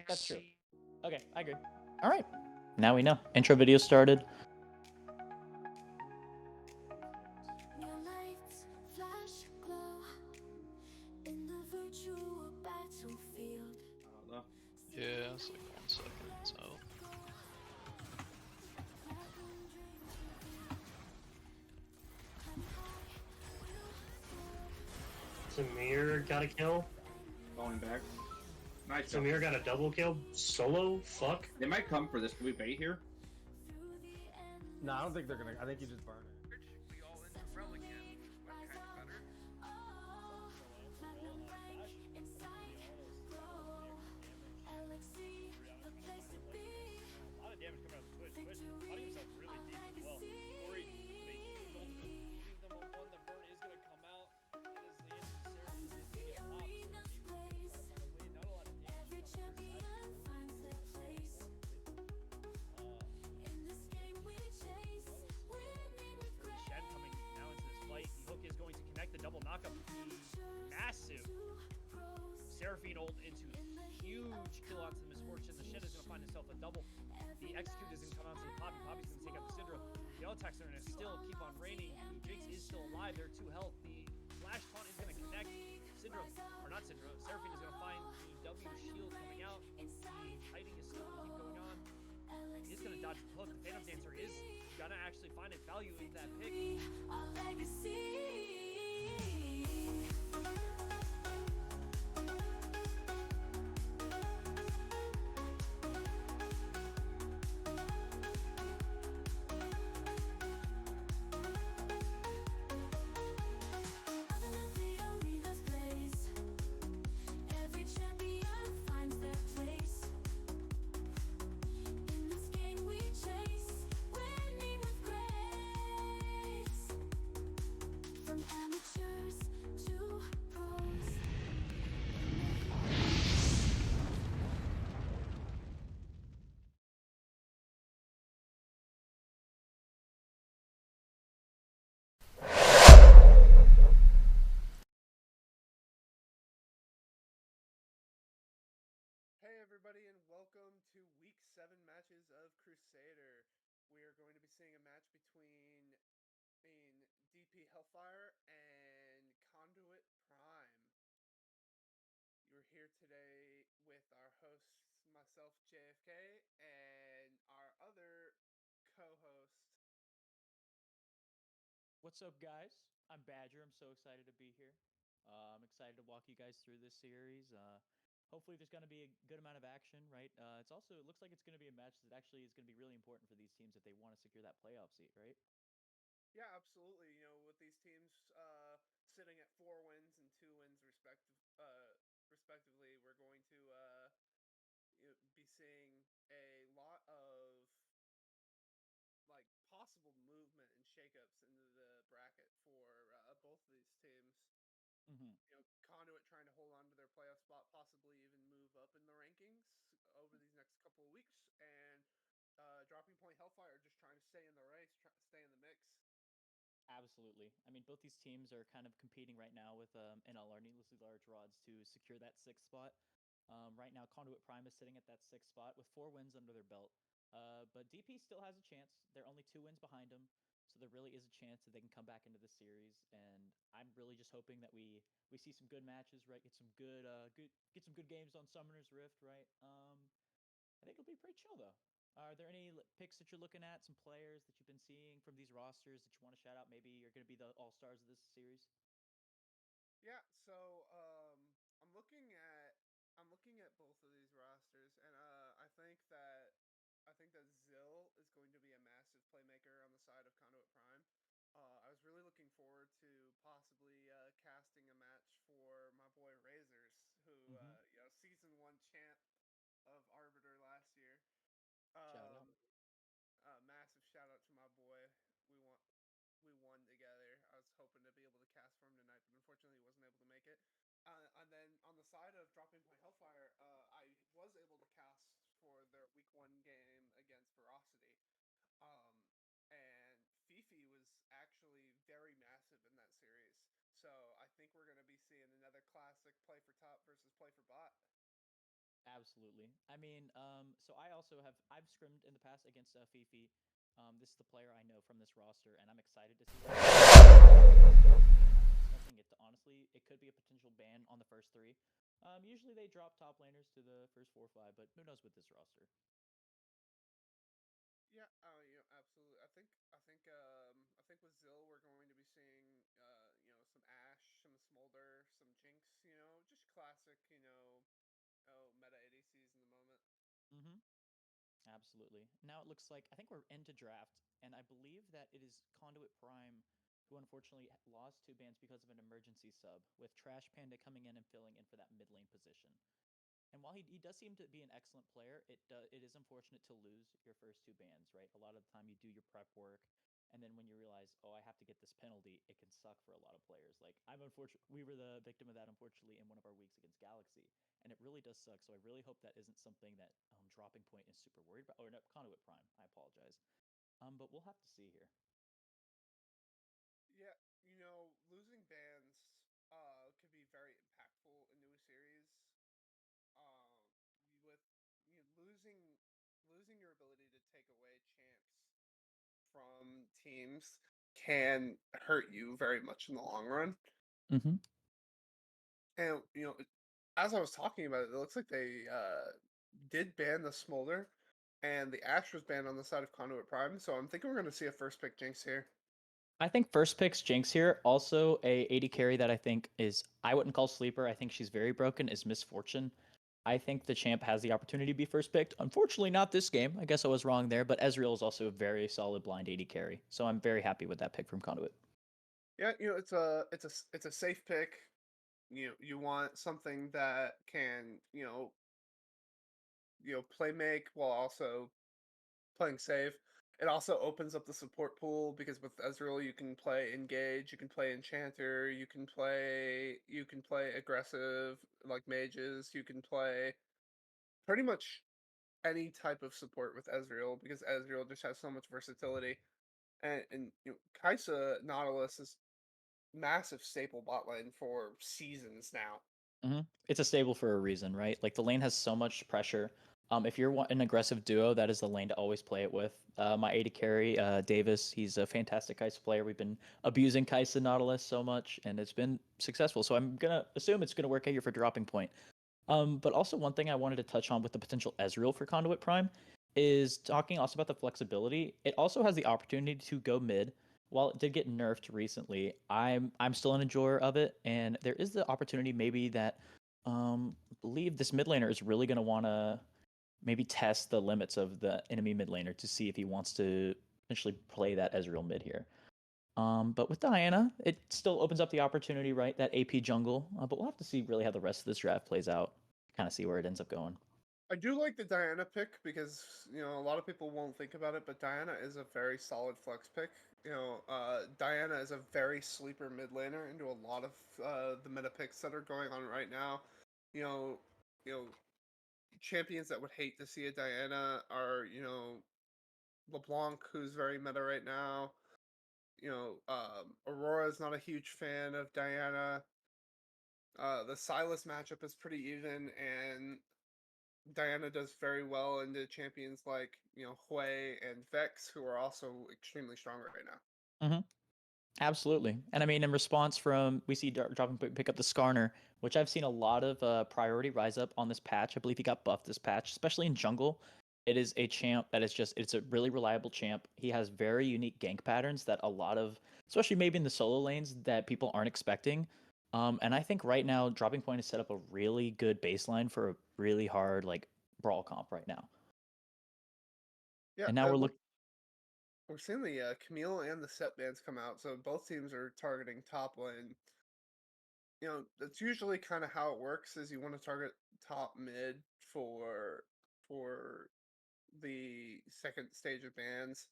That's true. Okay, I agree. All right. Now we know. Intro video started. Yeah, it's like 1 second, so. Samir got a kill. Going back. Nice. Samir got a double kill. Solo? Fuck. They might come for this. Can we bait here? No, I don't think they're gonna. I think you just burn it. We all into Relic again, which might be kind of better. A lot of damage coming out of Twitch. Twitch cutting himself really deep as well. Corey, the one that burn is going to come out. It is the end of the series. It's going to get popped. Not a lot of damage. Shen coming now into this fight. The hook is going to connect the double knockup. Massive Seraphine ult into huge kill onto the Misfortune. The Shen is going to find himself a double. The execute is going to come out to the Poppy. Poppy's going to take out the Syndra. The auto attacks are going to still keep on raining. Jinx is still alive. They're 2 health. The flash taunt is going to connect. Syndra, or not Syndra, Seraphine is going to find the W shield coming out. The hiding is still going to keep going on. He's going to dodge the hook. The Phantom Dancer is going to actually find its value in that pick. Hey everybody, and welcome to Week 7 matches of Crusader. We are going to be seeing a match between DP Hellfire and Conduit Prime. You're here today with our hosts, myself, JFK, and our other co-host. What's up, guys? I'm Badger. I'm so excited to be here. I'm excited to walk you guys through this series. Hopefully, there's going to be a good amount of action, right? It looks like it's going to be a match that actually is going to be really important for these teams if they want to secure that playoff seat, right? Yeah, absolutely. You know, with these teams sitting at 4 wins and 2 wins respectively, we're going to be seeing a lot of possible movement and shakeups into the bracket for both of these teams. Mm-hmm. You know, Conduit trying to hold on to their playoff spot, possibly even move up in the rankings over these next couple of weeks, and Dropping Point Hellfire just trying to stay in the race, stay in the mix. Absolutely. I mean, both these teams are kind of competing right now with NLR, needlessly large rods, to secure that 6th spot. Right now, Conduit Prime is sitting at that 6th spot with 4 wins under their belt. But DP still has a chance. They're only 2 wins behind them, so there really is a chance that they can come back into the series. And I'm really just hoping that we see some good matches, right? Get some good games on Summoner's Rift, right? I think it'll be pretty chill though. Are there any picks that you're looking at? Some players that you've been seeing from these rosters that you want to shout out? Maybe you're going to be the all stars of this series. Yeah, so I'm looking at both of these rosters, and I think that Zill is going to be a massive playmaker on the side of Conduit Prime. I was really looking forward to possibly casting a match for my boy Razors, who season 1 champ of Arbiter last year. Shout out. Massive shout out to my boy. We won together. I was hoping to be able to cast for him tonight, but unfortunately he wasn't able to make it. And then on the side of Dropping Point Hellfire, I was able to cast for their Week 1 game against Ferocity. And Fifi was actually very massive in that series. So I think we're going to be seeing another classic play for top versus play for bot. Absolutely. I mean, so I've scrimmed in the past against Fifi. This is the player I know from this roster, and I'm excited to see. I'm expecting it to honestly, it could be a potential ban on the first three. Usually they drop top laners to the first 4 or 5, but who knows with this roster? Yeah, absolutely. I think with Zill we're going to be seeing some Ash, some Smolder, some Jinx, just classic, meta ADCs in the moment. Mm-hmm. Absolutely. Now it looks like I think we're into draft, and I believe that it is Conduit Prime who unfortunately lost 2 bans because of an emergency sub, with Trash Panda coming in and filling in for that mid lane position. And while he does seem to be an excellent player, it is unfortunate to lose your first 2 bans, right? A lot of the time you do your prep work, and then when you realize, oh, I have to get this penalty, it can suck for a lot of players. Like I'm unfortunate, we were the victim of that unfortunately in one of our weeks against Galaxy, and it really does suck. So I really hope that isn't something that Dropping Point is super worried about, or no, Conduit Prime. I apologize, but we'll have to see here. Yeah, losing bans could be very impactful in new series. With losing your ability to take away champs from teams can hurt you very much in the long run. Mm-hmm. And as I was talking about it, it looks like they did ban the Smolder, and the Ash was banned on the side of Conduit Prime. So I'm thinking we're going to see a first pick Jinx here. I think first picks Jinx here. Also, a AD carry that I think is I wouldn't call sleeper. I think she's very broken. Is Misfortune. I think the champ has the opportunity to be first picked. Unfortunately, not this game. I guess I was wrong there. But Ezreal is also a very solid blind AD carry, so I'm very happy with that pick from Conduit. Yeah, it's a safe pick. You want something that can play make while also playing safe. It also opens up the support pool because with Ezreal you can play engage, you can play enchanter, you can play aggressive like mages, you can play pretty much any type of support with Ezreal because Ezreal just has so much versatility. And Kaisa Nautilus is massive staple bot lane for seasons now. Mm-hmm. It's a stable for a reason, right? Like the lane has so much pressure. If you're an aggressive duo, that is the lane to always play it with. My AD carry, Davis, he's a fantastic Kai'Sa player. We've been abusing Kai'Sa Nautilus so much, and it's been successful. So I'm gonna assume it's gonna work out here for Dropping Point. But also one thing I wanted to touch on with the potential Ezreal for Conduit Prime is talking also about the flexibility. It also has the opportunity to go mid. While it did get nerfed recently, I'm still an enjoyer of it, and there is the opportunity maybe that I believe this mid laner is really going to want to maybe test the limits of the enemy mid laner to see if he wants to potentially play that Ezreal mid here. But with Diana, it still opens up the opportunity, right? That AP jungle. But we'll have to see really how the rest of this draft plays out. Kind of see where it ends up going. I do like the Diana pick because a lot of people won't think about it, but Diana is a very solid flex pick. Diana is a very sleeper mid laner into a lot of the meta picks that are going on right now. You know, you know, champions that would hate to see a Diana are LeBlanc, who's very meta right now. Aurora is not a huge fan of Diana. The Silas matchup is pretty even, and Diana does very well into champions like Hui and Vex, who are also extremely strong right now. Mm-hmm. Absolutely. And I mean, in response from, we see Dropping pick up the Skarner, which I've seen a lot of priority rise up on this patch. I believe he got buffed this patch, especially in jungle. It is a champ that is just, it's a really reliable champ. He has very unique gank patterns that a lot of, especially maybe in the solo lanes, that people aren't expecting. And I think right now, Dropping Point has set up a really good baseline for a really hard, like, brawl comp right now. Yeah, And now we're seeing the Camille and the set bans come out, so both teams are targeting top lane. That's usually kind of how it works. Is you want to target top mid for the second stage of bans.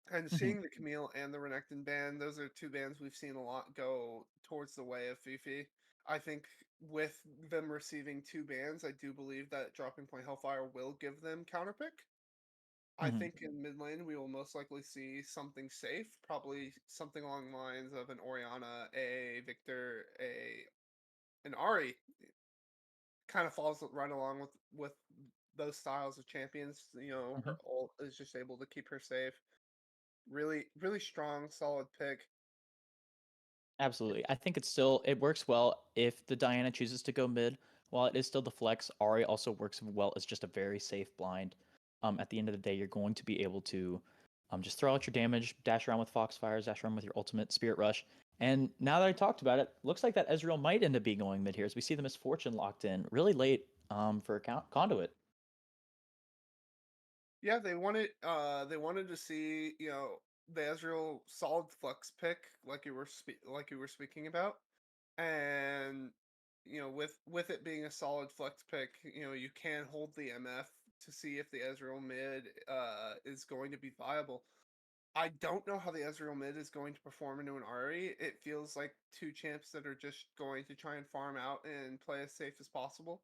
And seeing the Camille and the Renekton ban, those are 2 bans we've seen a lot go towards the way of Fifi. I think with them receiving 2 bans, I do believe that Dropping Point Hellfire will give them counterpick. I Mhm. think in mid lane we will most likely see something safe, probably something along the lines of an Orianna, a Victor, an Ari. kind of falls right along with those styles of champions. You know, her ult is just able to keep her safe. Really, really strong, solid pick. Absolutely. I think it works well if the Diana chooses to go mid. While it is still the flex, Ari also works well as just a very safe blind. At the end of the day, you're going to be able to just throw out your damage, dash around with Foxfires, dash around with your ultimate Spirit Rush. And now that I talked about it, looks like that Ezreal might end up being going mid here as we see the Misfortune locked in really late for Conduit. Yeah, they wanted to see, the Ezreal solid flex pick like you were speaking about. And with it being a solid flex pick, you can hold the MF to see if the Ezreal mid is going to be viable. I don't know how the Ezreal mid is going to perform into an Ahri. It feels like two champs that are just going to try and farm out and play as safe as possible.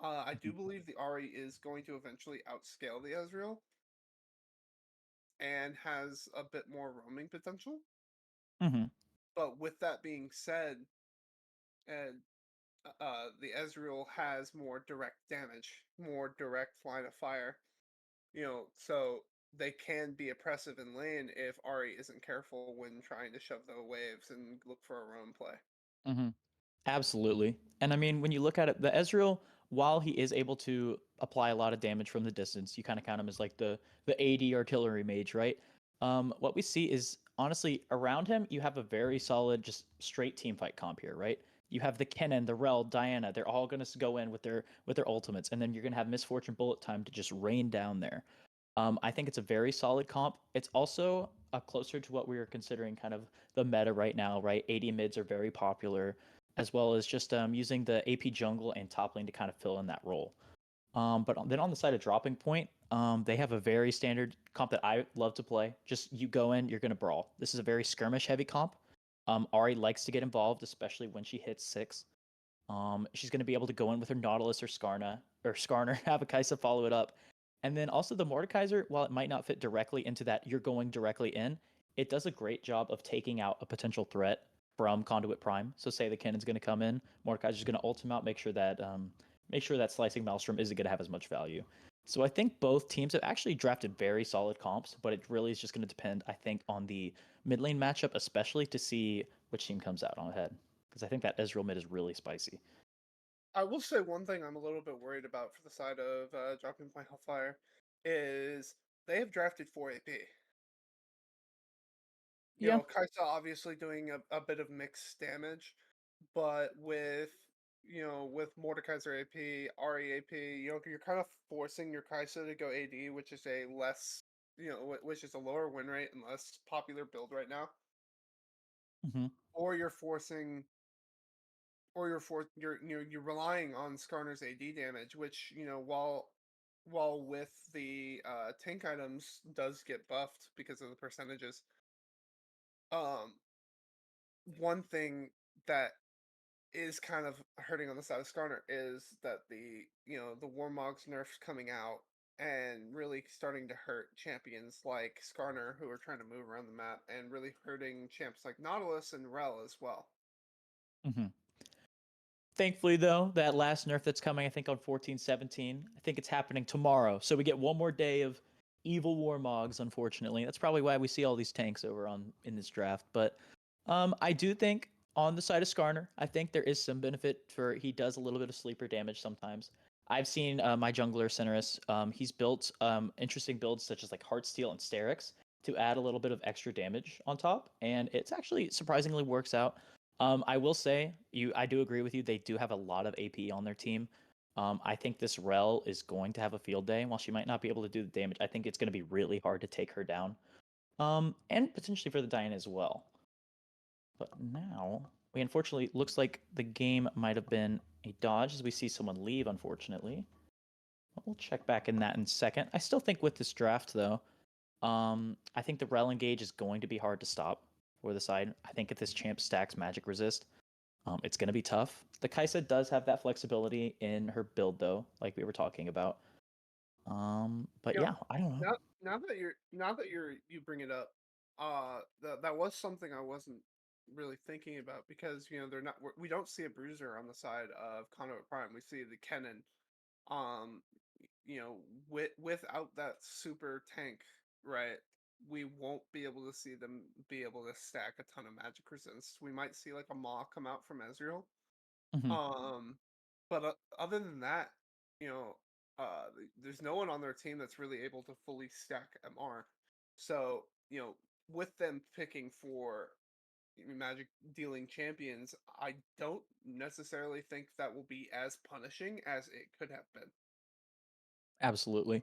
I do believe the Ahri is going to eventually outscale the Ezreal and has a bit more roaming potential. Mm-hmm. But with that being said, and the Ezreal has more direct damage, more direct line of fire. So they can be oppressive in lane if Ari isn't careful when trying to shove the waves and look for a roam play. Mm-hmm. Absolutely. And I mean, when you look at it, the Ezreal, while he is able to apply a lot of damage from the distance, you kind of count him as like the AD artillery mage, right? What we see is honestly around him, you have a very solid, just straight team fight comp here, right? You have the Kennen, the Rel, Diana. They're all going to go in with their ultimates, and then you're going to have Misfortune Bullet Time to just rain down there. I think it's a very solid comp. It's also closer to what we were considering kind of the meta right now, right? AD mids are very popular, as well as just using the AP jungle and top lane to kind of fill in that role. But then on the side of dropping point, they have a very standard comp that I love to play. Just you go in, you're going to brawl. This is a very skirmish heavy comp. Ari likes to get involved, especially when she hits 6. She's going to be able to go in with her Nautilus or Skarner, have a Kaisa follow it up. And then also the Mordekaiser, while it might not fit directly into that you're going directly in, it does a great job of taking out a potential threat from Conduit Prime. So say the cannon's going to come in, Mordekaiser's going to ult him out, make sure that slicing Maelstrom isn't going to have as much value. So I think both teams have actually drafted very solid comps, but it really is just going to depend, I think, on the mid lane matchup, especially to see which team comes out on ahead. Because I think that Ezreal mid is really spicy. I will say one thing I'm a little bit worried about for the side of dropping point Hellfire is they have drafted 4 AP. Yeah. Kaisa obviously doing a bit of mixed damage, but with Mordekaiser AP, Ari AP, you're kind of forcing your Kaisa to go AD, which is a less, which is a lower win rate and less popular build right now. Mm-hmm. Or you're relying on Skarner's AD damage, which while with the tank items does get buffed because of the percentages. One thing that is kind of hurting on the side of Skarner is that the Warmog's nerfs coming out and really starting to hurt champions like Skarner who are trying to move around the map and really hurting champs like Nautilus and Rel as well. Mm-hmm. Thankfully, though, that last nerf that's coming, I think on 14-17, I think it's happening tomorrow. So we get one more day of evil Warmogs, unfortunately. That's probably why we see all these tanks over in this draft. But I do think on the side of Skarner, I think there is some benefit for he does a little bit of sleeper damage sometimes. I've seen my jungler Cinerus. He's built interesting builds such as like Heartsteel and Sterix to add a little bit of extra damage on top, and it's actually surprisingly works out. I will say I do agree with you. They do have a lot of AP on their team. I think this Rel is going to have a field day. While she might not be able to do the damage, I think it's going to be really hard to take her down. And potentially for the Diana as well. But now, we unfortunately looks like the game might have been a dodge as we see someone leave, unfortunately. We'll check back in that in a second. I still think with this draft, though, I think the Rel engage is going to be hard to stop for the side. I think if this champ stacks magic resist, it's going to be tough. The Kaisa does have that flexibility in her build, though, like we were talking about. But You yeah, I don't know. now that you bring it up, that was something I wasn't really thinking about because they're not. We don't see a bruiser on the side of Conduit Prime. We see the Kennen. Um, without that super tank, right? We won't be able to see them be able to stack a ton of magic resist. We might see like a Maw come out from Ezreal. Hmm. But other than that, you know, there's no one on their team that's really able to fully stack MR. So, with them picking for magic dealing champions, I don't necessarily think that will be as punishing as it could have been. Absolutely.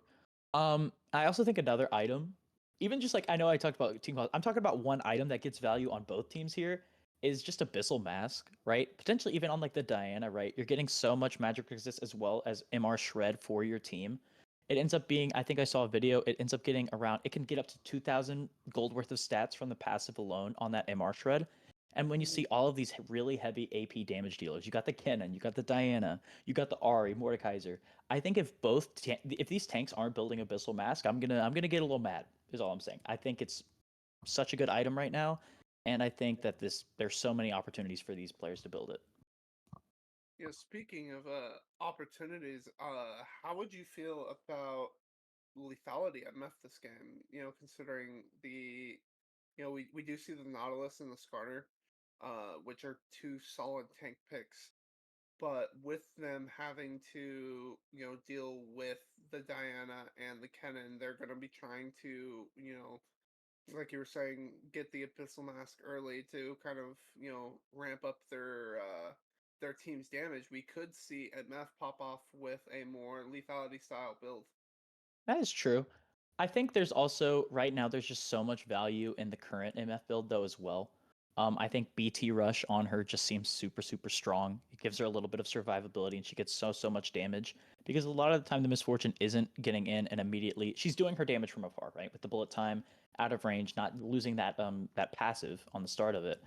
I also think another item, even just like I know I talked about team calls, I'm talking about one item that gets value on both teams here is just Abyssal Mask, right? Potentially even on like the Diana, right? You're getting so much magic resist as well as MR Shred for your team. It ends up being, I think I saw a video, it ends up getting around, it can get up to 2,000 gold worth of stats from the passive alone on that MR Shred. And when you see all of these really heavy AP damage dealers, you got the Kennen, you got the Diana, you got the Ari, Mordekaiser. I think if these tanks aren't building Abyssal Mask, I'm gonna get a little mad. Is all I'm saying. I think it's such a good item right now, and I think that there's so many opportunities for these players to build it. Speaking of opportunities, how would you feel about lethality at Meth this game? Considering we do see the Nautilus and the Skarner, which are two solid tank picks, but with them having to deal with the Diana and the Kennen, they're going to be trying to like you were saying, get the Abyssal Mask early to kind of ramp up their team's damage. We could see MF pop off with a more lethality style build. That is true. I think there's also right now there's just so much value in the current MF build though as well. I think BT Rush on her just seems super strong. It gives her a little bit of survivability, and she gets so much damage because a lot of the time the Misfortune isn't getting in and immediately she's doing her damage from afar, right? With the bullet time out of range, not losing that passive on the start of it.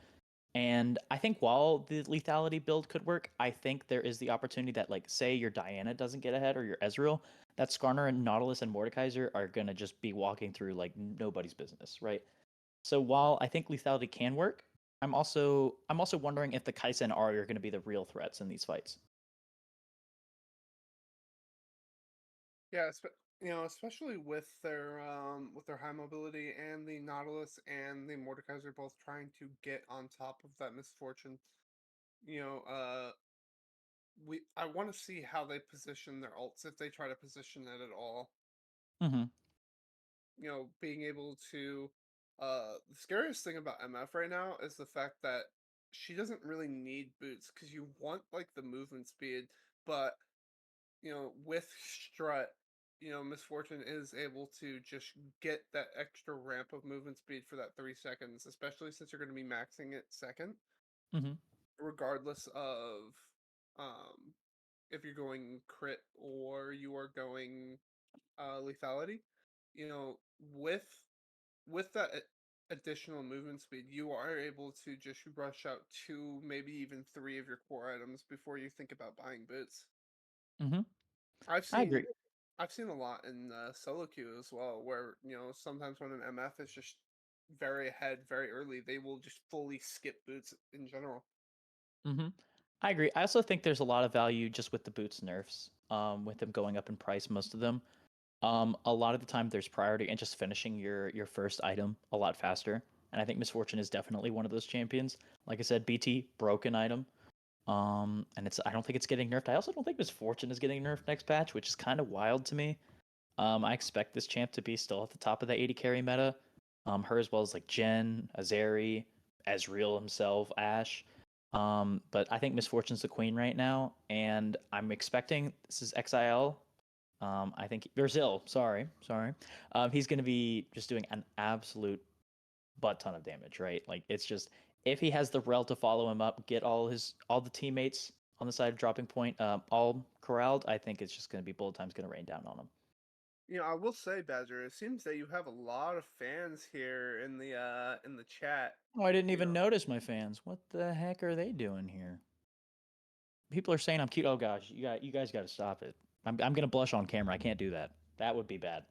And I think while the lethality build could work, I think there is the opportunity that, like, say your Diana doesn't get ahead or your Ezreal, that Skarner and Nautilus and Mordekaiser are gonna just be walking through like nobody's business, right? So while I think lethality can work, I'm also wondering if the Kai'Sa and Ahri are gonna be the real threats in these fights. Yeah, especially with their high mobility and the Nautilus and the Mordekaiser both trying to get on top of that Misfortune. You know, uh, I want to see how they position their ults if they try to position it at all. Mm-hmm. Being able to the scariest thing about MF right now is the fact that she doesn't really need boots because you want like the movement speed, but with strut, Misfortune is able to just get that extra ramp of movement speed for that 3 seconds, especially since you're going to be maxing it second, Mm-hmm. regardless of um if you're going crit or you are going lethality. You know, with that additional movement speed, you are able to just rush out two, maybe even three of your core items before you think about buying boots. Mm-hmm. I've I seen agree. I've seen a lot in solo queue as well, where sometimes when an MF is just very ahead very early, they will just fully skip boots in general. Mm-hmm. I agree. I also think there's a lot of value just with the boots nerfs, with them going up in price, most of them. A lot of the time there's priority and just finishing your first item a lot faster. And I think Misfortune is definitely one of those champions. Like I said, BT broken item. And I don't think it's getting nerfed. I also don't think Misfortune is getting nerfed next patch, which is kind of wild to me. I expect this champ to be still at the top of the 80 carry meta. Her as well as like Jen, Azeri, Ezreal himself, Ash. But I think Misfortune's the queen right now, and I'm expecting this is XIL. I think Brazil. Sorry. He's going to be just doing an absolute butt ton of damage, right? Like it's just if he has the rel to follow him up, get all the teammates on the side of dropping point, all corralled. I think it's just going to be bullet time's going to rain down on him. I will say, Badger, it seems that you have a lot of fans here in the chat. Oh, I didn't You even know, notice my fans. What the heck are they doing here? People are saying I'm cute. Oh gosh, you guys got to stop it. I'm gonna blush on camera. I can't do that. That would be bad.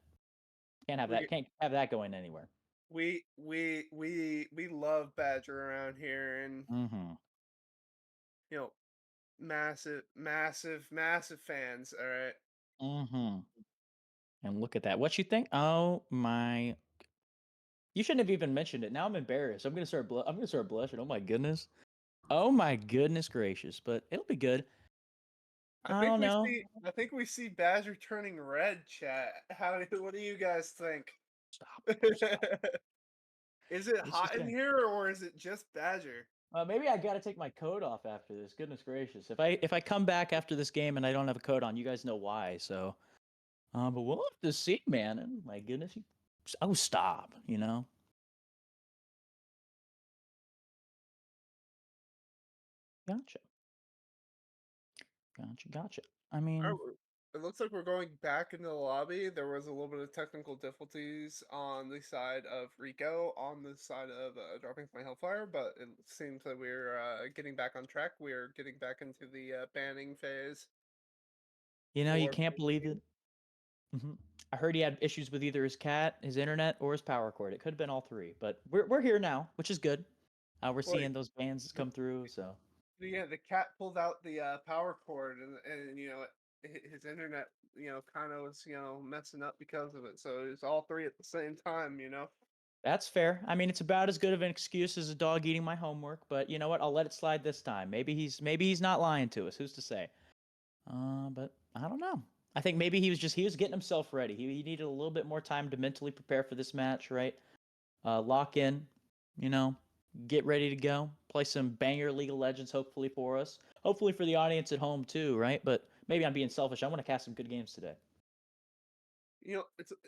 Can't have we that. Can't have that going anywhere. We love Badger around here, and Mm-hmm. you know, massive fans. All right. Mm-hmm. And look at that. What you think? Oh my! You shouldn't have even mentioned it. Now I'm embarrassed. I'm gonna start blushing. Oh my goodness. Oh my goodness gracious! But it'll be good. I don't know. I think we see Badger turning red. Chat. What do you guys think? Stop. Is it This is hot in good. here, or is it just Badger? Maybe I gotta take my coat off after this. Goodness gracious! If I come back after this game and I don't have a coat on, you guys know why. So, but we'll have to see, man. And my goodness, oh stop! You know. Gotcha. Gotcha. I All mean, right, it looks like we're going back into the lobby. There was a little bit of technical difficulties on the side of Rico, on the side of dropping my Hellfire, but it seems that we're getting back on track. We're getting back into the banning phase. you For can't believe it. I heard he had issues with either his cat, his internet, or his power cord. It could have been all three, but we're here now, which is good. We're well, seeing those bans come through, so yeah, the cat pulled out the power cord, and his internet, kind of was messing up because of it. So it was all three at the same time. that's fair. I mean, it's about as good of an excuse as a dog eating my homework, but you know what? I'll let it slide this time. Maybe he's not lying to us. Who's to say? But I don't know. I think maybe he was getting himself ready. He needed a little bit more time to mentally prepare for this match, right? Lock in, you know, get ready to go. Play some banger League of Legends, hopefully for us. Hopefully for the audience at home too, right? But maybe I'm being selfish. I want to cast some good games today.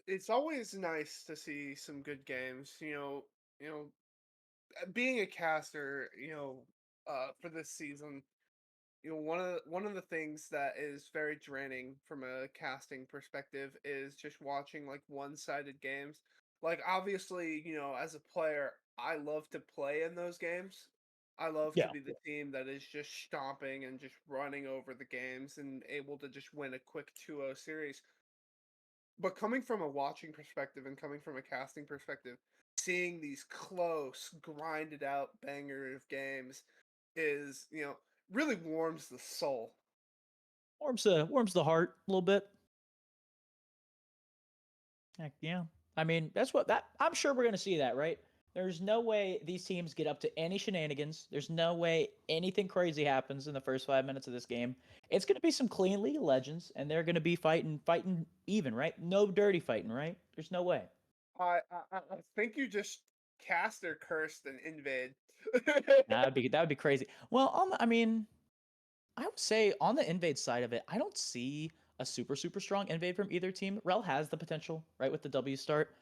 It's always nice to see some good games. Being a caster, for this season, one of the things that is very draining from a casting perspective is just watching like one-sided games. Like obviously, as a player, I love to play in those games. I love to Yeah. be the team that is just stomping and just running over the games and able to just win a quick 2-0 series. But coming from a watching perspective and coming from a casting perspective, seeing these close, grinded out banger of games is, really warms the soul. Warms the heart a little bit. Heck yeah. I mean, that's what that I'm sure we're gonna see that, right? There's no way these teams get up to any shenanigans. There's no way anything crazy happens in the first 5 minutes of this game. It's gonna be some clean League of Legends, and they're gonna be fighting even, right? No dirty fighting, right? There's no way. I think you just cast or cursed and invade. That would be crazy. Well, I mean, I would say on the invade side of it, I don't see a super strong invade from either team. Rel has the potential, right, with the W start.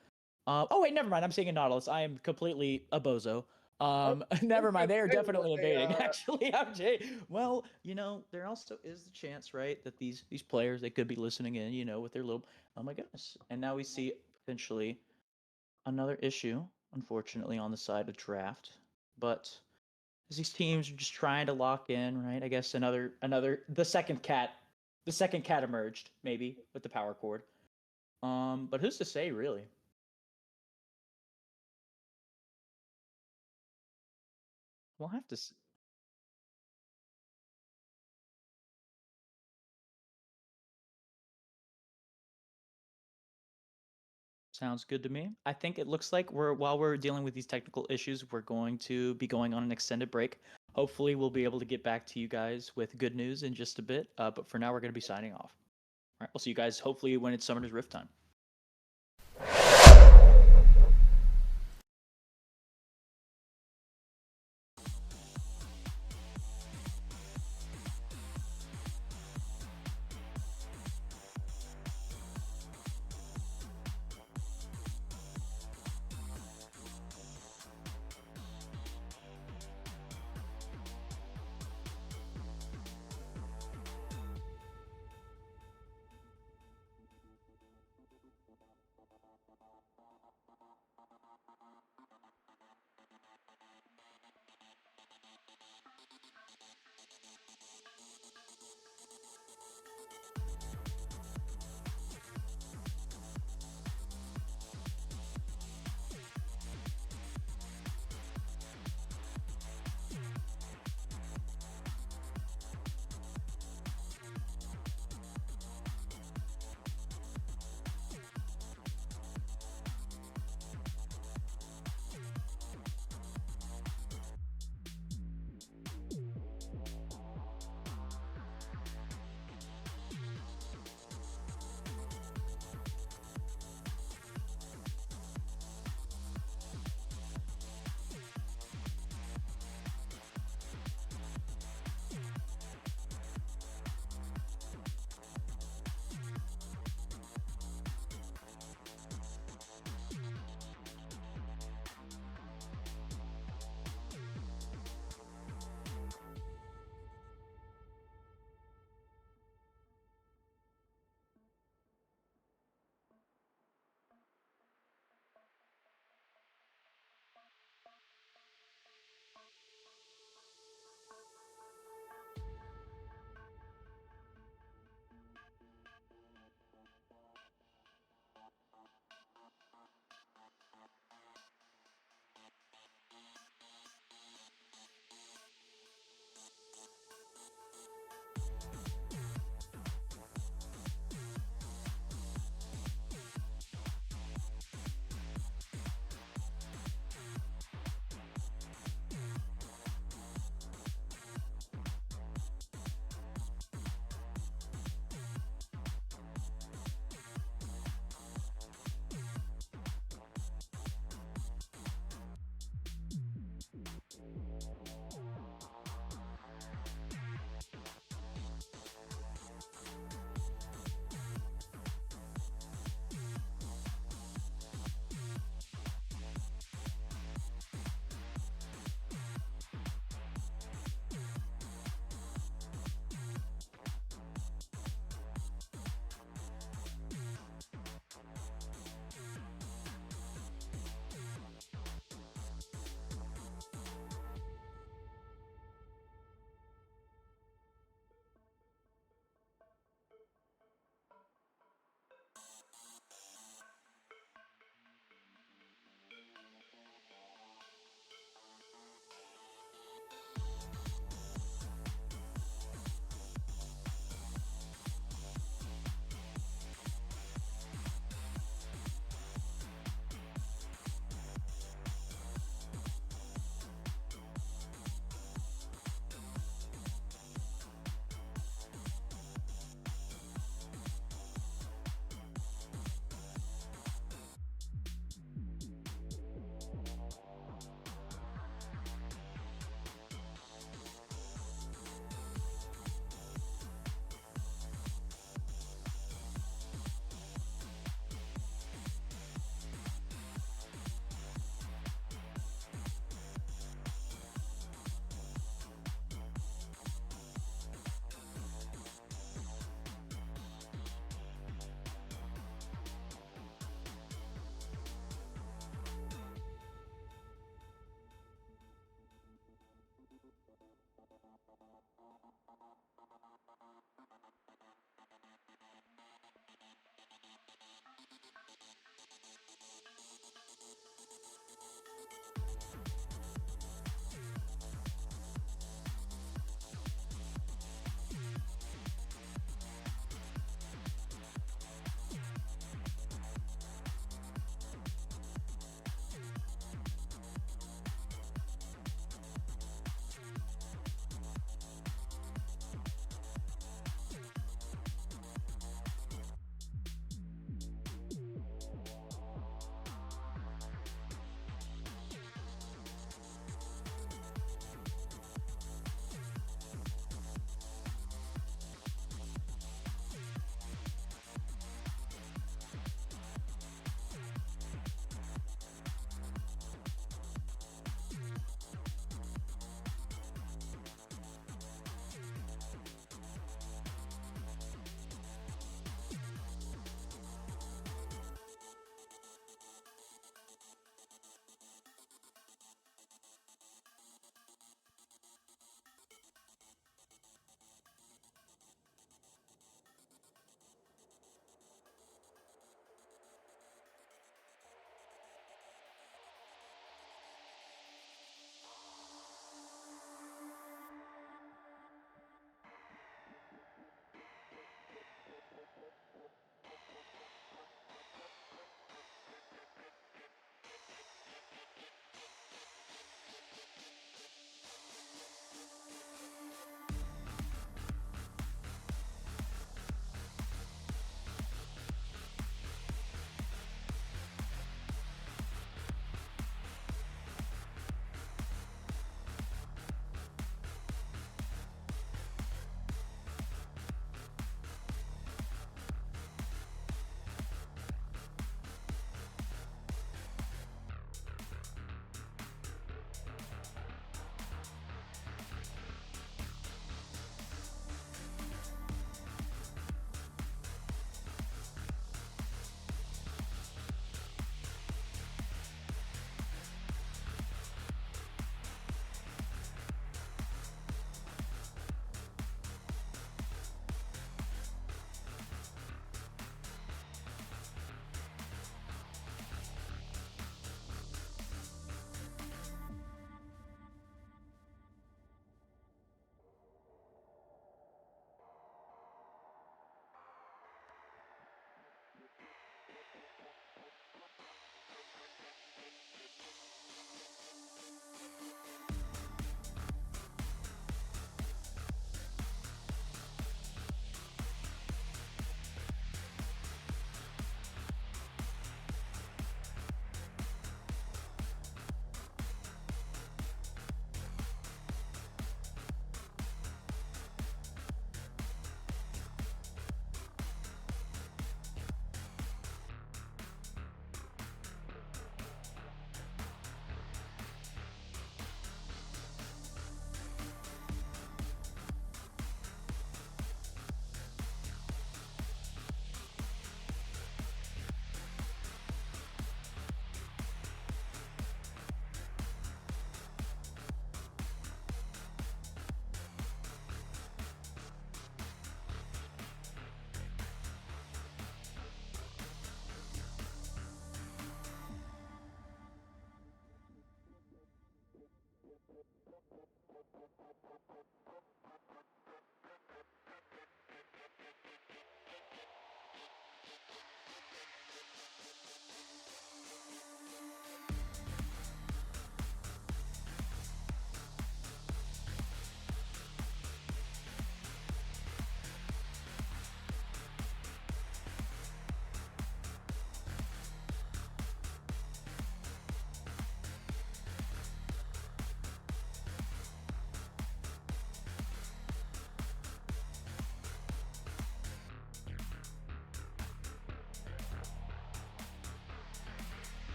Oh wait, never mind. I'm saying Nautilus. I am completely a bozo. I was Never mind. gonna They are say, definitely like, invading. Actually, MJ. Well, there also is the chance, right, that these players they could be listening in, with their little. Oh my goodness! And now we see potentially another issue, unfortunately, on the side of draft. But as these teams are just trying to lock in, right? I guess another the second cat emerged maybe with the power cord. But who's to say really? We'll have to. Sounds good to me. I think it looks like while we're dealing with these technical issues, we're going to be going on an extended break. Hopefully, we'll be able to get back to you guys with good news in just a bit. But for now, we're going to be signing off. All right, we'll see you guys hopefully when it's Summoner's Rift time.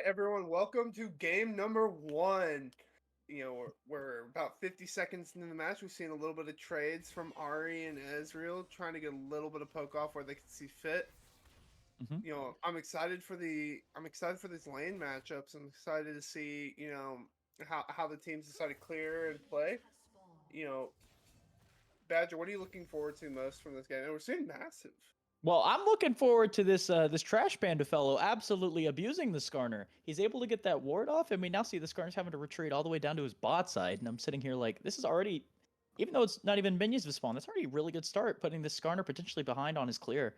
everyone, welcome to game number 1. We're about 50 seconds into the match. We've seen a little bit of trades from Ari and Ezreal, trying to get a little bit of poke off where they can see fit. I'm excited for these lane matchups. I'm excited to see, how the teams decide to clear and play. Badger, what are you looking forward to most from this game? And we're seeing massive. Well, I'm looking forward to this this Trash Panda fellow absolutely abusing the Skarner. He's able to get that ward off, and we now see the Skarner's having to retreat all the way down to his bot side. And I'm sitting here like, this is already, even though it's not even minions to spawn, that's already a really good start, putting this Skarner potentially behind on his clear.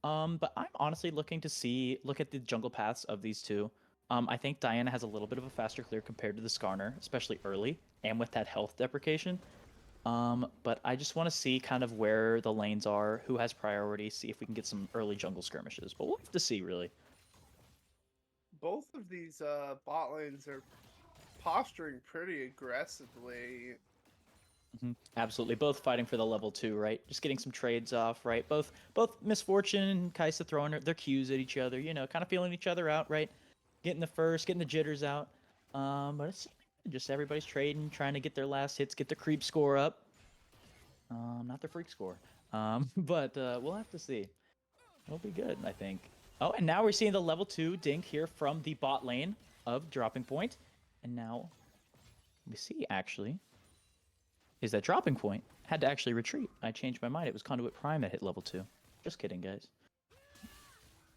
But I'm honestly looking to look at the jungle paths of these two. I think Diana has a little bit of a faster clear compared to the Skarner, especially early, and with that health deprecation. But I just want to see kind of where the lanes are, who has priority, see if we can get some early jungle skirmishes. But we'll have to see, really. Both of these bot lanes are posturing pretty aggressively. Absolutely, both fighting for the level 2, right? Just getting some trades off, right? Both Misfortune and Kaisa throwing their Qs at each other, kind of feeling each other out, right? Getting the first, getting the jitters out. But it's just everybody's trading, trying to get their last hits, get the creep score up. Not the freak score. But we'll have to see. It'll be good, I think. Oh, and now we're seeing the level 2 dink here from the bot lane of Dropping Point. And now we see, actually, is that Dropping Point had to actually retreat. I changed my mind. It was Conduit Prime that hit level 2. Just kidding, guys.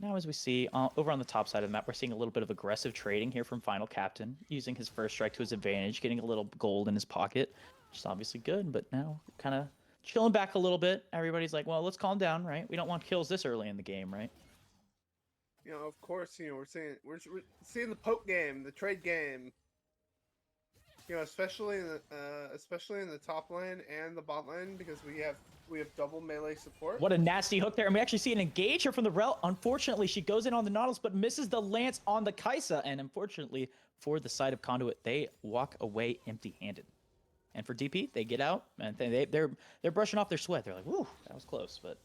Now, as we see, over on the top side of the map, we're seeing a little bit of aggressive trading here from Final Captain, using his first strike to his advantage, getting a little gold in his pocket, which is obviously good, but now kind of chilling back a little bit. Everybody's like, well, let's calm down, right? We don't want kills this early in the game, right? Of course, we're seeing the poke game, the trade game. Especially in the top lane and the bot lane, because we have double melee support. What a nasty hook there. And we actually see an engager from the Rel. Unfortunately, she goes in on the Nautilus, but misses the lance on the Kaisa. And unfortunately, for the side of Conduit, they walk away empty-handed. And for DP, they get out, and they're brushing off their sweat. They're like, woo, that was close, but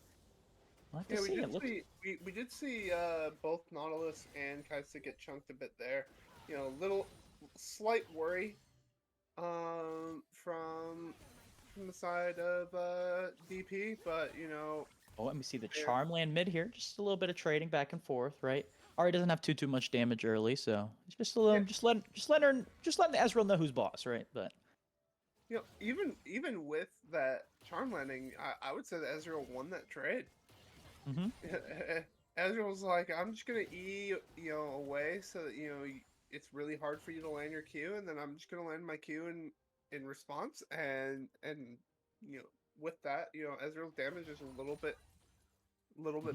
we'll have to see. We did see both Nautilus and Kaisa get chunked a bit there. Little slight worry from the side of DP, but Oh, and we see the Charmland mid here. Just a little bit of trading back and forth, right? Ari doesn't have too much damage early, so it's just a little, just letting Ezreal know who's boss, right? But even with that charm landing, I would say that Ezreal won that trade. Ezreal was like, I'm just gonna E away so that it's really hard for you to land your Q, and then I'm just gonna land my Q in response, and with that, Ezreal's damage is a little bit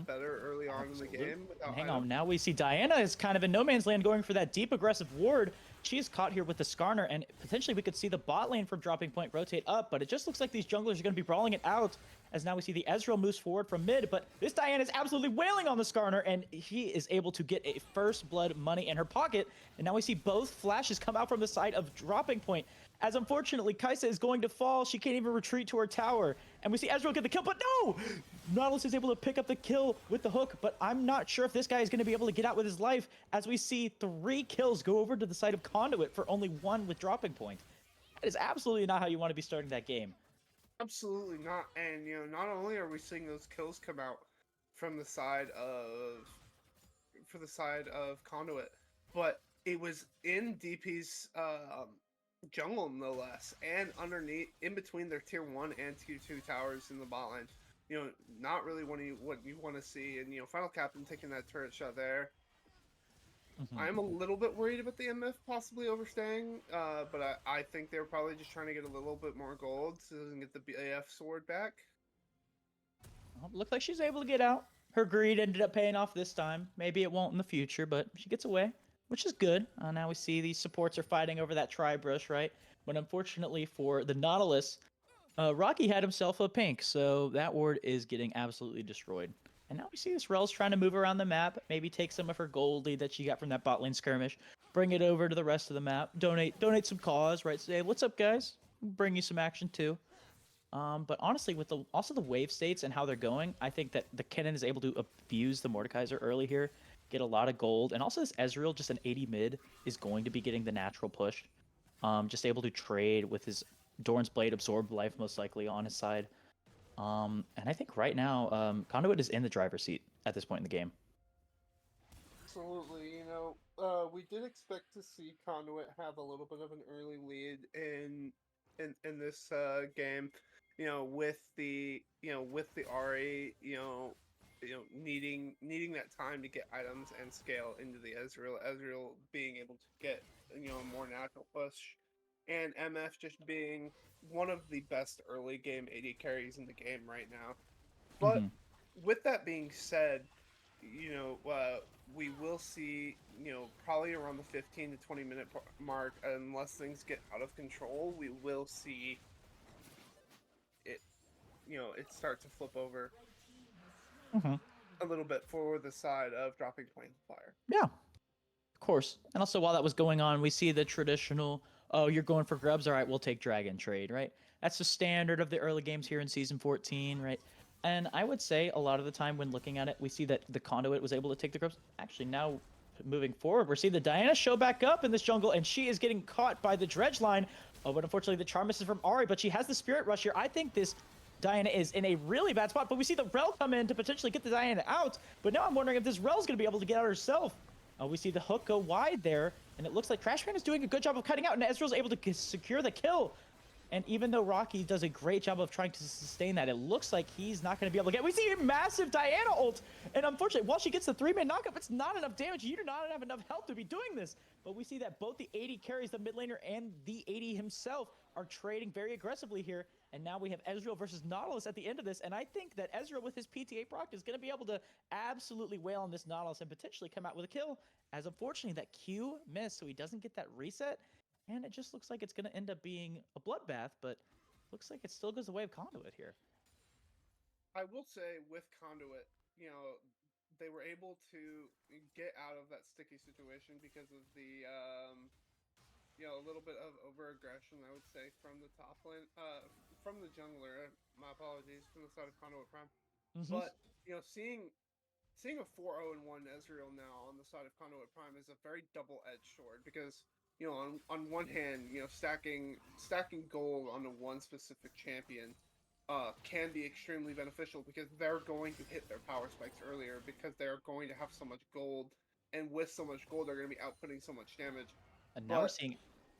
better early on in the game. Hang on, now we see Diana is kind of in no man's land, going for that deep aggressive ward. She is caught here with the Skarner, and potentially we could see the bot lane from Dropping Point rotate up, but it just looks like these junglers are going to be brawling it out, as now we see the Ezreal moves forward from mid, but this Diana is absolutely wailing on the Skarner, and he is able to get a first blood money in her pocket, and now we see both flashes come out from the side of Dropping Point, as unfortunately Kaisa is going to fall. She can't even retreat to her tower, and we see Ezreal get the kill, but no! Nautilus is able to pick up the kill with the hook, but I'm not sure if this guy is going to be able to get out with his life, as we see 3 kills go over to the side of Conduit for only 1 with Dropping Point. That is absolutely not how you want to be starting that game. Absolutely not. And not only are we seeing those kills come out from the side of Conduit, but it was in DP's jungle, no less, and underneath, in between their tier 1 and tier 2 towers in the bot lane. Not really what you want to see. And Final Captain taking that turret shot there. I'm a little bit worried about the MF possibly overstaying, but I think they were probably just trying to get a little bit more gold so they can get the BAF sword back. Looks like she's able to get out. Her greed ended up paying off this time. Maybe it won't in the future, but she gets away, which is good. Now we see these supports are fighting over that tri-brush, right? But unfortunately for the Nautilus, Rocky had himself a pink, so that ward is getting absolutely destroyed. And now we see this Rel's trying to move around the map, maybe take some of her gold lead that she got from that bot lane skirmish, bring it over to the rest of the map, donate some cause, right? Say, what's up, guys? Bring you some action too. But honestly, with also the wave states and how they're going, I think that the Kennen is able to abuse the Mordekaiser early here. get a lot of gold. And also this Ezreal, just an 80 mid, is going to be getting the natural push. Just able to trade with his Doran's Blade, absorb life most likely on his side. And I think right now, Conduit is in the driver's seat at this point in the game. Absolutely. We did expect to see Conduit have a little bit of an early lead in this game. With the Ari, needing that time to get items and scale into the Ezreal being able to get a more natural push, and MF just being one of the best early game AD carries in the game right now. But with that being said, we will see, probably around the 15 to 20 minute mark, unless things get out of control, we will see it, it start to flip over a little bit for the side of dropping point fire. Yeah, of course. And also, while that was going on, we see the traditional, oh, you're going for grubs? All right, we'll take dragon trade, right? That's the standard of the early games here in Season 14, right? And I would say a lot of the time when looking at it, we see that the Conduit was able to take the grubs. Actually, now moving forward, we're seeing the Diana show back up in this jungle, and she is getting caught by the dredge line. Oh, but unfortunately, the charm misses from Ari, but she has the Spirit Rush here. I think this Diana is in a really bad spot, but we see the Rel come in to potentially get the Diana out. But now I'm wondering if this Rel's going to be able to get out herself. We see the hook go wide there, and it looks like Crashman is doing a good job of cutting out, and Ezreal's able to secure the kill. And even though Rocky does a great job of trying to sustain that, it looks like he's not going to be able to get... We see a massive Diana ult! And unfortunately, while she gets the 3-man knockup, it's not enough damage. You do not have enough health to be doing this. But we see that both the AD carries, the mid laner, and the AD himself are trading very aggressively here. And now we have Ezreal versus Nautilus at the end of this. And I think that Ezreal, with his PTA proc, is going to be able to absolutely wail on this Nautilus and potentially come out with a kill. As unfortunately, that Q missed, so he doesn't get that reset. And it just looks like it's going to end up being a bloodbath, but looks like it still goes the way of Conduit here. I will say with Conduit, they were able to get out of that sticky situation because of the, a little bit of over-aggression, I would say, from the top lane, from the jungler. My apologies, from the side of Conduit Prime. But, seeing a 4-0-1 Ezreal now on the side of Conduit Prime is a very double-edged sword, because on one hand, stacking gold onto one specific champion can be extremely beneficial, because they're going to hit their power spikes earlier, because they're going to have so much gold, and with so much gold, they're going to be outputting so much damage. And now we're seeing...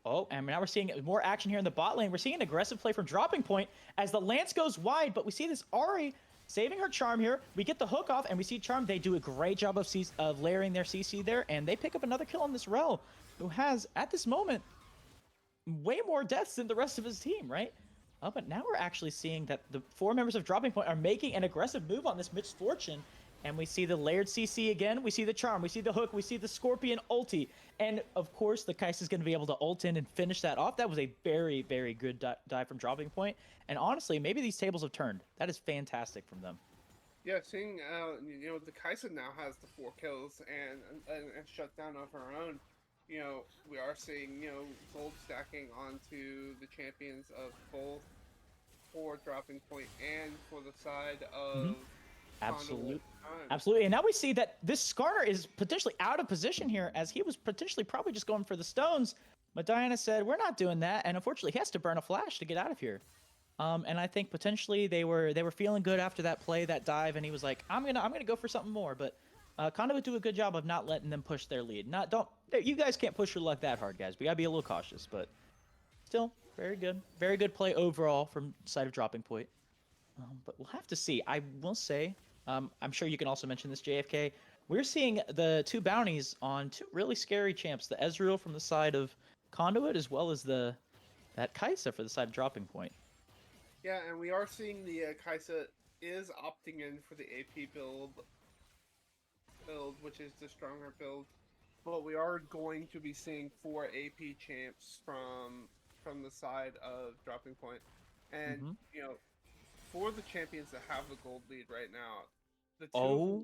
Oh, and now we're seeing more action here in the bot lane. We're seeing an aggressive play from Dropping Point as the Lance goes wide, but we see this Ari saving her Charm here. We get the hook off, and we see Charm. They do a great job of layering their CC there, and they pick up another kill on this Rel, who has, at this moment, way more deaths than the rest of his team, right? But now we're actually seeing that the 4 members of Dropping Point are making an aggressive move on this Misfortune, and we see the layered CC again, we see the Charm, we see the hook, we see the Scorpion ulti, and of course the Kai'Sa is going to be able to ult in and finish that off. That was a very, very good dive from Dropping Point, and honestly, maybe these tables have turned. That is fantastic from them. Yeah, seeing, the Kai'Sa now has the 4 kills and shutdown of her own. We are seeing, gold stacking onto the champions of both for Dropping Point and for the side of Absolutely. Absolutely. And now we see that this Skarner is potentially out of position here, as he was potentially probably just going for the stones. But Diana said, we're not doing that. And unfortunately, he has to burn a flash to get out of here. And I think potentially they were feeling good after that play, that dive, and he was like, I'm gonna go for something more. But Conduit do a good job of not letting them push their lead. You guys can't push your luck that hard, guys. We gotta be a little cautious, but still very good play overall from the side of Dropping Point. But we'll have to see. I will say, I'm sure you can also mention this, JFK. We're seeing the 2 bounties on 2 really scary champs, the Ezreal from the side of Conduit, as well as that Kai'Sa for the side of Dropping Point. Yeah, and we are seeing the Kai'Sa is opting in for the AP build, which is the stronger build. But we are going to be seeing 4 AP champs from the side of Dropping Point. And, for the champions that have the gold lead right now, the 2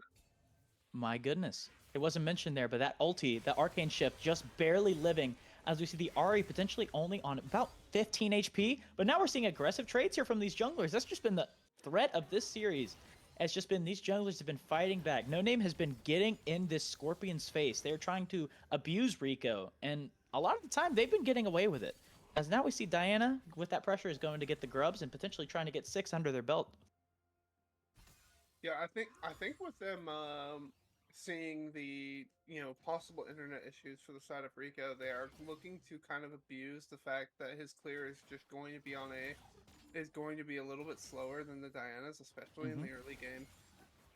my goodness. It wasn't mentioned there, but that ulti, the Arcane Shift, just barely living, as we see the Ari potentially only on about 15 HP. But now we're seeing aggressive trades here from these junglers. That's just been the threat of this series. has just been these junglers have been fighting back. No Name has been getting in this Scorpion's face. They're trying to abuse Rico, and a lot of the time they've been getting away with it. As now we see Diana with that pressure is going to get the grubs and potentially trying to get 6 under their belt. Yeah, I think with them seeing the possible internet issues for the side of Rico, they are looking to kind of abuse the fact that his clear is just going to be a little bit slower than the Diana's, especially in the early game.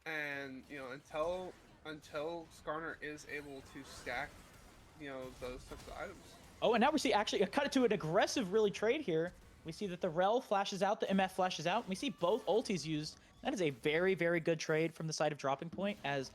And until Skarner is able to stack those types of items. Oh, and now we see actually cut it to an aggressive really trade here. We see that the Rel flashes out, the MF flashes out. We see both ultis used. That is a very, very good trade from the side of Dropping Point, as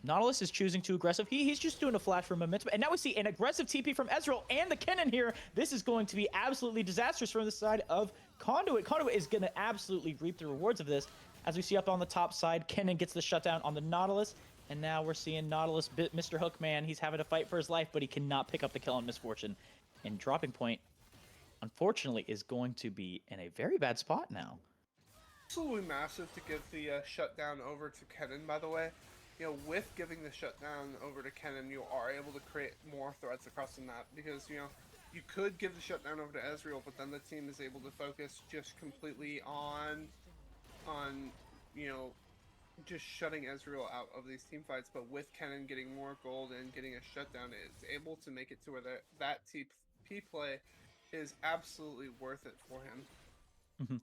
Nautilus is choosing to aggressive. He's just doing a flash for momentum. And now we see an aggressive TP from Ezreal and the Kennen here. This is going to be absolutely disastrous from the side of Conduit. Conduit is going to absolutely reap the rewards of this. As we see up on the top side, Kennen gets the shutdown on the Nautilus. And now we're seeing Nautilus, Mr. Hookman. He's having to fight for his life, but he cannot pick up the kill on Misfortune. And Dropping Point, unfortunately, is going to be in a very bad spot now. Absolutely massive to give the shutdown over to Kennen, by the way. With giving the shutdown over to Kennen, you are able to create more threats across the map because, you could give the shutdown over to Ezreal, but then the team is able to focus just completely on just shutting Ezreal out of these team fights. But with Kennen getting more gold and getting a shutdown, it's able to make it to where that TP play is absolutely worth it for him.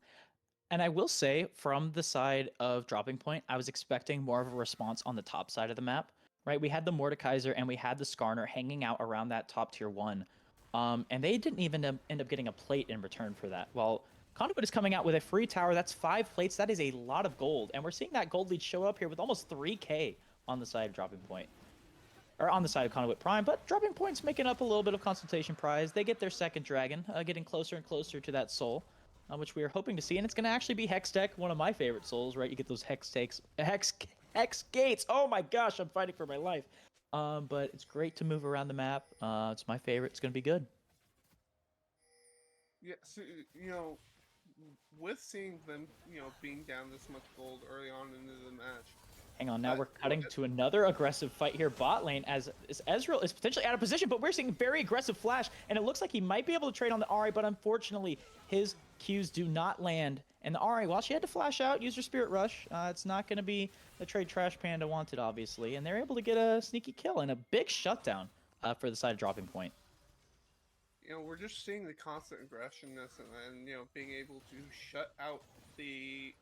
And I will say, from the side of Dropping Point, I was expecting more of a response on the top side of the map, right? We had the Mordekaiser and we had the Skarner hanging out around that top tier 1. And they didn't even end up getting a plate in return for that. Well, Conduit is coming out with a free tower. That's 5 plates. That is a lot of gold. And we're seeing that gold lead show up here with almost 3K on the side of Dropping Point. Or on the side of Conduit Prime, but Dropping Point's making up a little bit of consultation prize. They get their second dragon, getting closer and closer to that soul. Which we are hoping to see, and it's going to actually be Hex Tech, one of my favorite souls, right? You get those Hex Gates. Oh my gosh, I'm fighting for my life. But it's great to move around the map. It's my favorite. It's going to be good. Yeah, so, with seeing them, being down this much gold early on into the match. Hang on, now we're cutting to another aggressive fight here bot lane as Ezreal is potentially out of position, but we're seeing very aggressive flash, and it looks like he might be able to trade on the Ahri, but unfortunately, his Qs do not land. And the Ahri, while she had to flash out, use her Spirit Rush, it's not going to be the trade Trash Panda wanted, obviously, and they're able to get a sneaky kill and a big shutdown for the side of Dropping Point. We're just seeing the constant aggressiveness and being able to shut out the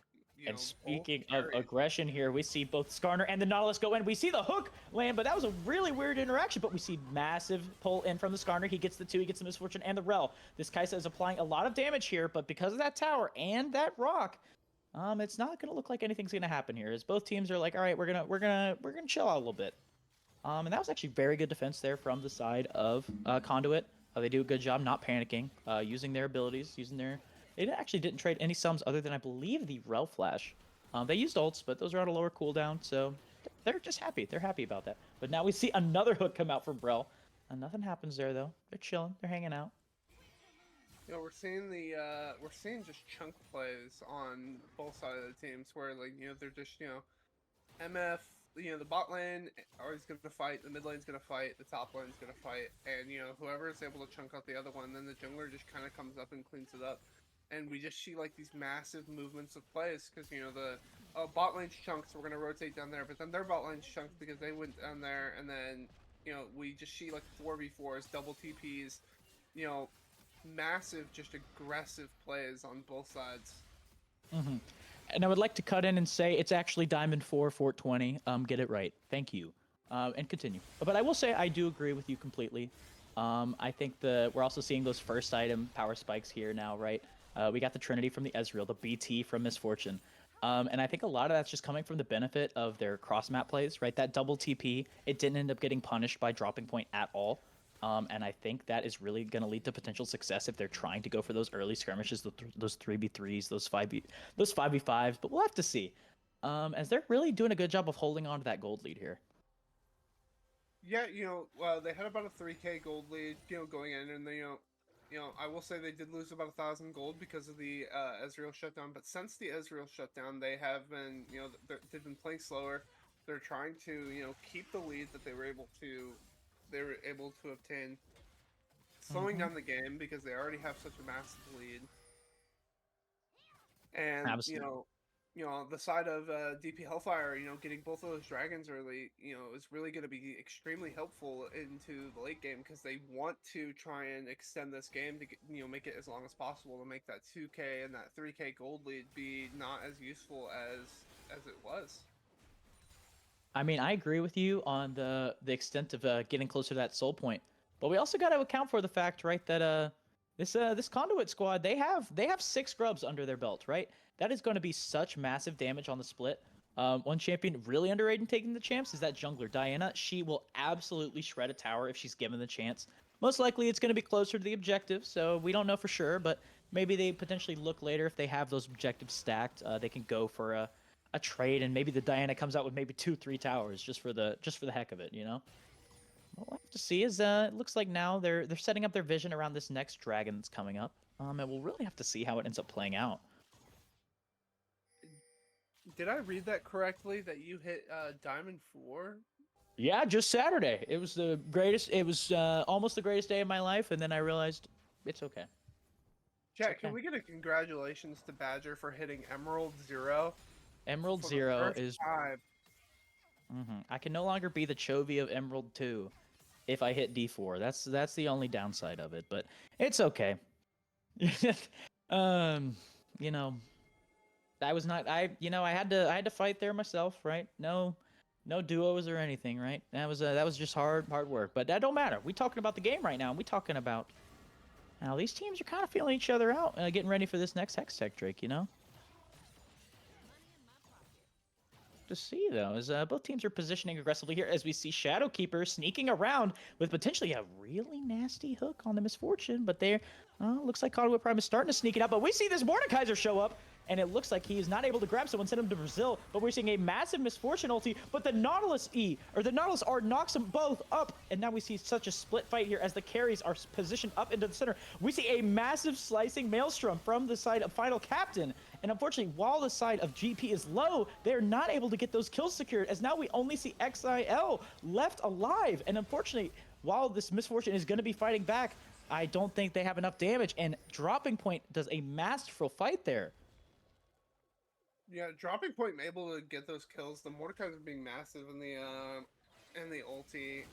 and speaking of aggression here, we see both Skarner and the Nautilus go in. We see the hook land, but that was a really weird interaction. But we see massive pull in from the Skarner. He gets the 2, he gets the Misfortune and the Rel. This Kaisa is applying a lot of damage here, but because of that tower and that rock, it's not going to look like anything's going to happen here. As both teams are like, all right, we're gonna chill out a little bit. And that was actually very good defense there from the side of Conduit. They do a good job not panicking, using their abilities, They actually didn't trade any sums other than, I believe, the Rel Flash. They used ults, but those are at a lower cooldown, so they're just happy. They're happy about that. But now we see another hook come out from Rel. And nothing happens there, though. They're chilling. They're hanging out. We're seeing just chunk plays on both sides of the teams where, they're just, MF, the bot lane is going to fight, the mid lane's going to fight, the top lane's going to fight, and, whoever is able to chunk out the other one, then the jungler just kind of comes up and cleans it up. And we just see these massive movements of plays because the bot lane's chunked, so we're gonna rotate down there. But then their bot lane's chunked because they went down there, and then we just see 4v4s, double TPs, massive, just aggressive plays on both sides. And I would like to cut in and say it's actually Diamond 4, Fort 20. Get it right. Thank you. And continue. But I will say I do agree with you completely. I think we're also seeing those first item power spikes here now, right? We got the Trinity from the Ezreal, the BT from Misfortune. And I think a lot of that's just coming from the benefit of their cross-map plays, right? That double TP, it didn't end up getting punished by Dropping Point at all. And I think that is really going to lead to potential success if they're trying to go for those early skirmishes, those 3v3s, those 5v5s. But we'll have to see. As they're really doing a good job of holding on to that gold lead here. Yeah, they had about a 3K gold lead, going in, and I will say they did lose about 1,000 gold because of the Ezreal shutdown. But since the Ezreal shutdown, they have been, they've been playing slower. They're trying to, keep the lead that they were able to obtain, slowing down the game because they already have such a massive lead. And Absolutely. the side of DP Hellfire, getting both of those dragons early, is really going to be extremely helpful into the late game because they want to try and extend this game to get, make it as long as possible to make that 2K and that 3K gold lead be not as useful as it was. I mean, I agree with you on the extent of getting closer to that soul point, but we also got to account for the fact, right, that this Conduit squad, they have 6 scrubs under their belt, right? That is going to be such massive damage on the split. One champion really underrated in taking the champs is that jungler Diana. She will absolutely shred a tower if she's given the chance. Most likely, it's going to be closer to the objective, so we don't know for sure, but maybe they potentially look later if they have those objectives stacked. They can go for a trade, and maybe the Diana comes out with maybe 2-3 towers just for the heck of it, you know. What we'll have to see is it looks like now they're setting up their vision around this next dragon that's coming up. And we'll really have to see how it ends up playing out. Did I read that correctly? That you hit Diamond 4? Yeah, just Saturday. It was the greatest. It was almost the greatest day of my life, and then I realized it's okay. Chat, okay. can we get a congratulations to Badger for hitting Emerald 0? Emerald for 0 the first is. time. I can no longer be the Chovy of Emerald 2 if I hit D4. That's the only downside of it, but it's okay. You know, I was not. I had to fight there myself, right? No duos or anything, right? That was just hard work. But that don't matter. We talking about the game right now. We talking about how these teams are kind of feeling each other out, getting ready for this next Hex Tech Drake. You know. To see though is both teams are positioning aggressively here as we see Shadowkeeper sneaking around with potentially a really nasty hook on the Misfortune, but there looks like Conduit Prime is starting to sneak it up, but we see this Mordekaiser show up and it looks like he is not able to grab someone, send him to Brazil, but we're seeing a massive Misfortune ulti, but the Nautilus R knocks them both up, and now we see such a split fight here as the carries are positioned up into the center. We see a massive slicing Maelstrom from the side of Final Captain, and unfortunately, while the side of GP is low, they're not able to get those kills secured, as now we only see XIL left alive, and unfortunately, while this Misfortune is going to be fighting back, I don't think they have enough damage, and Dropping Point does a masterful fight there. Yeah, Dropping Point able to get those kills. The Mordekaiser being massive in the ulti,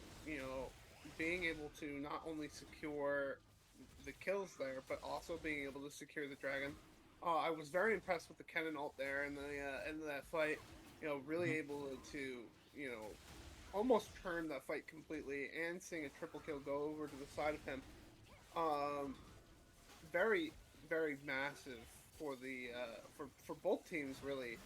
being able to not only secure the kills there, but also being able to secure the dragon. I was very impressed with the Kennen ult there in the end of that fight. Really able to almost turn that fight completely, and seeing a triple kill go over to the side of him. Very, very massive for the for both teams, really.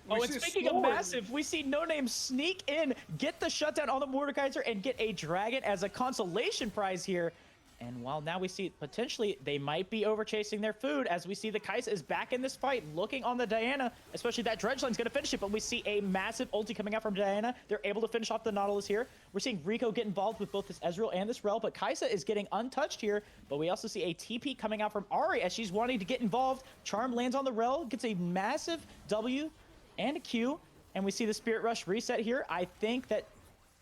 Oh, and speaking of massive, we see No Name sneak in, get the shutdown on the Mordekaiser, and get a dragon as a consolation prize here. And while now we see potentially they might be overchasing their food, as we see the Kai'Sa is back in this fight, looking on the Diana, especially that Dredge Line's going to finish it, but we see a massive ulti coming out from Diana. They're able to finish off the Nautilus here. We're seeing Rico get involved with both this Ezreal and this Rel, but Kai'Sa is getting untouched here, but we also see a TP coming out from Ahri as she's wanting to get involved. Charm lands on the Rel, gets a massive W and a Q, and we see the Spirit Rush reset here. I think that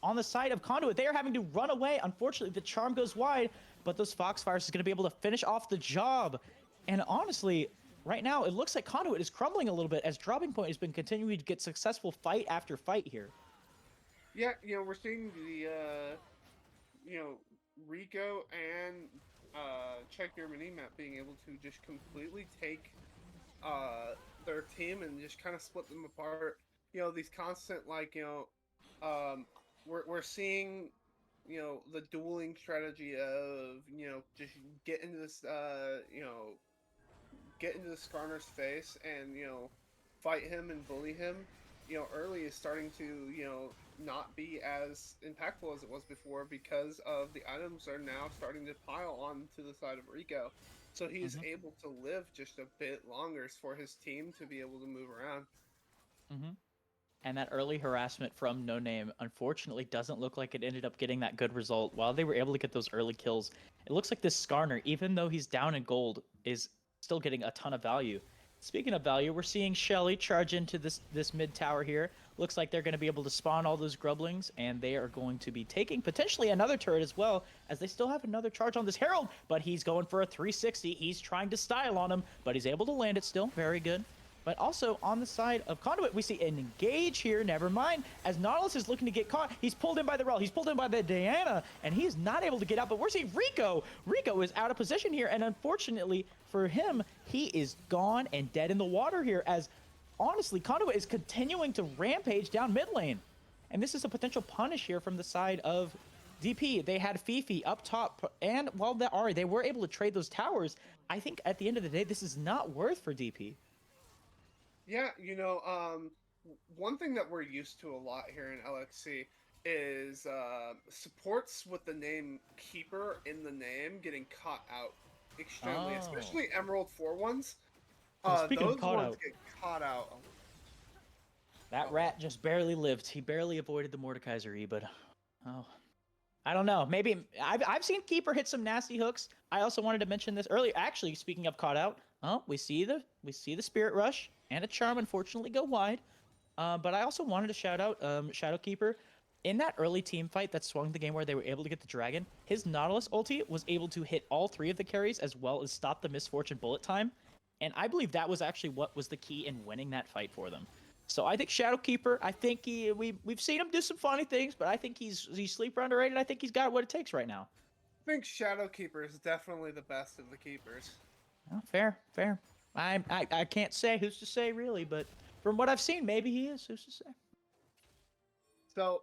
on the side of Conduit, they are having to run away. Unfortunately, the Charm goes wide, but those Foxfires is going to be able to finish off the job. And honestly, right now, it looks like Conduit is crumbling a little bit as Dropping Point has been continuing to get successful fight after fight here. Yeah, we're seeing the, Rico and Check Your Minimap being able to just completely take their team and just kind of split them apart. These constant, we're seeing the dueling strategy of, just get into this, get into the Skarner's face and, fight him and bully him, early is starting to, not be as impactful as it was before because of the items are now starting to pile on to the side of Rico. So he is able to live just a bit longer for his team to be able to move around. And that early harassment from No Name, unfortunately, doesn't look like it ended up getting that good result. While they were able to get those early kills, it looks like this Skarner, even though he's down in gold, is still getting a ton of value. Speaking of value, we're seeing Shelly charge into this mid tower here. Looks like they're going to be able to spawn all those grublings, and they are going to be taking potentially another turret as well, as they still have another charge on this Herald, but he's going for a 360. He's trying to style on him, but he's able to land it still. Very good. But also on the side of Conduit, we see an engage here. Never mind. As Nautilus is looking to get caught, he's pulled in by the Rel. He's pulled in by the Diana, and he's not able to get out. But we're seeing Rico. Rico is out of position here, and unfortunately for him, he is gone and dead in the water here. As honestly, Conduit is continuing to rampage down mid lane, and this is a potential punish here from the side of DP. They had Fifi up top, and while they are, they were able to trade those towers. I think at the end of the day, this is not worth for DP. Yeah, one thing that we're used to a lot here in LXC is supports with the name Keeper in the name getting caught out extremely, especially Emerald 4 ones. Speaking those of caught ones out, get caught out. that rat just barely lived. He barely avoided the Mordekaiser E, but oh, I don't know. Maybe I've seen Keeper hit some nasty hooks. I also wanted to mention this earlier. Actually, speaking of caught out, we see the Spirit Rush and a Charm unfortunately go wide. But I also wanted to shout out Shadowkeeper. In that early team fight that swung the game where they were able to get the dragon, his Nautilus ulti was able to hit all 3 of the carries as well as stop the Misfortune bullet time. And I believe that was actually what was the key in winning that fight for them. So I think Shadowkeeper, I think we've seen him do some funny things, but I think he's sleeper underrated. I think he's got what it takes right now. I think Shadowkeeper is definitely the best of the keepers. Oh, fair. I can't say who's to say really, but from what I've seen, maybe he is. Who's to say? So,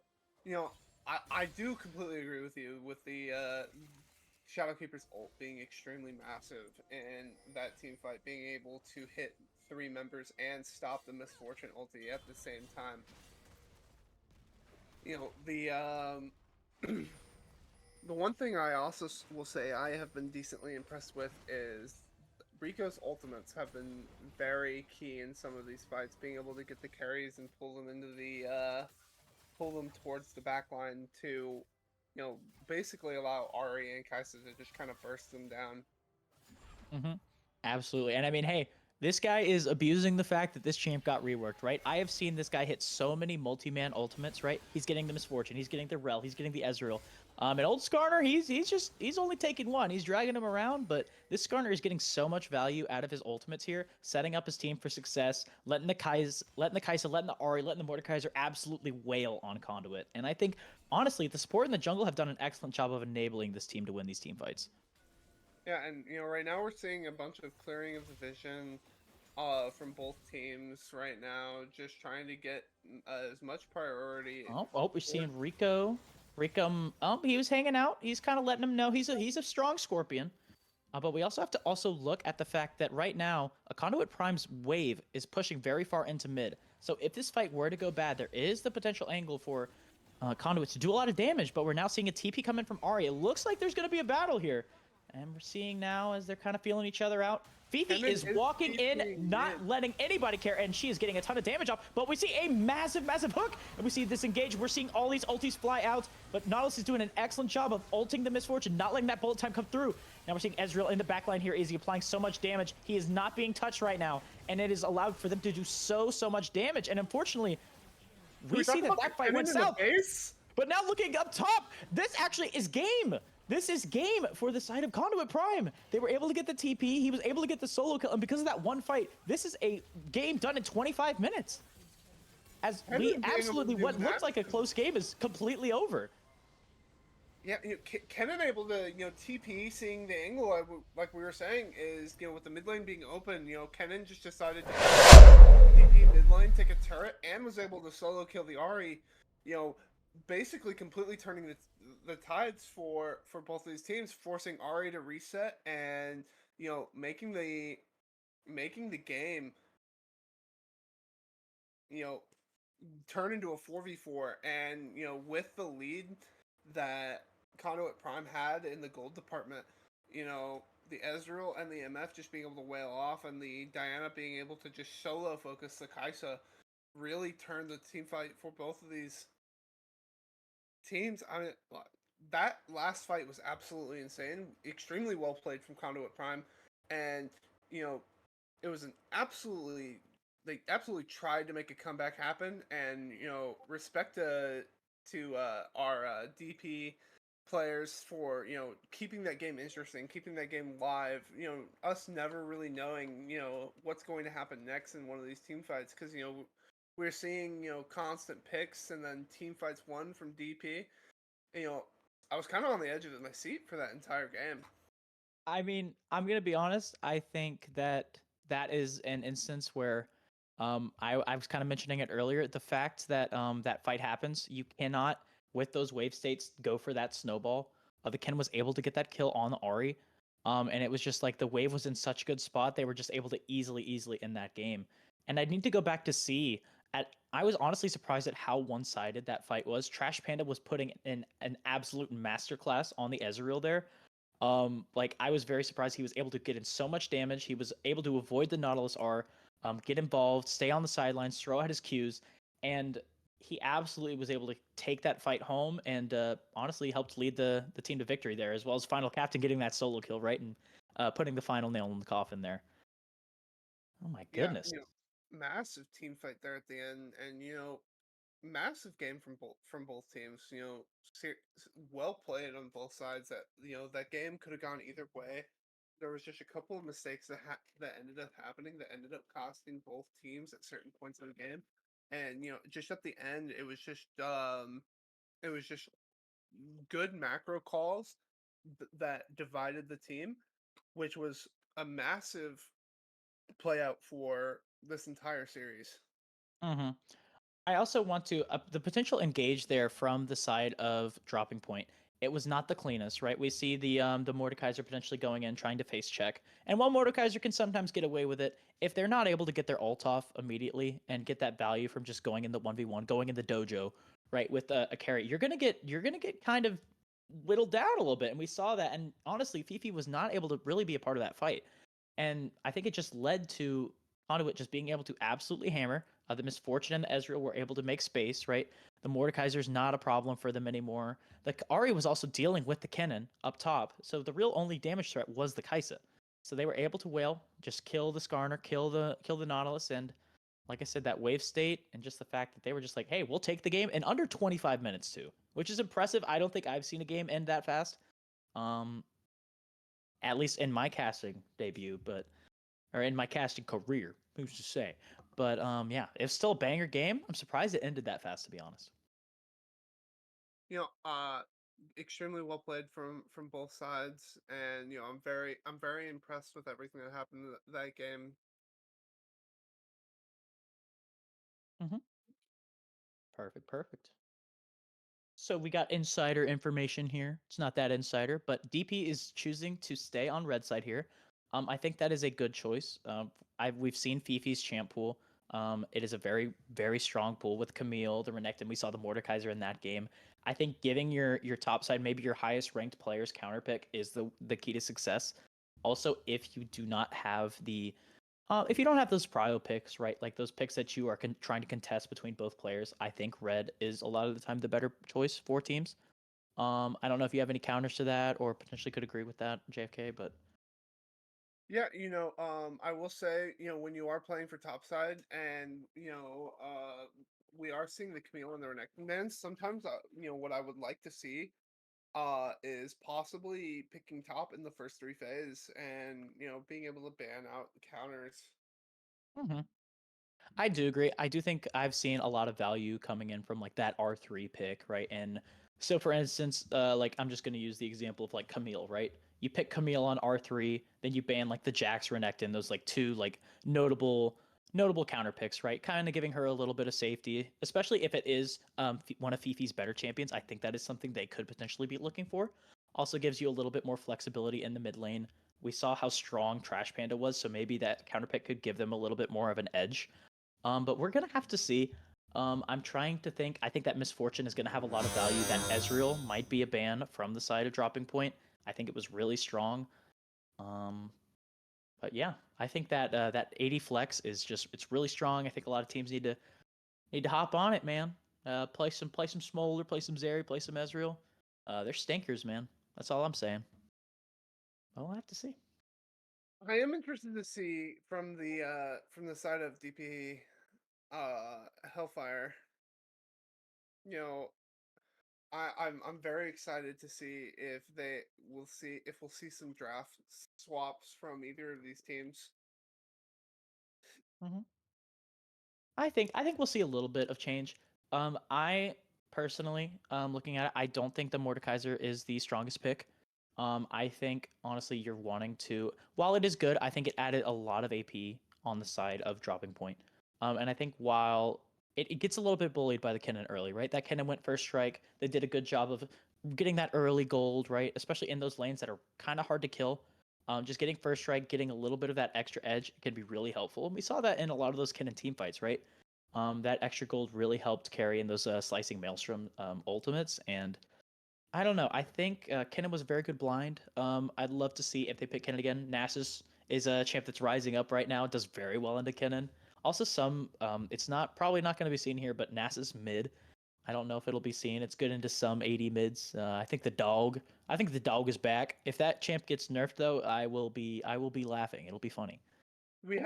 I do completely agree with you with the Shadowkeeper's ult being extremely massive and that team fight being able to hit 3 members and stop the Misfortune ulti at the same time. The one thing I also will say I have been decently impressed with is Rico's ultimates have been very key in some of these fights, being able to get the carries and pull them into the pull them towards the back line to, basically allow Ari and Kaisa to just kind of burst them down. Absolutely. And I mean, hey, this guy is abusing the fact that this champ got reworked, right? I have seen this guy hit so many multi-man ultimates, right? He's getting the Misfortune, he's getting the Rel, he's getting the Ezreal. And old Skarner, he's only taking one. He's dragging him around, but this Skarner is getting so much value out of his ultimates here, setting up his team for success, letting the Kaisa, letting the Ari, letting the Mordekaiser absolutely wail on Conduit. And I think, honestly, the support in the jungle have done an excellent job of enabling this team to win these team fights. Yeah, and right now we're seeing a bunch of clearing of the vision from both teams right now, just trying to get as much priority. We're seeing Rico. He was hanging out. He's kind of letting him know he's a strong Scorpion. But we also have to look at the fact that right now, a Conduit Prime's wave is pushing very far into mid. So if this fight were to go bad, there is the potential angle for Conduit to do a lot of damage. But we're now seeing a TP come in from Ari. It looks like there's going to be a battle here. And we're seeing now as they're kind of feeling each other out. Fifi is walking in, not letting anybody care, and she is getting a ton of damage off. But we see a massive hook, and we see this engage. We're seeing all these ultis fly out, but Nautilus is doing an excellent job of ulting the Misfortune, not letting that bullet time come through. Now we're seeing Ezreal in the backline here. Is he applying so much damage? He is not being touched right now, and it is allowed for them to do so much damage. And unfortunately, we see that fight went south. But now looking up top, this actually is game. This is game for the side of Conduit Prime. They were able to get the TP. He was able to get the solo kill. And because of that one fight, this is a game done in 25 minutes. As we absolutely, what looked like a close game is completely over. Yeah, Kennen able to, TP, seeing the angle, like we were saying, is, with the mid lane being open, Kennen just decided to TP mid lane, take a turret, and was able to solo kill the Ari, basically completely turning the tides for both of these teams, forcing Ari to reset and making the game turn into a 4v4. And with the lead that Conduit Prime had in the gold department, the Ezreal and the MF just being able to wail off, and the Diana being able to just solo focus the Kaisa, really turned the team fight for both of these teams. I mean, that last fight was absolutely insane. Extremely well played from Conduit Prime, and you know, it was an absolutely they absolutely tried to make a comeback happen, and respect to our DP players for keeping that game interesting, keeping that game live. Us never really knowing what's going to happen next in one of these team fights, because we're seeing constant picks and then team fights won from DP. You know, I was kind of on the edge of my seat for that entire game. I mean, I'm gonna be honest. I think that that is an instance where, I was kind of mentioning it earlier. The fact that that fight happens, you cannot with those wave states go for that snowball. The Ken was able to get that kill on the Ari, and it was just like the wave was in such a good spot. They were just able to easily end that game. And I need to go back to see. I was honestly surprised at how one-sided that fight was. Trash Panda was putting in an absolute masterclass on the Ezreal there. Like I was very surprised he was able to get in so much damage. He was able to avoid the Nautilus R, get involved, stay on the sidelines, throw out his Qs, and he absolutely was able to take that fight home and honestly helped lead the team to victory there, as well as final captain getting that solo kill right and putting the final nail in the coffin there. Oh my Yeah, goodness. massive team fight there at the end, and massive game from both teams. Well played on both sides. That that game could have gone either way. There was just a couple of mistakes that ended up happening that ended up costing both teams at certain points in the game. And just at the end, it was just good macro calls that divided the team, which was a massive play out for this entire series. Mm-hmm. I also want to the potential engage there from the side of dropping point. It was not the cleanest, right? We see the Mordekaiser potentially going in trying to face check, and while Mordekaiser can sometimes get away with it, if they're not able to get their ult off immediately and get that value from just going in the 1v1, going in the dojo, right, with a carry, you're gonna get kind of whittled down a little bit, and we saw that. And honestly, Fifi was not able to really be a part of that fight, and I think it just led to Conduit just being able to absolutely hammer. The Misfortune and the Ezreal were able to make space, right? The Mordekaiser's not a problem for them anymore. The Ari was also dealing with the Kennen up top, so the real only damage threat was the Kaisa. So they were able to whale, just kill the Skarner, kill the Nautilus, and like I said, that wave state and just the fact that they were just like, hey, we'll take the game in under 25 minutes too, which is impressive. I don't think I've seen a game end that fast. Um, at least in my casting debut, but or in my casting career. Who's to say? But yeah, it's still a banger game. I'm surprised it ended that fast, to be honest. you know, uh, Extremely well played from both sides, and I'm very impressed with everything that happened in that game. Mm-hmm. Perfect, perfect. So we got insider information here. It's not that insider, but DP is choosing to stay on red side here. I think that is a good choice. We've seen Fifi's champ pool. It is a very strong pool with Camille, the Renekton. We saw the Mordekaiser in that game. I think giving your top side, maybe your highest ranked players counter pick is the key to success. Also, if you do not have the if you don't have those prio picks, right, like those picks that you are trying to contest between both players, I think red is a lot of the time the better choice for teams. I don't know if you have any counters to that or potentially could agree with that, JFK, but Yeah, I will say, when you are playing for topside and, we are seeing the Camille and the Renekton bans, sometimes, what I would like to see is possibly picking top in the first three phase and, being able to ban out the counters. mhm. I do agree. I do think I've seen a lot of value coming in from like that R3 pick, right? And so for instance, like I'm just going to use the example of like Camille, right? You pick Camille on R3, then you ban like the Jax Renekton, those like two like notable counter picks, right? Kind of giving her a little bit of safety, especially if it is one of Fifi's better champions. I think that is something they could potentially be looking for. Also gives you a little bit more flexibility in the mid lane. We saw how strong Trash Panda was, so maybe that counter pick could give them a little bit more of an edge. But we're gonna have to see. I'm trying to think. I think that Misfortune is gonna have a lot of value. That Ezreal might be a ban from the side of Dropping Point. I think it was really strong. Um, but yeah, I think that that 80 flex is just it's really strong. I think a lot of teams need to Need to hop on it, man. Play some Smolder, play some Zeri, play some Ezreal. They're stinkers, man. That's all I'm saying. I'll have to see. I am interested to see from the side of DP Hellfire. You know, I'm very excited to see if we'll see some draft swaps from either of these teams. Mm-hmm. I think we'll see a little bit of change. I personally, looking at it, I don't think the Mordekaiser is the strongest pick. I think honestly, you're wanting to. While it is good, I think it added a lot of AP on the side of dropping point. And I think while it gets a little bit bullied by the Kennen early, right? That Kennen went first strike. They did a good job of getting that early gold, right? Especially in those lanes that are kind of hard to kill. Just getting first strike, getting a little bit of that extra edge can be really helpful. And we saw that in a lot of those Kennen team fights, right? That extra gold really helped carry in those slicing maelstrom ultimates. And I don't know. I think Kennen was a very good blind. I'd love to see if they pick Kennen again. Nasus is a champ that's rising up right now. Does very well into Kennen. Also, it's not probably not going to be seen here, but Nasus mid. I don't know if it'll be seen. It's good into some 80 mids. I think the dog. I think the dog is back. If that champ gets nerfed though, I will be laughing. It'll be funny. What?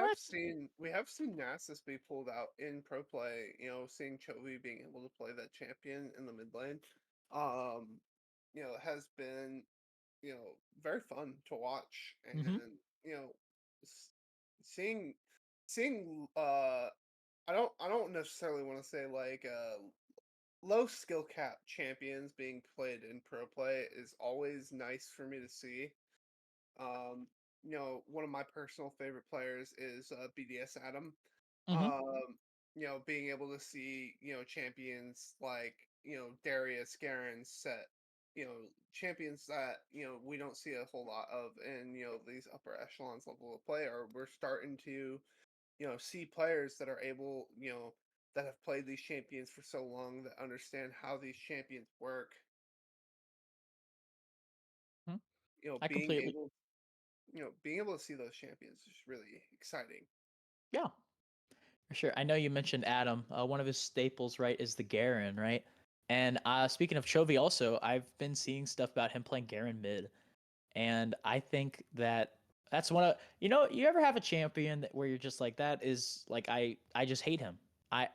We have seen Nasus be pulled out in pro play. You know, seeing Chovy being able to play that champion in the mid lane, um, has been very fun to watch, Mm-hmm. and s- seeing seeing I don't necessarily want to say like low skill cap champions being played in pro play is always nice for me to see. Um, one of my personal favorite players is BDS Adam. Mm-hmm. Um, being able to see, champions like, Darius, Garen, Set, champions that, we don't see a whole lot of in, these upper echelons level of play, or we're starting to, see players that are able, that have played these champions for so long that understand how these champions work. Hmm. You know, I being completely. able being able to see those champions is really exciting. Yeah. For sure. I know you mentioned Adam. One of his staples, right, is the Garen, right? And speaking of Chovy, also, I've been seeing stuff about him playing Garen mid, and I think that's one of you ever have a champion where you're just like that is like I just hate him,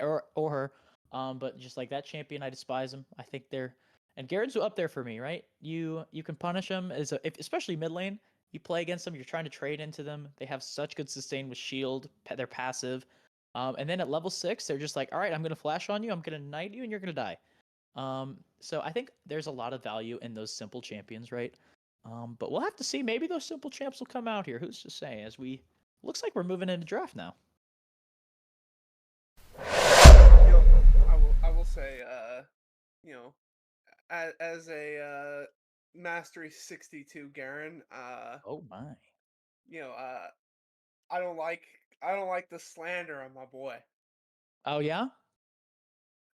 or her, but just like that champion I despise him. I think they're and Garen's up there for me, right? You can punish him especially mid lane. You play against them, you're trying to trade into them. They have such good sustain with shield. They're passive. And then at level 6, they're just like, all right, I'm going to flash on you, I'm going to knight you, and you're going to die. So I think there's a lot of value in those simple champions, right? But we'll have to see. Maybe those simple champs will come out here. Who's to say? Looks like we're moving into draft now. I will say, you know, as a mastery 62 Garen, Oh my. you know, uh, I don't like the slander on my boy. Oh yeah.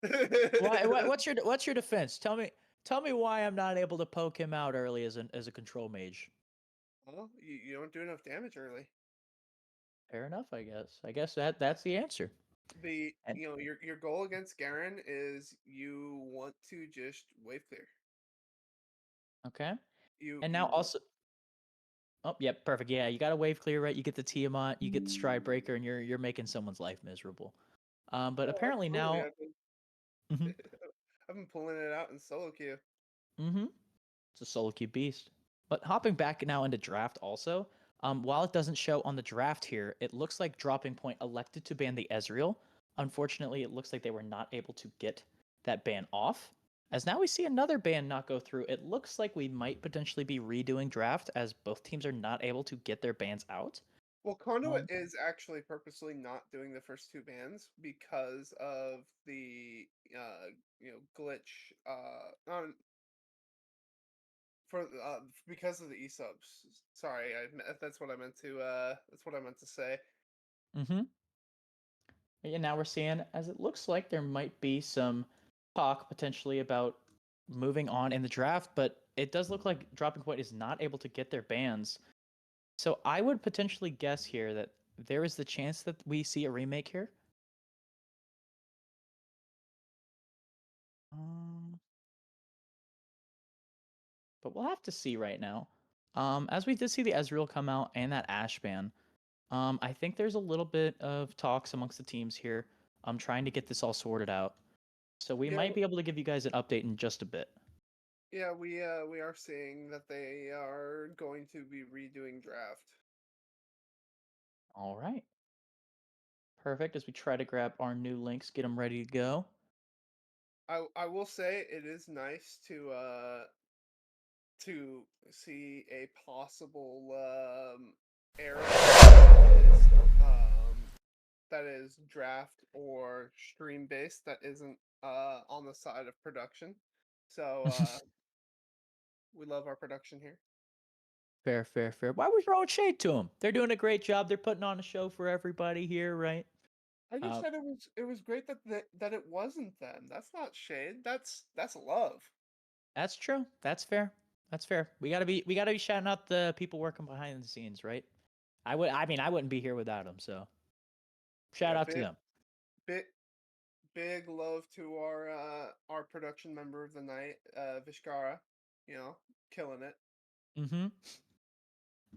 Why? What's your defense? Tell me why I'm not able to poke him out early as a control mage. Well, you don't do enough damage early. Fair enough, I guess. I guess that's the answer. And Your goal against Garen is you want to just wave clear. okay. You And now you want also. Oh, yep, perfect. Yeah, you got to wave clear, right? You get the Tiamat, you get the Stride Breaker, and you're making someone's life miserable. But oh, apparently absolutely. now. Mhm. I've been pulling it out in solo queue. Mm-hmm. It's a solo queue beast. But hopping back now into draft also, while it doesn't show on the draft here, it looks like Dropping Point elected to ban the Ezreal. Unfortunately, it looks like they were not able to get that ban off. As now we see another ban not go through, it looks like we might potentially be redoing draft as both teams are not able to get their bans out. Well, Conduit Um, is actually purposely not doing the first two bans because of the glitch on for because of the e-subs. Sorry, that's what I meant to say. mm-hmm. And now we're seeing, as it looks like there might be some talk potentially about moving on in the draft, but it does look like Dropping Point is not able to get their bans. So I would potentially guess here that there is the chance that we see a remake here. but we'll have to see right now. As we did see the Ezreal come out and that Ashe ban, I think there's a little bit of talks amongst the teams here. I'm trying to get this all sorted out. So we Yeah. might be able to give you guys an update in just a bit. Yeah, we are seeing that they are going to be redoing draft. All right. Perfect. As we try to grab our new links, get them ready to go. I will say it is nice to see a possible era that is draft or stream based that isn't on the side of production. So we love our production here. Fair, fair, fair. Why are we throwing shade to them? They're doing a great job. They're putting on a show for everybody here, right? I just Uh, said it was great that it wasn't them. That's not shade. That's love. That's true. That's fair. That's fair. We gotta be shouting out the people working behind the scenes, right? I wouldn't be here without them. So shout Yeah, out to them. big big love to our production member of the night, Vishkara. You know, killing it. Mm-hmm.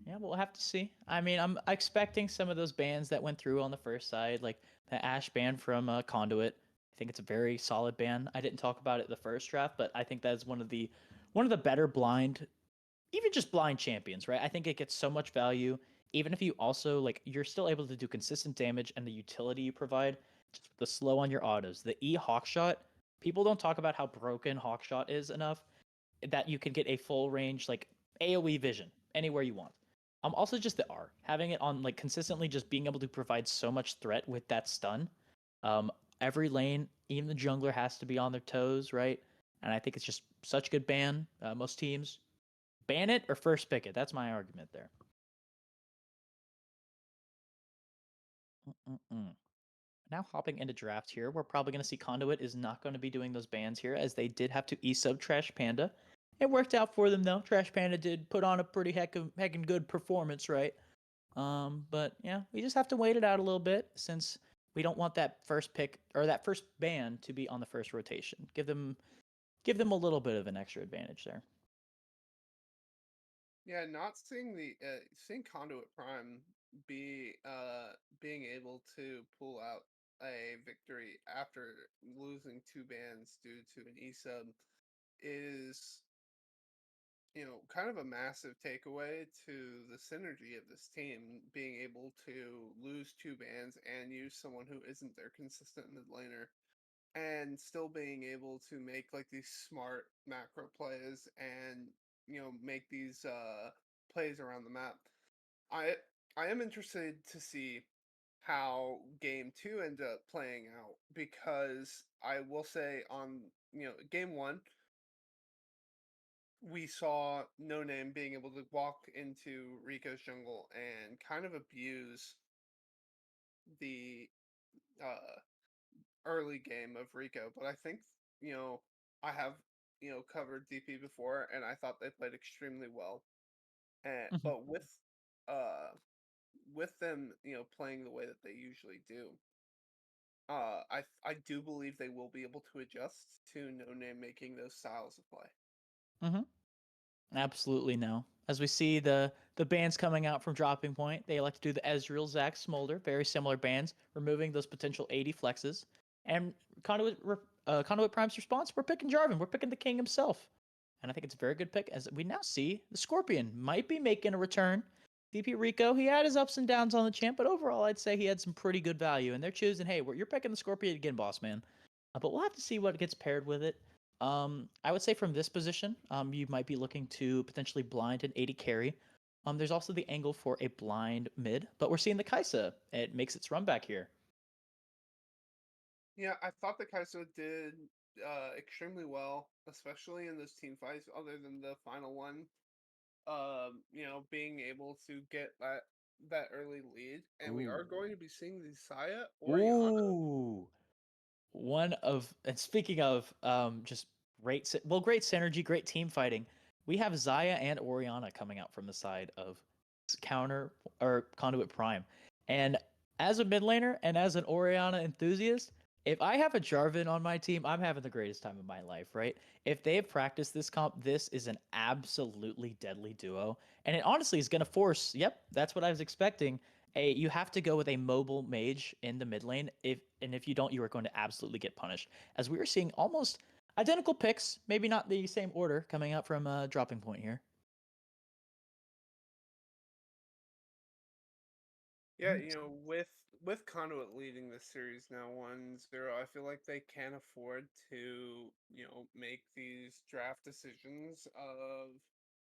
Yeah, we'll have to see. I mean, I'm expecting some of those bans that went through on the first side, like the Ash ban from Conduit. I think it's a very solid ban. I didn't talk about it the first draft, but I think that's one of the better blind, even just blind champions, right? I think it gets so much value, even if you also like you're still able to do consistent damage and the utility you provide, just the slow on your autos, the E Hawkshot. People don't talk about how broken Hawkshot is enough that you can get a full range like AoE vision anywhere you want. Also just the R, having it on like consistently just being able to provide so much threat with that stun. Um, every lane, even the jungler has to be on their toes, right? And I think it's just such good ban. Most teams ban it or first pick it. That's my argument there. Mm-mm-mm. Now hopping into draft here, we're probably going to see Conduit is not going to be doing those bans here as they did have to e-sub Trash Panda. It worked out for them though. Trash Panda did put on a pretty heckin' good performance, right? But yeah, we just have to wait it out a little bit since we don't want that first pick or that first ban to be on the first rotation. Give them a little bit of an extra advantage there. Yeah, not seeing the seeing Conduit Prime be being able to pull out a victory after losing two bans due to an e-sub is, you know, kind of a massive takeaway to the synergy of this team, being able to lose two bans and use someone who isn't their consistent mid laner and still being able to make like these smart macro plays and, you know, make these plays around the map. I I am interested to see how game 2 ends up playing out, because I will say on, you know, game 1 we saw No Name being able to walk into Rico's jungle and kind of abuse the uh, early game of Rico. But I think, you know, I have, you know, covered DP before, and I thought they played extremely well. And Mhm. but with them, you know, playing the way that they usually do, I do believe they will be able to adjust to No Name making those styles of play. Mhm. Absolutely no. As we see the bands coming out from Dropping Point, they like to do the Ezreal, Zac, Smolder, very similar bands, removing those potential 80 flexes. And Conduit Prime's response: we're picking Jarvan, we're picking the king himself. And I think it's a very good pick, as we now see the Scorpion might be making a return. DP Rico, he had his ups and downs on the champ, but overall, I'd say he had some pretty good value. And they're choosing, hey, you're picking the Scorpion again, boss man. But we'll have to see what gets paired with it. I would say from this position, you might be looking to potentially blind an 80 carry. There's also the angle for a blind mid, but we're seeing the Kaisa. It makes its run back here. Yeah, I thought the Kai'Sa did extremely well, especially in those team fights. Other than the final one, you know, being able to get that early lead, and we are Ooh. going to be seeing the Saya Oriana. Ooh. And speaking of just great synergy, great team fighting. We have Zaya and Oriana coming out from the side of counter or Conduit Prime. And as a mid laner and as an Oriana enthusiast, if I have a Jarvan on my team, I'm having the greatest time of my life, right? If they have practiced this comp, this is an absolutely deadly duo. And it honestly is going to force, yep, that's what I was expecting. You have to go with a mobile mage in the mid lane. If you don't, you are going to absolutely get punished. As we are seeing almost identical picks, maybe not the same order coming out from dropping point here. Yeah, with Conduit leading this series now 1-0, I feel like they can't afford to, make these draft decisions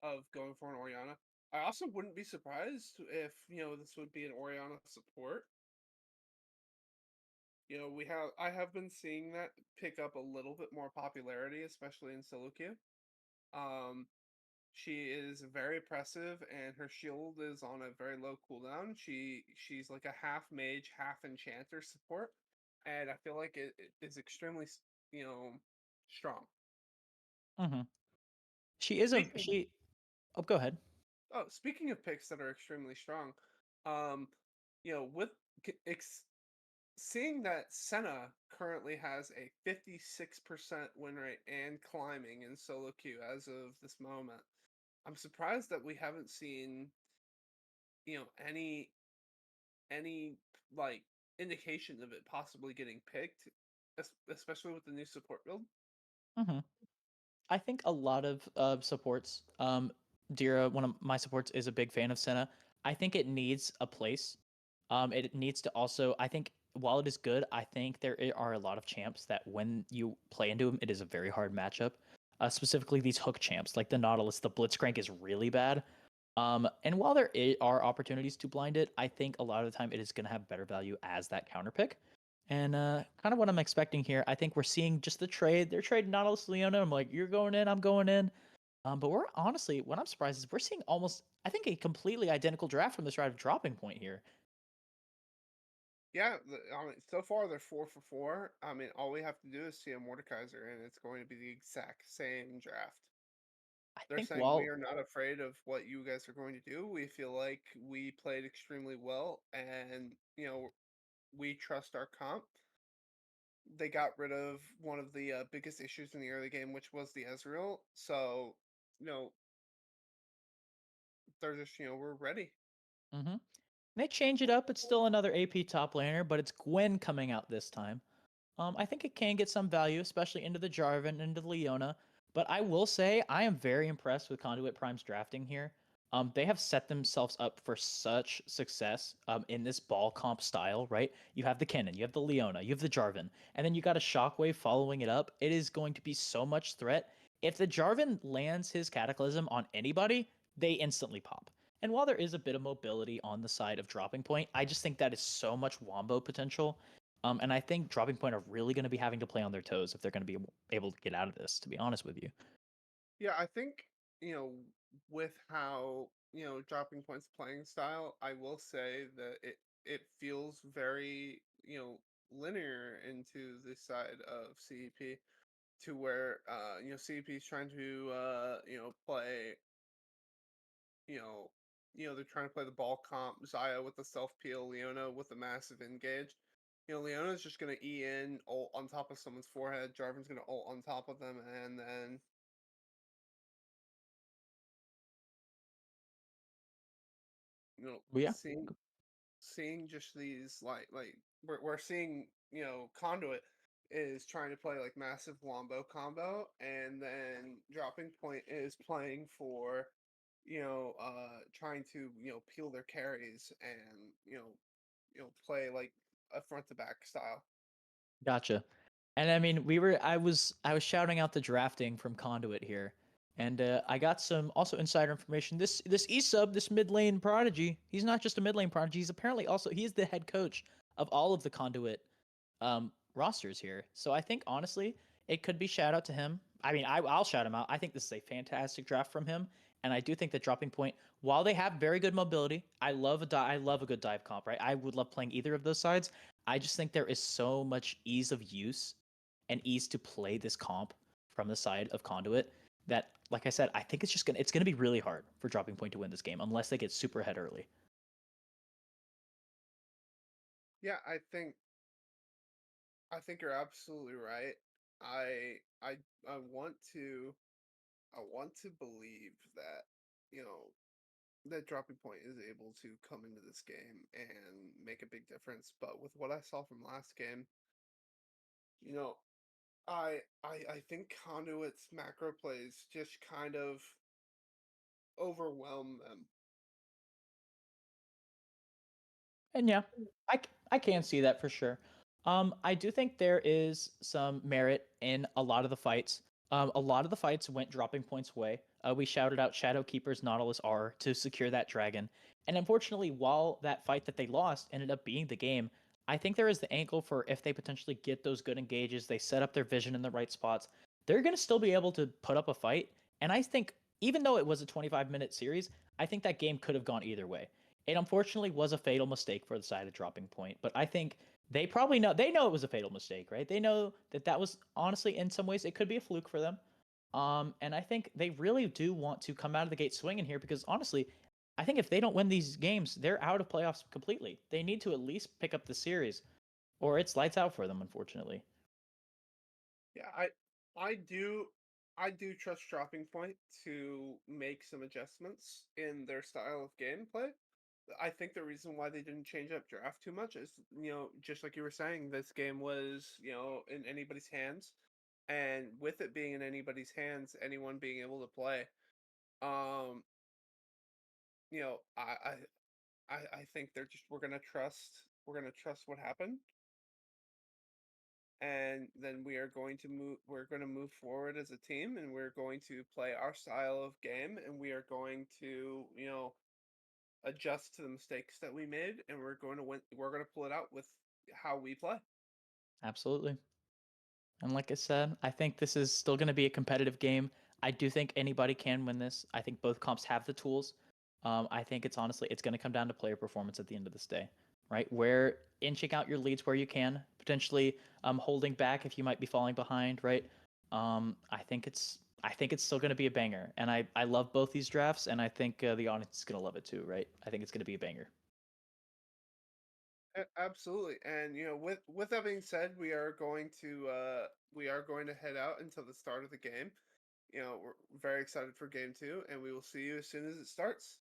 of going for an Orianna. I also wouldn't be surprised if, this would be an Orianna support. I have been seeing that pick up a little bit more popularity, especially in solo queue. Um, she is very oppressive, and her shield is on a very low cooldown. She's like a half mage, half enchanter support, and I feel like it is extremely, strong. Mm-hmm. She is a Speaking, she. Oh, go ahead. speaking of picks that are extremely strong, um, with c- ex- seeing that Senna currently has a 56% win rate and climbing in solo queue as of this moment, I'm surprised that we haven't seen, any like indication of it possibly getting picked, especially with the new support build. Mm-hmm. I think a lot of supports, Dira, one of my supports, is a big fan of Senna. I think it needs a place. It needs to also, I think, while it is good, I think are a lot of champs that when you play into them, it is a very hard matchup. Specifically, these hook champs like the Nautilus, the Blitzcrank is really bad. And while are opportunities to blind it, I think a lot of the time it is going to have better value as that counter pick. And kind of what I'm expecting here, I think we're seeing just the trade. They're trading Nautilus Leona. I'm like, you're going in, I'm going in. But we're honestly, what I'm surprised is we're seeing almost, I think, a completely identical draft from this side of dropping point here. Yeah, I mean, so far they're 4 for 4. I mean, all we have to do is see a Mordekaiser, and it's going to be the exact same draft. I They're think saying we while are not afraid of what you guys are going to do. We feel like we played extremely well, and we trust our comp. They got rid of one of the biggest issues in the early game, which was the Ezreal. So, you know, they're just, we're ready. mm-hmm. They change it up. It's still another AP top laner, but it's Gwen coming out this time. I think it can get some value, especially into the Jarvan, into the Leona. But I will say I am very impressed with Conduit Prime's drafting here. They have set themselves up for such success in this ball comp style, right? You have the Kennen, you have the Leona, you have the Jarvan, and then you got a Shockwave following it up. It is going to be so much threat. If the Jarvan lands his Cataclysm on anybody, they instantly pop. And while there is a bit of mobility on the side of Dropping Point, I just think that is so much wombo potential. And I think Dropping Point are really going to be having to play on their toes if they're going to be able to get out of this, to be honest with you. Yeah, I think, with how, Dropping Point's playing style, I will say that it feels very, linear into the side of CEP, to where CEP is trying to play, you know they're trying to play the ball comp, Zaya with the self peel, Leona with the massive engage. Leona's just gonna E in, ult on top of someone's forehead, Jarvan's gonna ult on top of them, and then But yeah, seeing just these we're seeing Conduit is trying to play like massive wombo combo, and then Dropping Point is playing for trying to peel their carries, and play like a front to back style. gotcha. And I mean, I was shouting out the drafting from Conduit here, and I got some also insider information. This E sub, this mid lane prodigy, he's not just a mid lane prodigy. He's apparently also he is the head coach of all of the Conduit rosters here. So I think honestly, it could be shout out to him. I mean, I'll shout him out. I think this is a fantastic draft from him, and I do think that Dropping Point, while they have very good mobility, I love a good dive comp. Right, I would love playing either of those sides. I just think there is so much ease of use and ease to play this comp from the side of Conduit that, like I said, I think it's gonna be really hard for Dropping Point to win this game unless they get super ahead early. Yeah, I think I think you're absolutely right. I want to believe that, you know, that dropping point is able to come into this game and make a big difference. But with what I saw from last game, you know, I think Conduit's macro plays just kind of overwhelm them. And yeah, I can see that for sure. I do think there is some merit in a lot of the fights. A lot of the fights went dropping points way. We shouted out Shadow Keeper's Nautilus R to secure that dragon. And unfortunately, while that fight that they lost ended up being the game, I think there is the angle for if they potentially get those good engages, they set up their vision in the right spots, they're going to still be able to put up a fight. And I think, even though it was a 25-minute series, I think that game could have gone either way. It unfortunately was a fatal mistake for the side of dropping point, but I think they probably know it was a fatal mistake, right? They know that that was honestly in some ways it could be a fluke for them. And I think they really do want to come out of the gate swinging here because honestly, I think if they don't win these games, they're out of playoffs completely. They need to at least pick up the series, or it's lights out for them, unfortunately. Yeah, I do I do trust Dropping Point to make some adjustments in their style of gameplay. I think the reason why they didn't change up draft too much is, just like you were saying, this game was, in anybody's hands. And with it being in anybody's hands, anyone being able to play, um, you know, I think we're gonna trust what happened, and then we're going to move forward as a team, and we're going to play our style of game, and we are going to, adjust to the mistakes that we made, and we're going to pull it out with how we play. Absolutely. And like I said, I think this is still going to be a competitive game. I do think anybody can win this. I think both comps have the tools. I think it's going to come down to player performance at the end of this day, right? Where inching out your leads where you can, potentially holding back if you might be falling behind, right? I think it's still going to be a banger, and I love both these drafts, and I think the audience is going to love it too, right? I think it's going to be a banger. Absolutely. And with that being said, we are going to head out until the start of the game. We're very excited for game 2, and we will see you as soon as it starts.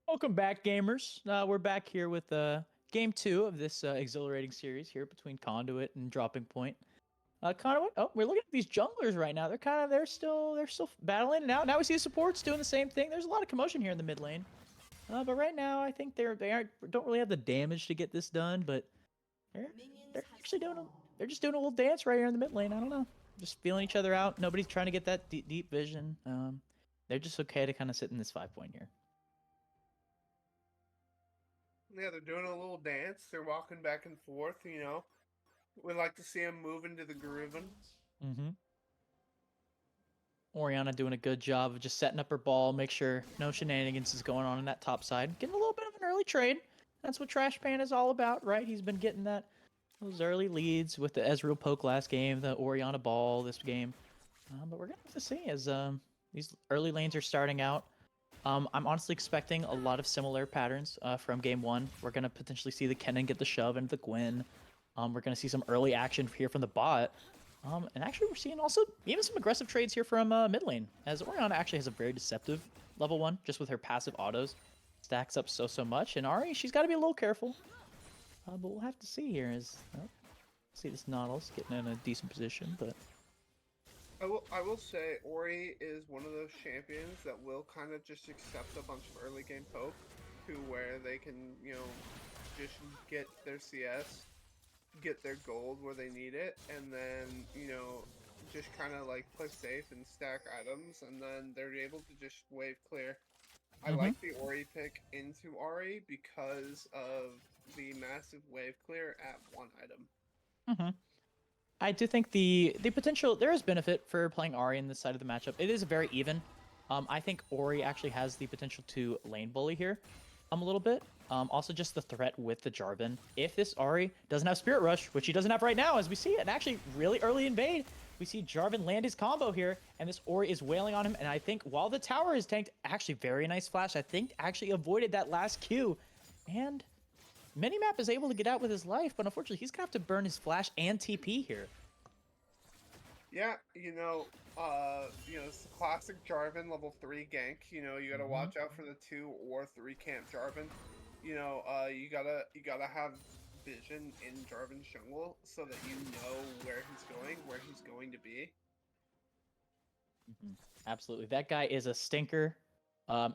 Welcome back, gamers. We're back here with game 2 of this exhilarating series here between Conduit and Dropping Point. Conduit. Oh, we're looking at these junglers right now. They're still battling. Now we see the supports doing the same thing. There's a lot of commotion here in the mid lane. But right now, I think don't really have the damage to get this done. But they're actually they're just doing a little dance right here in the mid lane. I don't know, just feeling each other out. Nobody's trying to get that deep vision. They're just okay to kind of sit in this 5-point here. Yeah, they're doing a little dance. They're walking back and forth, you know. We like to see them move into the grooving. Mm-hmm. Orianna doing a good job of just setting up her ball, make sure no shenanigans is going on in that top side. Getting a little bit of an early trade. That's what Trash Pan is all about, right? He's been getting those early leads with the Ezreal poke last game, the Orianna ball this game. But we're going to have to see as these early lanes are starting out. I'm honestly expecting a lot of similar patterns from game 1. We're going to potentially see the Kennen get the shove into the Gwen. We're going to see some early action here from the bot. And actually, we're seeing also even some aggressive trades here from mid lane, as Orianna actually has a very deceptive level 1, just with her passive autos. Stacks up so much. And Ari, she's got to be a little careful. But we'll have to see here as... see this Nautilus getting in a decent position, but... I will say Ori is one of those champions that will kind of just accept a bunch of early game poke to where they can, you know, just get their CS, get their gold where they need it, and then, you know, just kind of like play safe and stack items, and then they're able to just wave clear. I like the Ori pick into Ori because of the massive wave clear at 1 item. I do think the potential, there is benefit for playing Ahri in this side of the matchup. It is very even. I think Ori actually has the potential to lane bully here a little bit. Also just the threat with the Jarvan. If this Ahri doesn't have Spirit Rush, which he doesn't have right now, as we see it, and actually really early invade, we see Jarvan land his combo here, and this Ori is wailing on him, and I think while the tower is tanked, actually very nice flash, I think actually avoided that last Q, and Minimap is able to get out with his life, but unfortunately he's gonna have to burn his flash and TP here. Yeah, it's the classic Jarvan level 3 gank. You know, you gotta watch out for the 2 or 3 camp Jarvan. You know, you gotta have vision in Jarvan's jungle so that you know where he's going to be. Absolutely, that guy is a stinker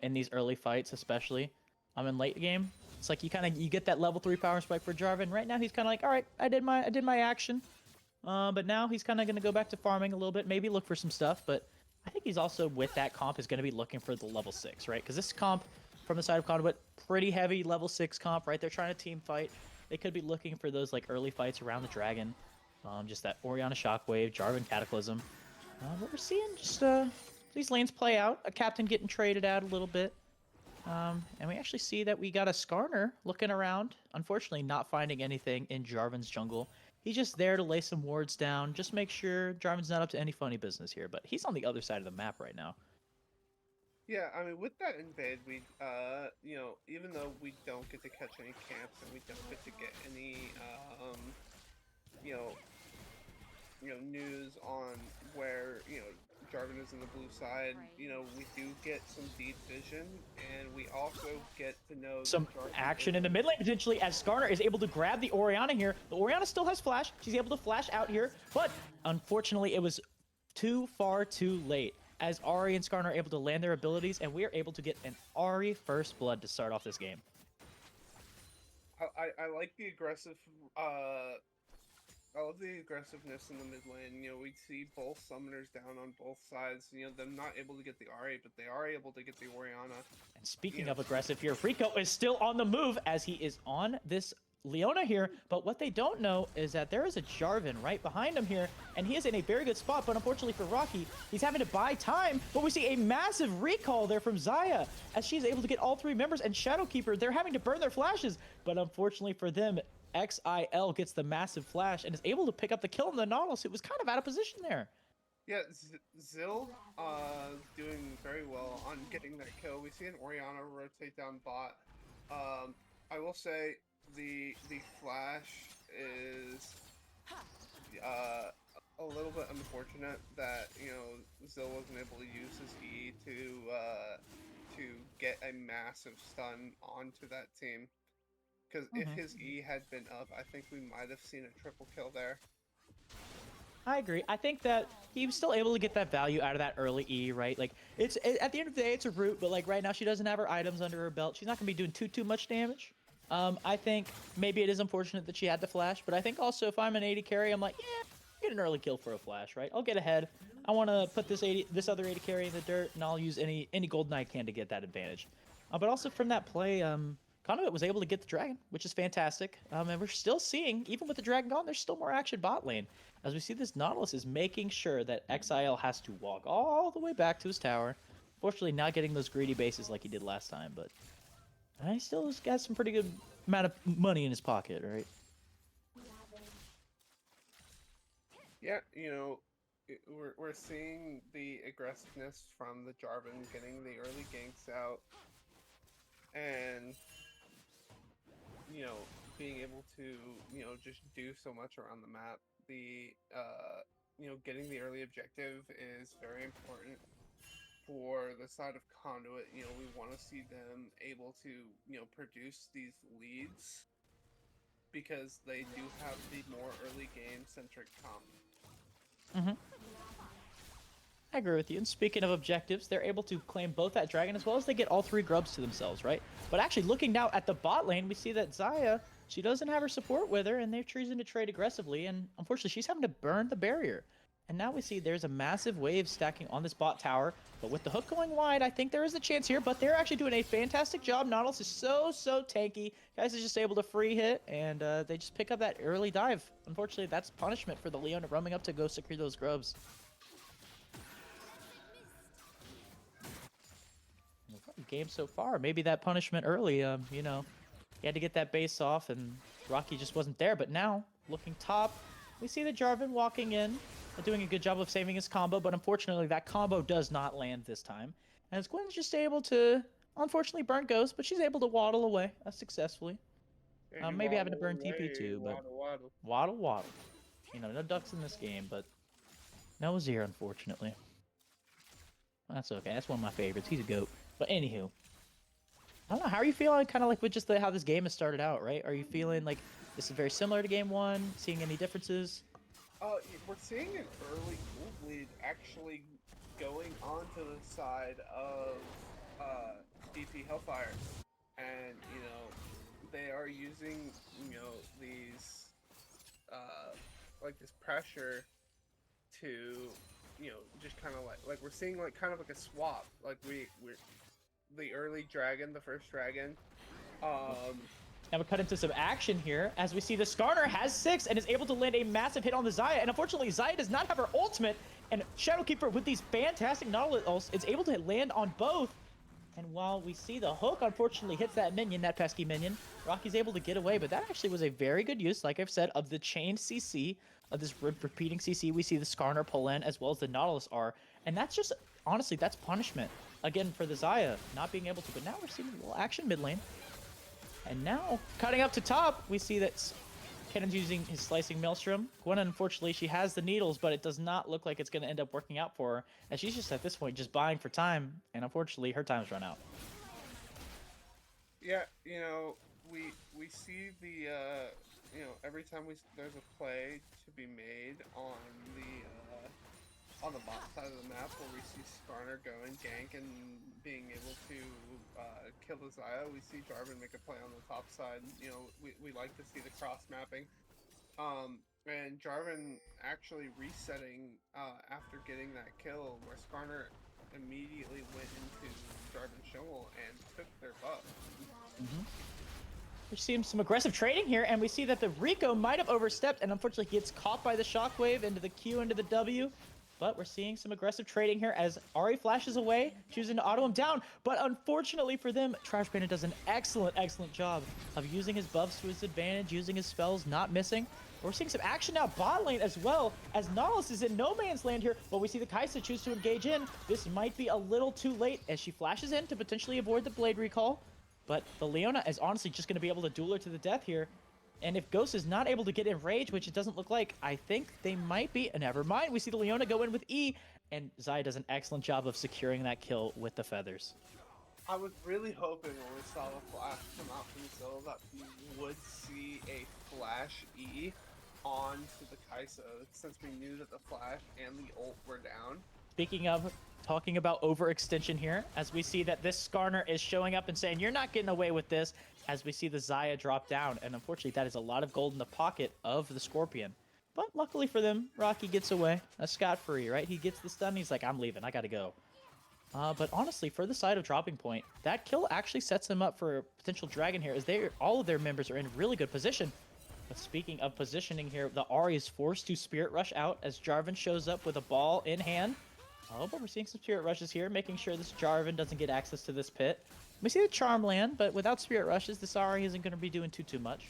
in these early fights, especially. In late game, it's like you get that level 3 power spike for Jarvan. Right now, he's kind of like, all right, I did my action. But now he's kind of going to go back to farming a little bit, maybe look for some stuff. But I think he's also, with that comp, is going to be looking for the level 6, right? Because this comp, from the side of Conduit, pretty heavy level 6 comp, right? They're trying to team fight. They could be looking for those like early fights around the dragon. Just that Orianna Shockwave, Jarvan Cataclysm. But we're seeing just these lanes play out. A captain getting traded out a little bit. And we actually see that we got a Skarner looking around. Unfortunately, not finding anything in Jarvan's jungle. He's just there to lay some wards down. Just make sure Jarvan's not up to any funny business here. But he's on the other side of the map right now. Yeah, I mean, with that invade, we, you know, even though we don't get to catch any camps and we don't get to get any, you know, news on where, you know, Jarvan is in the blue side, you know, we do get some deep vision, and we also get to know some action in the mid lane potentially, as Skarner is able to grab the Orianna here. The Orianna still has flash. She's able to flash out here, but unfortunately it was too late, as Ahri and Skarner are able to land their abilities, and we are able to get an Ahri first blood to start off this game. I like the aggressive, I love the aggressiveness in the mid lane. You know, we see both summoners down on both sides. You know, them not able to get the Ahri, but they are able to get the Orianna. And speaking of aggressive here, Rico is still on the move as he is on this Leona here. But what they don't know is that there is a Jarvan right behind him here, and he is in a very good spot. But unfortunately for Rocky, he's having to buy time. But we see a massive recall there from Xayah as she's able to get all 3 members, and Shadowkeeper, they're having to burn their flashes. But unfortunately for them, XIL gets the massive flash and is able to pick up the kill on the Nautilus. It was kind of out of position there. Yeah, Zill doing very well on getting that kill. We see an Orianna rotate down bot. I will say the flash is a little bit unfortunate that, you know, Zill wasn't able to use his E to get a massive stun onto that team. Because if his E had been up, I think we might have seen a triple kill there. I agree. I think that he was still able to get that value out of that early E, right? Like, at the end of the day, it's a root, but like right now she doesn't have her items under her belt. She's not gonna be doing too much damage. I think maybe it is unfortunate that she had the flash, but I think also if I'm an 80 carry, I'm like, yeah, get an early kill for a flash, right? I'll get ahead. I want to put this other 80 carry in the dirt, and I'll use any golden I can to get that advantage. But also from that play, Conduit was able to get the dragon, which is fantastic. And we're still seeing, even with the dragon gone, there's still more action bot lane. As we see, this Nautilus is making sure that XIL has to walk all the way back to his tower. Fortunately, not getting those greedy bases like he did last time, but he still has got some pretty good amount of money in his pocket, right? Yeah, you know, we're seeing the aggressiveness from the Jarvan getting the early ganks out, and you know, being able to, you know, just do so much around the map. The you know, getting the early objective is very important for the side of Conduit. You know, we want to see them able to, you know, produce these leads because they do have the more early game centric comp. I agree with you. And speaking of objectives, they're able to claim both that dragon as well as they get all 3 grubs to themselves, right? But actually, looking now at the bot lane, we see that Xayah, she doesn't have her support with her, and they're choosing to trade aggressively. And unfortunately, she's having to burn the barrier. And now we see there's a massive wave stacking on this bot tower. But with the hook going wide, I think there is a chance here. But they're actually doing a fantastic job. Nautilus is so tanky. Guys is just able to free hit, and they just pick up that early dive. Unfortunately, that's punishment for the Leona roaming up to go secure those grubs. Game so far. Maybe that punishment early, you know, he had to get that base off, and Rocky just wasn't there. But now, looking top, we see the Jarvan walking in, doing a good job of saving his combo, but unfortunately that combo does not land this time. And Gwen's just able to, unfortunately, burn Ghost, but she's able to waddle away successfully. Maybe having to burn TP too, but waddle. You know, no ducks in this game, but no Azir, unfortunately. That's okay. That's one of my favorites. He's a goat. But anywho, I don't know. How are you feeling kind of like with just how this game has started out, right? Are you feeling like this is very similar to game 1? Seeing any differences? We're seeing an early gold lead actually going onto the side of DP Hellfire. And, you know, they are using, you know, these, like this pressure to, you know, just kind of like we're seeing like kind of like a swap. Like we're the early dragon, the first dragon. Now we cut into some action here as we see the Skarner has 6 and is able to land a massive hit on the Xayah. And unfortunately, Xayah does not have her ultimate. And Shadowkeeper with these fantastic Nautilus is able to land on both. And while we see the hook, unfortunately, hits that minion, that pesky minion, Rocky's able to get away. But that actually was a very good use, like I've said, of the chained CC, of this repeating CC. We see the Skarner pull in as well as the Nautilus are. And that's just, honestly, that's punishment. Again, for the Xayah, not being able to. But now we're seeing a little action mid lane. And now, cutting up to top, we see that Kennan's using his Slicing Maelstrom. Gwen, unfortunately, she has the needles, but it does not look like it's going to end up working out for her, as she's just, at this point, just buying for time, and unfortunately, her time's run out. Yeah, you know, we see the, you know, every time there's a play to be made on the bot side of the map where we see Skarner go and gank and being able to kill the Xayah, we see Jarvan make a play on the top side. You know, we like to see the cross mapping. And Jarvan actually resetting after getting that kill where Skarner immediately went into Jarvan's jungle and took their buff. We're seeing some aggressive trading here, and we see that the Rico might have overstepped and unfortunately gets caught by the shockwave into the Q, into the W. But we're seeing some aggressive trading here as Ahri flashes away, choosing to auto him down. But unfortunately for them, Trash Bandit does an excellent job of using his buffs to his advantage, using his spells, not missing. We're seeing some action now bot lane as well, as Nautilus is in no man's land here, but we see the Kai'Sa choose to engage in. This might be a little too late as she flashes in to potentially avoid the Blade Recall. But the Leona is honestly just going to be able to duel her to the death here. And if Ghost is not able to get in rage, which it doesn't look like, I think they might be. Never mind. We see the Leona go in with E, and Xayah does an excellent job of securing that kill with the feathers. I was really hoping when we saw the flash come out from Zilla that we would see a flash E onto the Kai'Sa, since we knew that the flash and the ult were down. Speaking of talking about overextension here, as we see that this Skarner is showing up and saying, you're not getting away with this, as we see the Xayah drop down. And unfortunately, that is a lot of gold in the pocket of the Scorpion. But luckily for them, Rocky gets away. Scot-free, right? He gets the stun. He's like, I'm leaving. I got to go. But honestly, for the side of Dropping Point, that kill actually sets them up for a potential dragon here, as all of their members are in really good position. But speaking of positioning here, the Ahri is forced to Spirit Rush out as Jarvan shows up with a ball in hand. Oh, but we're seeing some Spirit Rushes here, making sure this Jarvan doesn't get access to this pit. We see the Charm land, but without Spirit Rushes, this Ahri isn't going to be doing too much.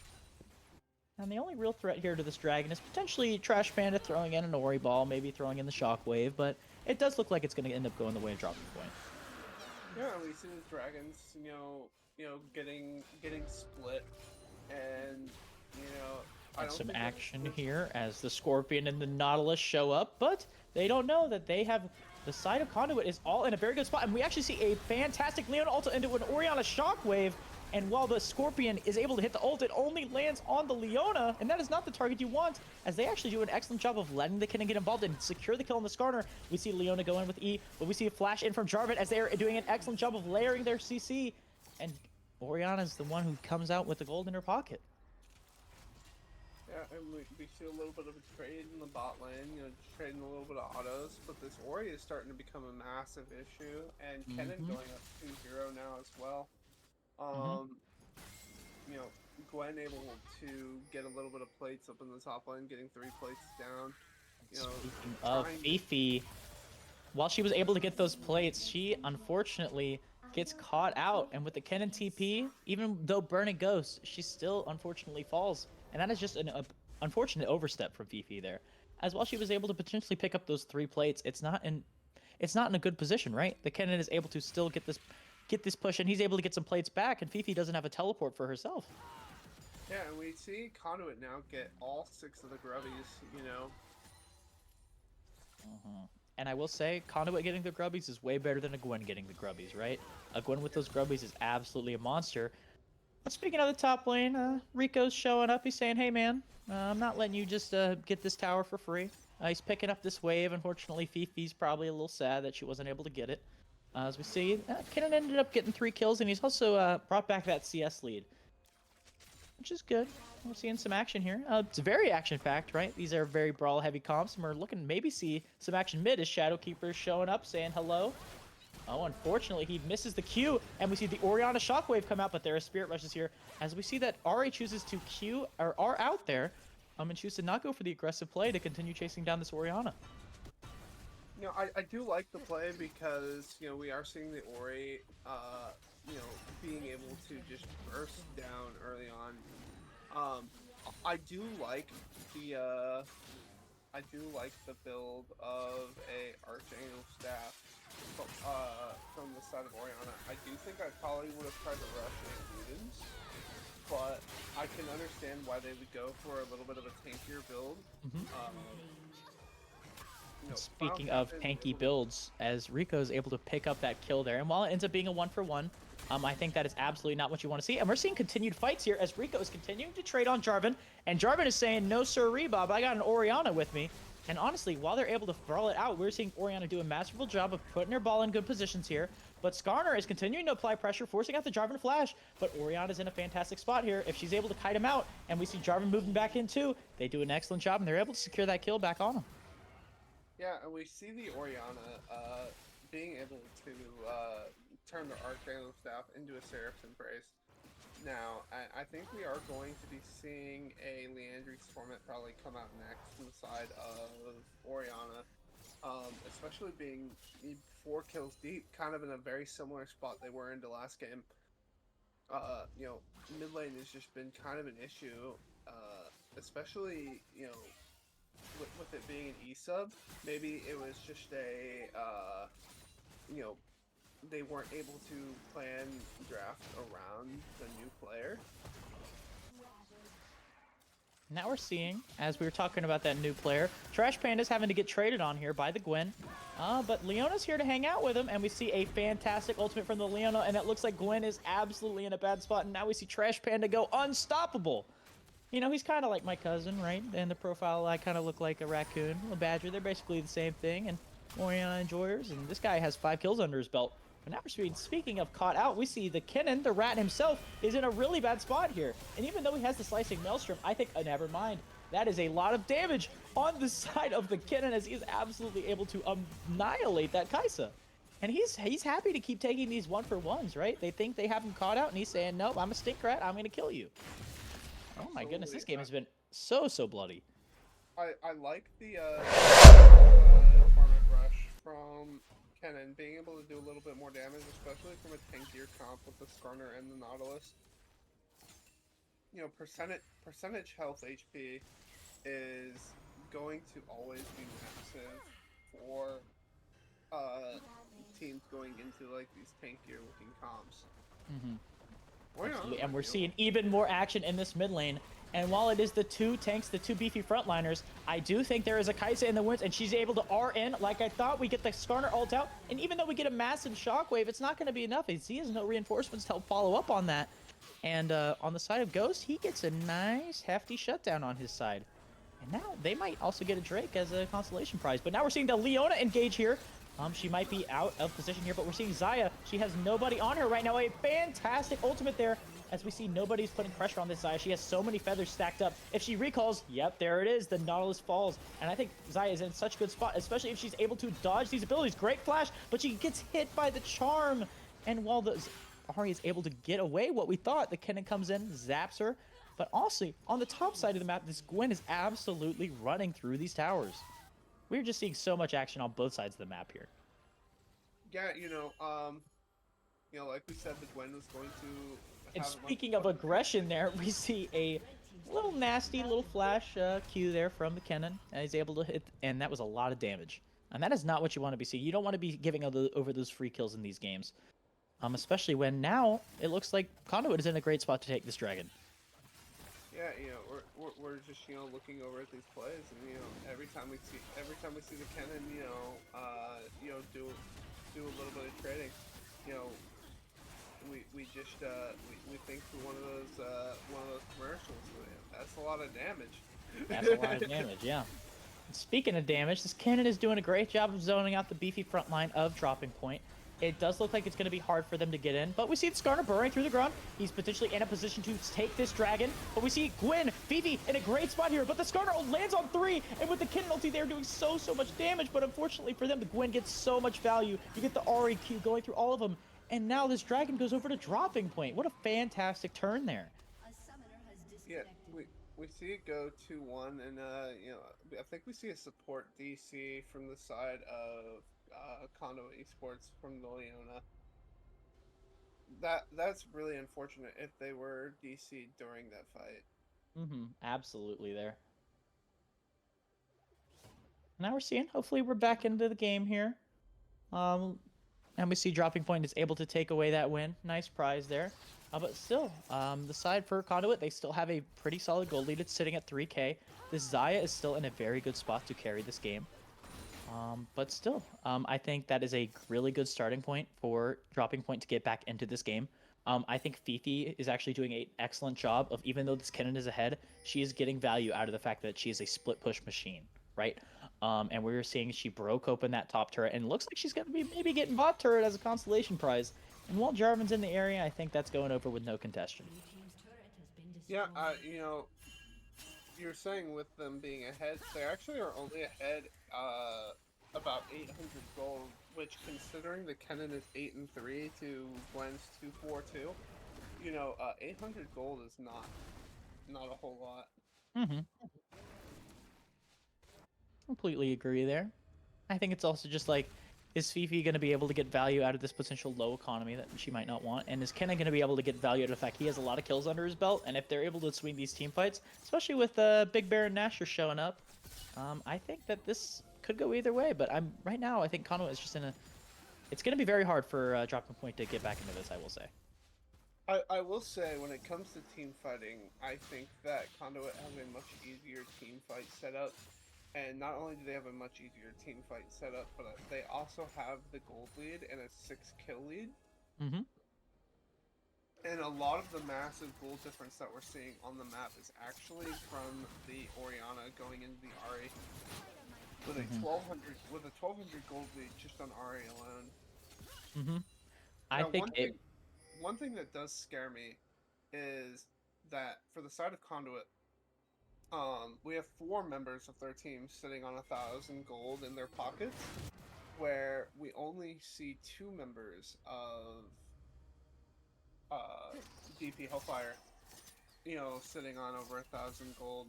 And the only real threat here to this dragon is potentially Trash Panda throwing in an Ori ball, maybe throwing in the Shockwave, but it does look like it's going to end up going the way of Dropping Point. Yeah, we see the dragons, getting split, and And some action here as the Scorpion and the Nautilus show up, but they don't know that they have the side of Conduit is all in a very good spot, and we actually see a fantastic Leona ult into an Orianna Shockwave. And while the Scorpion is able to hit the ult, it only lands on the Leona, and that is not the target you want, as they actually do an excellent job of letting the Kennen get involved and secure the kill on the Skarner. We see Leona go in with E, but we see a flash in from Jarvan as they are doing an excellent job of layering their CC, and Orianna is the one who comes out with the gold in her pocket. Yeah, and we see a little bit of a trade in the bot lane, just trading a little bit of autos, but this Ori is starting to become a massive issue, and Kennen going up 2-0 now as well. Gwen able to get a little bit of plates up in the top lane, getting 3 plates down. Speaking of Fifi, while she was able to get those plates, she unfortunately gets caught out, and with the Kennen TP, even though Burning Ghost, she still unfortunately falls, and that is just an unfortunate overstep from Fifi there. As while she was able to potentially pick up those 3 plates, it's not in a good position, right? The Kennen is able to still get this push, and he's able to get some plates back, and Fifi doesn't have a teleport for herself. Yeah, and we see Conduit now get all 6 of the grubbies, And I will say, Conduit getting the grubbies is way better than a Gwen getting the grubbies, right? A Gwen with those grubbies is absolutely a monster. But speaking of the top lane, Rico's showing up. He's saying, hey man, I'm not letting you just get this tower for free. He's picking up this wave. Unfortunately, Fifi's probably a little sad that she wasn't able to get it. As we see, Kennen ended up getting 3 kills, and he's also brought back that CS lead, which is good. We're seeing some action here. It's very action-packed, right? These are very brawl-heavy comps, and we're looking to maybe see some action mid as Shadowkeeper showing up, saying hello. Oh, unfortunately, he misses the Q, and we see the Orianna Shockwave come out, but there are Spirit Rushes here, as we see that Ahri chooses to Q, or are out there, and chooses to not go for the aggressive play to continue chasing down this Orianna. I do like the play because, we are seeing the Ori, being able to just burst down early on. I do like the build of a Archangel staff from the side of Orianna. I do think I probably would have tried to rush Ludens, but I can understand why they would go for a little bit of a tankier build. Speaking of tanky builds, as Rico is able to pick up that kill there, and while it ends up being a 1-for-1, I think that is absolutely not what you want to see. And we're seeing continued fights here as Rico is continuing to trade on Jarvan, and Jarvan is saying, no sir, Bob, I got an Orianna with me. And honestly, while they're able to brawl it out, we're seeing Orianna do a masterful job of putting her ball in good positions here. But Skarner is continuing to apply pressure, forcing out the Jarvan flash. But Orianna's in a fantastic spot here. If she's able to kite him out, and we see Jarvan moving back in too, they do an excellent job, and they're able to secure that kill back on him. Yeah, and we see the Orianna being able to turn the Archangel staff into a Seraph's Embrace. Now, I think we are going to be seeing a Leandri's Torment probably come out next from the side of Orianna, especially being 4 kills deep, kind of in a very similar spot they were in the last game. Mid lane has just been kind of an issue, especially, with it being an E-sub. Maybe it was just a, they weren't able to plan draft around the new player. Now we're seeing, as we were talking about that new player, Trash Panda's having to get traded on here by the Gwen. But Leona's here to hang out with him, and we see a fantastic ultimate from the Leona, and it looks like Gwen is absolutely in a bad spot, and now we see Trash Panda go unstoppable. You know, he's kind of like my cousin, right? In the profile, I kind of look like a raccoon, a badger. They're basically the same thing, and Oriana enjoyers, and this guy has 5 kills under his belt. But now we're speaking of caught out, we see the Kinnan, the rat himself, is in a really bad spot here. And even though he has the slicing maelstrom, I think, never mind. That is a lot of damage on the side of the Kinnan as he's absolutely able to annihilate that Kaisa. And he's happy to keep taking these 1-for-1s, right? They think they have him caught out, and he's saying, nope, I'm a stink rat, I'm going to kill you. Oh my goodness, this game has been so bloody. I like the Torment Rush from Kennen, being able to do a little bit more damage, especially from a tankier comp with the Skarner and the Nautilus. You know, percentage health HP is going to always be massive for teams going into like these tankier looking comps. And we're seeing even more action in this mid lane. And while it is the 2 tanks, the 2 beefy frontliners, I do think there is a Kaisa in the woods, and she's able to RN like I thought. We get the Skarner ult out, and even though we get a massive shockwave, it's not going to be enough. He has no reinforcements to help follow up on that. And on the side of Ghost, he gets a nice hefty shutdown on his side. And now they might also get a Drake as a consolation prize. But now we're seeing the Leona engage here. She might be out of position here, but we're seeing Xayah. She has nobody on her right now. A fantastic ultimate there, as we see nobody's putting pressure on this Xayah. She has so many feathers stacked up. If she recalls, yep, there it is. The Nautilus falls. And I think Xayah is in such a good spot, especially if she's able to dodge these abilities. Great flash, but she gets hit by the charm. And while the Ahri is able to get away what we thought, the Kennen comes in, zaps her. But also, on the top side of the map, this Gwen is absolutely running through these towers. We're just seeing so much action on both sides of the map here. Yeah, like we said, the Gwen was going to. And speaking of aggression, there we see a little nasty little flash Q there from the Kennen, and he's able to hit, and that was a lot of damage. And that is not what you want to be seeing. You don't want to be giving over those free kills in these games, especially when now it looks like Conduit is in a great spot to take this dragon. Yeah, we're just looking over at these plays, and every time we see the Kennen, do a little bit of trading, we think through one of those commercials. That's a lot of damage. That's a lot of damage, yeah. And speaking of damage, this Kennen is doing a great job of zoning out the beefy front line of Dropping Point. It does look like it's going to be hard for them to get in, but we see the Skarner burrowing through the ground. He's potentially in a position to take this dragon, but we see Gwen, Fifi in a great spot here, but the Skarner lands on 3, and with the Kennen ulti, they're doing so much damage, but unfortunately for them, the Gwen gets so much value. You get the REQ going through all of them, and now this dragon goes over to Dropping Point. What a fantastic turn there. Yeah, we see it go 2-1, and I think we see a support DC from the side of Conduit Esports from the Leona. That's really unfortunate if they were DC'd during that fight. Absolutely there. Now we're seeing, hopefully we're back into the game here. And we see Dropping Point is able to take away that win. Nice prize there. But still, the side for Conduit, they still have a pretty solid gold lead. It's sitting at 3K. This Xayah is still in a very good spot to carry this game. But still, I think that is a really good starting point for Dropping Point to get back into this game. I think Fifi is actually doing an excellent job of, even though this Kennen is ahead, she is getting value out of the fact that she is a split push machine, right? And we're seeing she broke open that top turret, and it looks like she's going to be maybe getting bot turret as a consolation prize. And while Jarvan's in the area, I think that's going over with no contestation. Yeah, you're saying with them being ahead, they actually are only ahead about 800 gold, which, considering the Kennen is 8-3 to Gwen's 2-4-2, 800 gold is not a whole lot. Completely agree there. I think it's also just like, is Fifi going to be able to get value out of this potential low economy that she might not want? And is Kennen going to be able to get value out of the fact he has a lot of kills under his belt? And if they're able to swing these team fights, especially with Big Bear and Nasher showing up, I think that this could go either way. But right now, I think Conduit is just in a... It's going to be very hard for Dropping Point to get back into this, I will say. I will say, when it comes to team fighting, I think that Conduit has a much easier team fight setup. And not only do they have a much easier team fight setup, but they also have the gold lead and a 6-kill lead. Mm-hmm. And a lot of the massive gold difference that we're seeing on the map is actually from the Orianna going into the Ahri with a 1200 gold lead just on Ahri alone. Mm-hmm. I Now, think one thing that does scare me is that for the side of Conduit, we have 4 members of their team sitting on 1,000 gold in their pockets, where we only see 2 members of DP Hellfire, sitting on over 1,000 gold.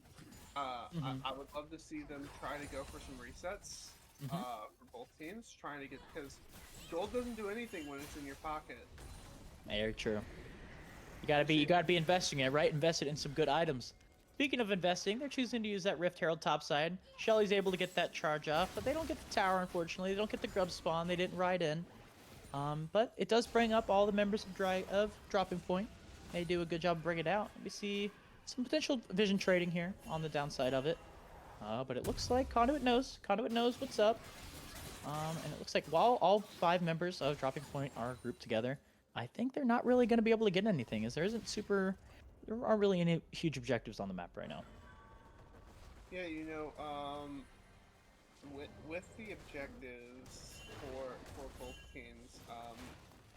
I would love to see them try to go for some resets for both teams, trying to get, because gold doesn't do anything when it's in your pocket. very true. You gotta be investing in it, right? Invest it in some good items. Speaking of investing, they're choosing to use that Rift Herald topside. Shelly's able to get that charge off, but they don't get the tower, unfortunately. They don't get the grub spawn. They didn't ride in. But it does bring up all the members of Dropping Point. They do a good job of bringing it out. We see some potential vision trading here on the downside of it. But it looks like Conduit knows. Conduit knows what's up. And it looks like while all 5 members of Dropping Point are grouped together, I think they're not really going to be able to get anything, as there aren't really any huge objectives on the map right now. Yeah, with the objectives for both teams,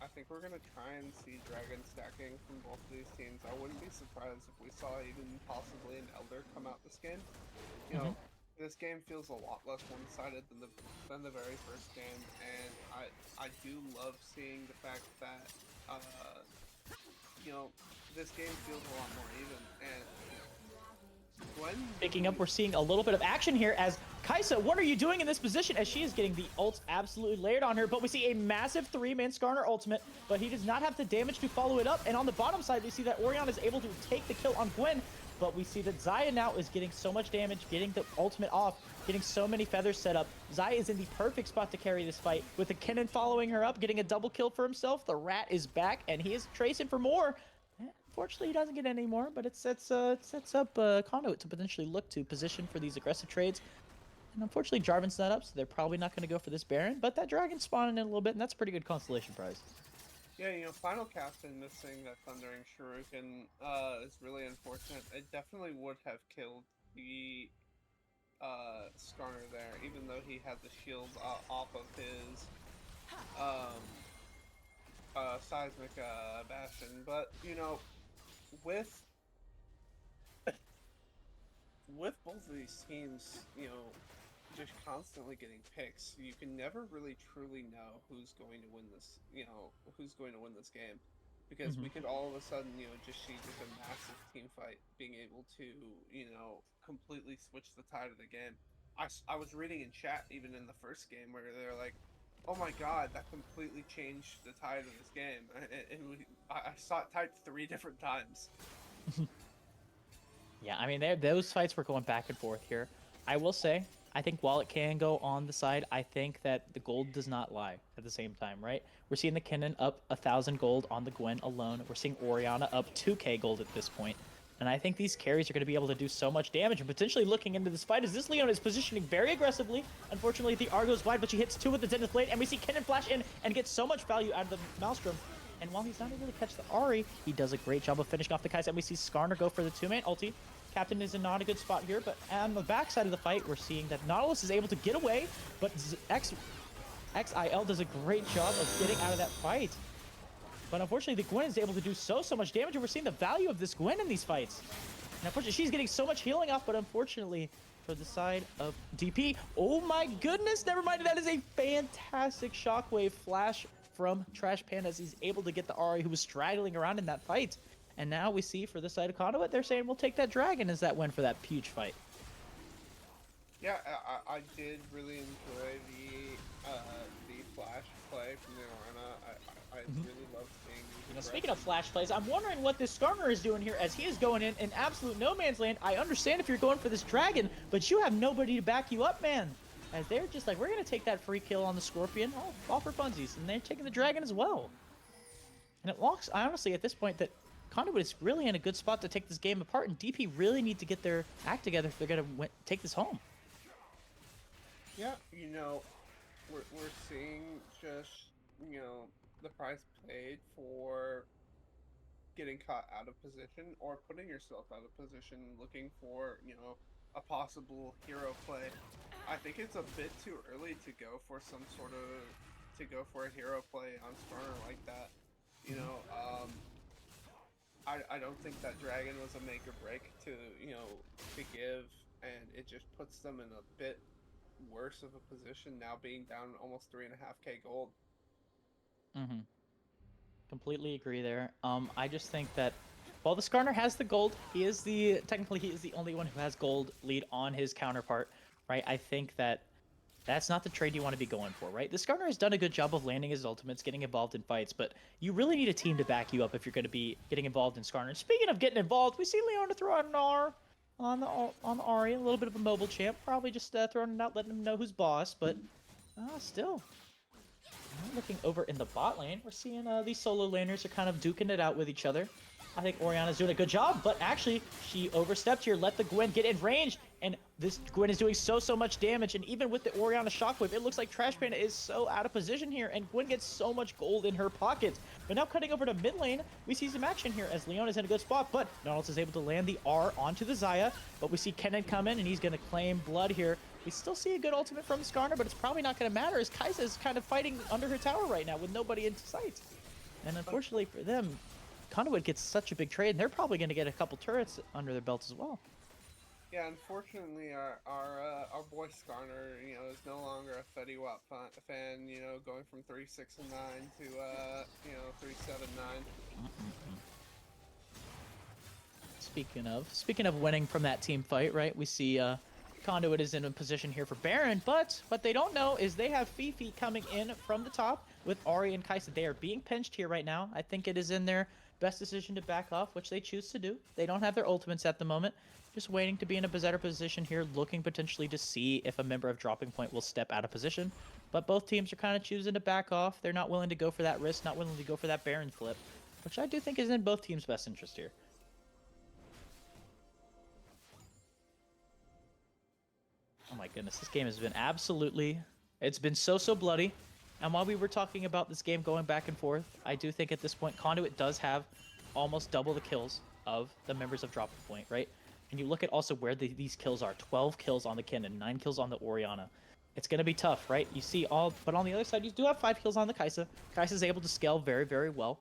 I think we're gonna try and see dragon stacking from both of these teams. I wouldn't be surprised if we saw even possibly an Elder come out this game. This game feels a lot less one-sided than the very first game, and I do love seeing the fact that this game feels a lot more even. And Picking up, we're seeing a little bit of action here as Kaisa, what are you doing in this position? As she is getting the ult absolutely layered on her, but we see a massive 3-man Skarner ultimate, but he does not have the damage to follow it up. And on the bottom side, we see that Orianna is able to take the kill on Gwen, but we see that Xayah now is getting so much damage, getting the ultimate off, getting so many feathers set up. Xayah is in the perfect spot to carry this fight, with the Kennen following her up, getting a double kill for himself. The Rat is back, and he is tracing for more. Unfortunately, he doesn't get any more, but it sets up Conduit to potentially look to position for these aggressive trades. And unfortunately, Jarvan's not up, so they're probably not going to go for this Baron, but that Dragon's spawning in a little bit, and that's a pretty good constellation prize. Yeah, Final Captain missing that Thundering Shuriken is really unfortunate. It definitely would have killed the Skarner there, even though he had the shield off of his seismic bastion. But with both of these teams, just constantly getting picks, you can never really truly know who's going to win this. Who's going to win this game, because we could all of a sudden, just see just a massive team fight being able to, completely switch the tide of the game. I was reading in chat even in the first game where they're like, "Oh my god, that completely changed the tide of this game," and I saw it typed 3 different times. Yeah, I mean, those fights were going back and forth here. I will say, I think while it can go on the side, I think that the gold does not lie at the same time, right? We're seeing the Kennen up 1,000 gold on the Gwen alone. We're seeing Orianna up 2k gold at this point. And I think these carries are going to be able to do so much damage, and potentially looking into this fight as this Leon is positioning very aggressively. Unfortunately, the R goes wide, but she hits 2 with the Zenith Blade, and we see Kennen flash in and get so much value out of the Maelstrom. And while he's not able to catch the Ahri, he does a great job of finishing off the Kai'Sa, and we see Skarner go for the 2-man ulti. Captain is in not a good spot here, but on the backside of the fight, we're seeing that Nautilus is able to get away, but XIL does a great job of getting out of that fight. But unfortunately, the Gwen is able to do so much damage, and we're seeing the value of this Gwen in these fights. And unfortunately, she's getting so much healing off, but unfortunately, for the side of DP, oh my goodness, never mind, that is a fantastic shockwave flash from Trash Panda as he's able to get the Ahri who was straggling around in that fight. And now we see for the side of Conduit, they're saying we'll take that dragon as that win for that huge fight. Yeah, I did really enjoy the flash play from the Orianna. I really love seeing. Speaking of flash plays, I'm wondering what this Skarner is doing here as he is going in absolute no man's land. I understand if you're going for this dragon, but you have nobody to back you up, man. As they're just like, we're gonna take that free kill on the Scorpion, all for funsies, and they're taking the dragon as well. And it looks, honestly, at this point, that Conduit is really in a good spot to take this game apart, and DP really need to get their act together if they're going to take this home. Yeah, you know, we're seeing just, you know, the price paid for getting caught out of position or putting yourself out of position, looking for, you know, a possible hero play. I think it's a bit too early to go for some sort of a hero play on Skarner like that. You know, I don't think that Dragon was a make or break to, you know, to give, and it just puts them in a bit worse of a position now, being down almost 3.5k gold. Mm-hmm. Completely agree there. I just think that while the Skarner has the gold, he is the only one who has gold lead on his counterpart, right? I think that that's not the trade you want to be going for, right? The Skarner has done a good job of landing his ultimates, getting involved in fights, but you really need a team to back you up if you're going to be getting involved in Skarner. And speaking of getting involved, we see Leona throw out an R on the Ahri, a little bit of a mobile champ, probably just throwing it out, letting him know who's boss, but still. Looking over in the bot lane, we're seeing these solo laners are kind of duking it out with each other. I think Orianna's doing a good job, but actually, she overstepped here, let the Gwen get in range, and this Gwen is doing so much damage, and even with the Orianna shockwave, it looks like Trash Panda is so out of position here, and Gwen gets so much gold in her pockets. But now cutting over to mid lane, we see some action here as Leona's in a good spot, but Nautilus is able to land the R onto the Xayah, but we see Kennen come in, and he's going to claim blood here. We still see a good ultimate from Skarner, but it's probably not going to matter as Kai'Sa is kind of fighting under her tower right now with nobody in sight. And unfortunately for them, Conduit gets such a big trade, and they're probably going to get a couple turrets under their belts as well. Yeah, unfortunately, our boy Skarner, you know, is no longer a Fetty Wap fan. You know, going from 3-6-9 to you know, 3-7-9. Speaking of winning from that team fight, right? We see Conduit is in a position here for Baron, but what they don't know is they have Fifi coming in from the top with Ahri and Kai'Sa. They are being pinched here right now. I think it is in their best decision to back off, which they choose to do. They don't have their ultimates at the moment. Just waiting to be in a better position here, looking potentially to see if a member of Dropping Point will step out of position. But both teams are kind of choosing to back off. They're not willing to go for that risk, not willing to go for that Baron flip, which I do think is in both teams' best interest here. Oh my goodness, this game has been it's been so bloody. And while we were talking about this game going back and forth, I do think at this point, Conduit does have almost double the kills of the members of Dropping Point, right? And you look at also where these kills are. 12 kills on the Kennen, 9 kills on the Orianna. It's going to be tough, right? You see but on the other side, you do have 5 kills on the Kai'Sa. Kai'Sa's able to scale very well.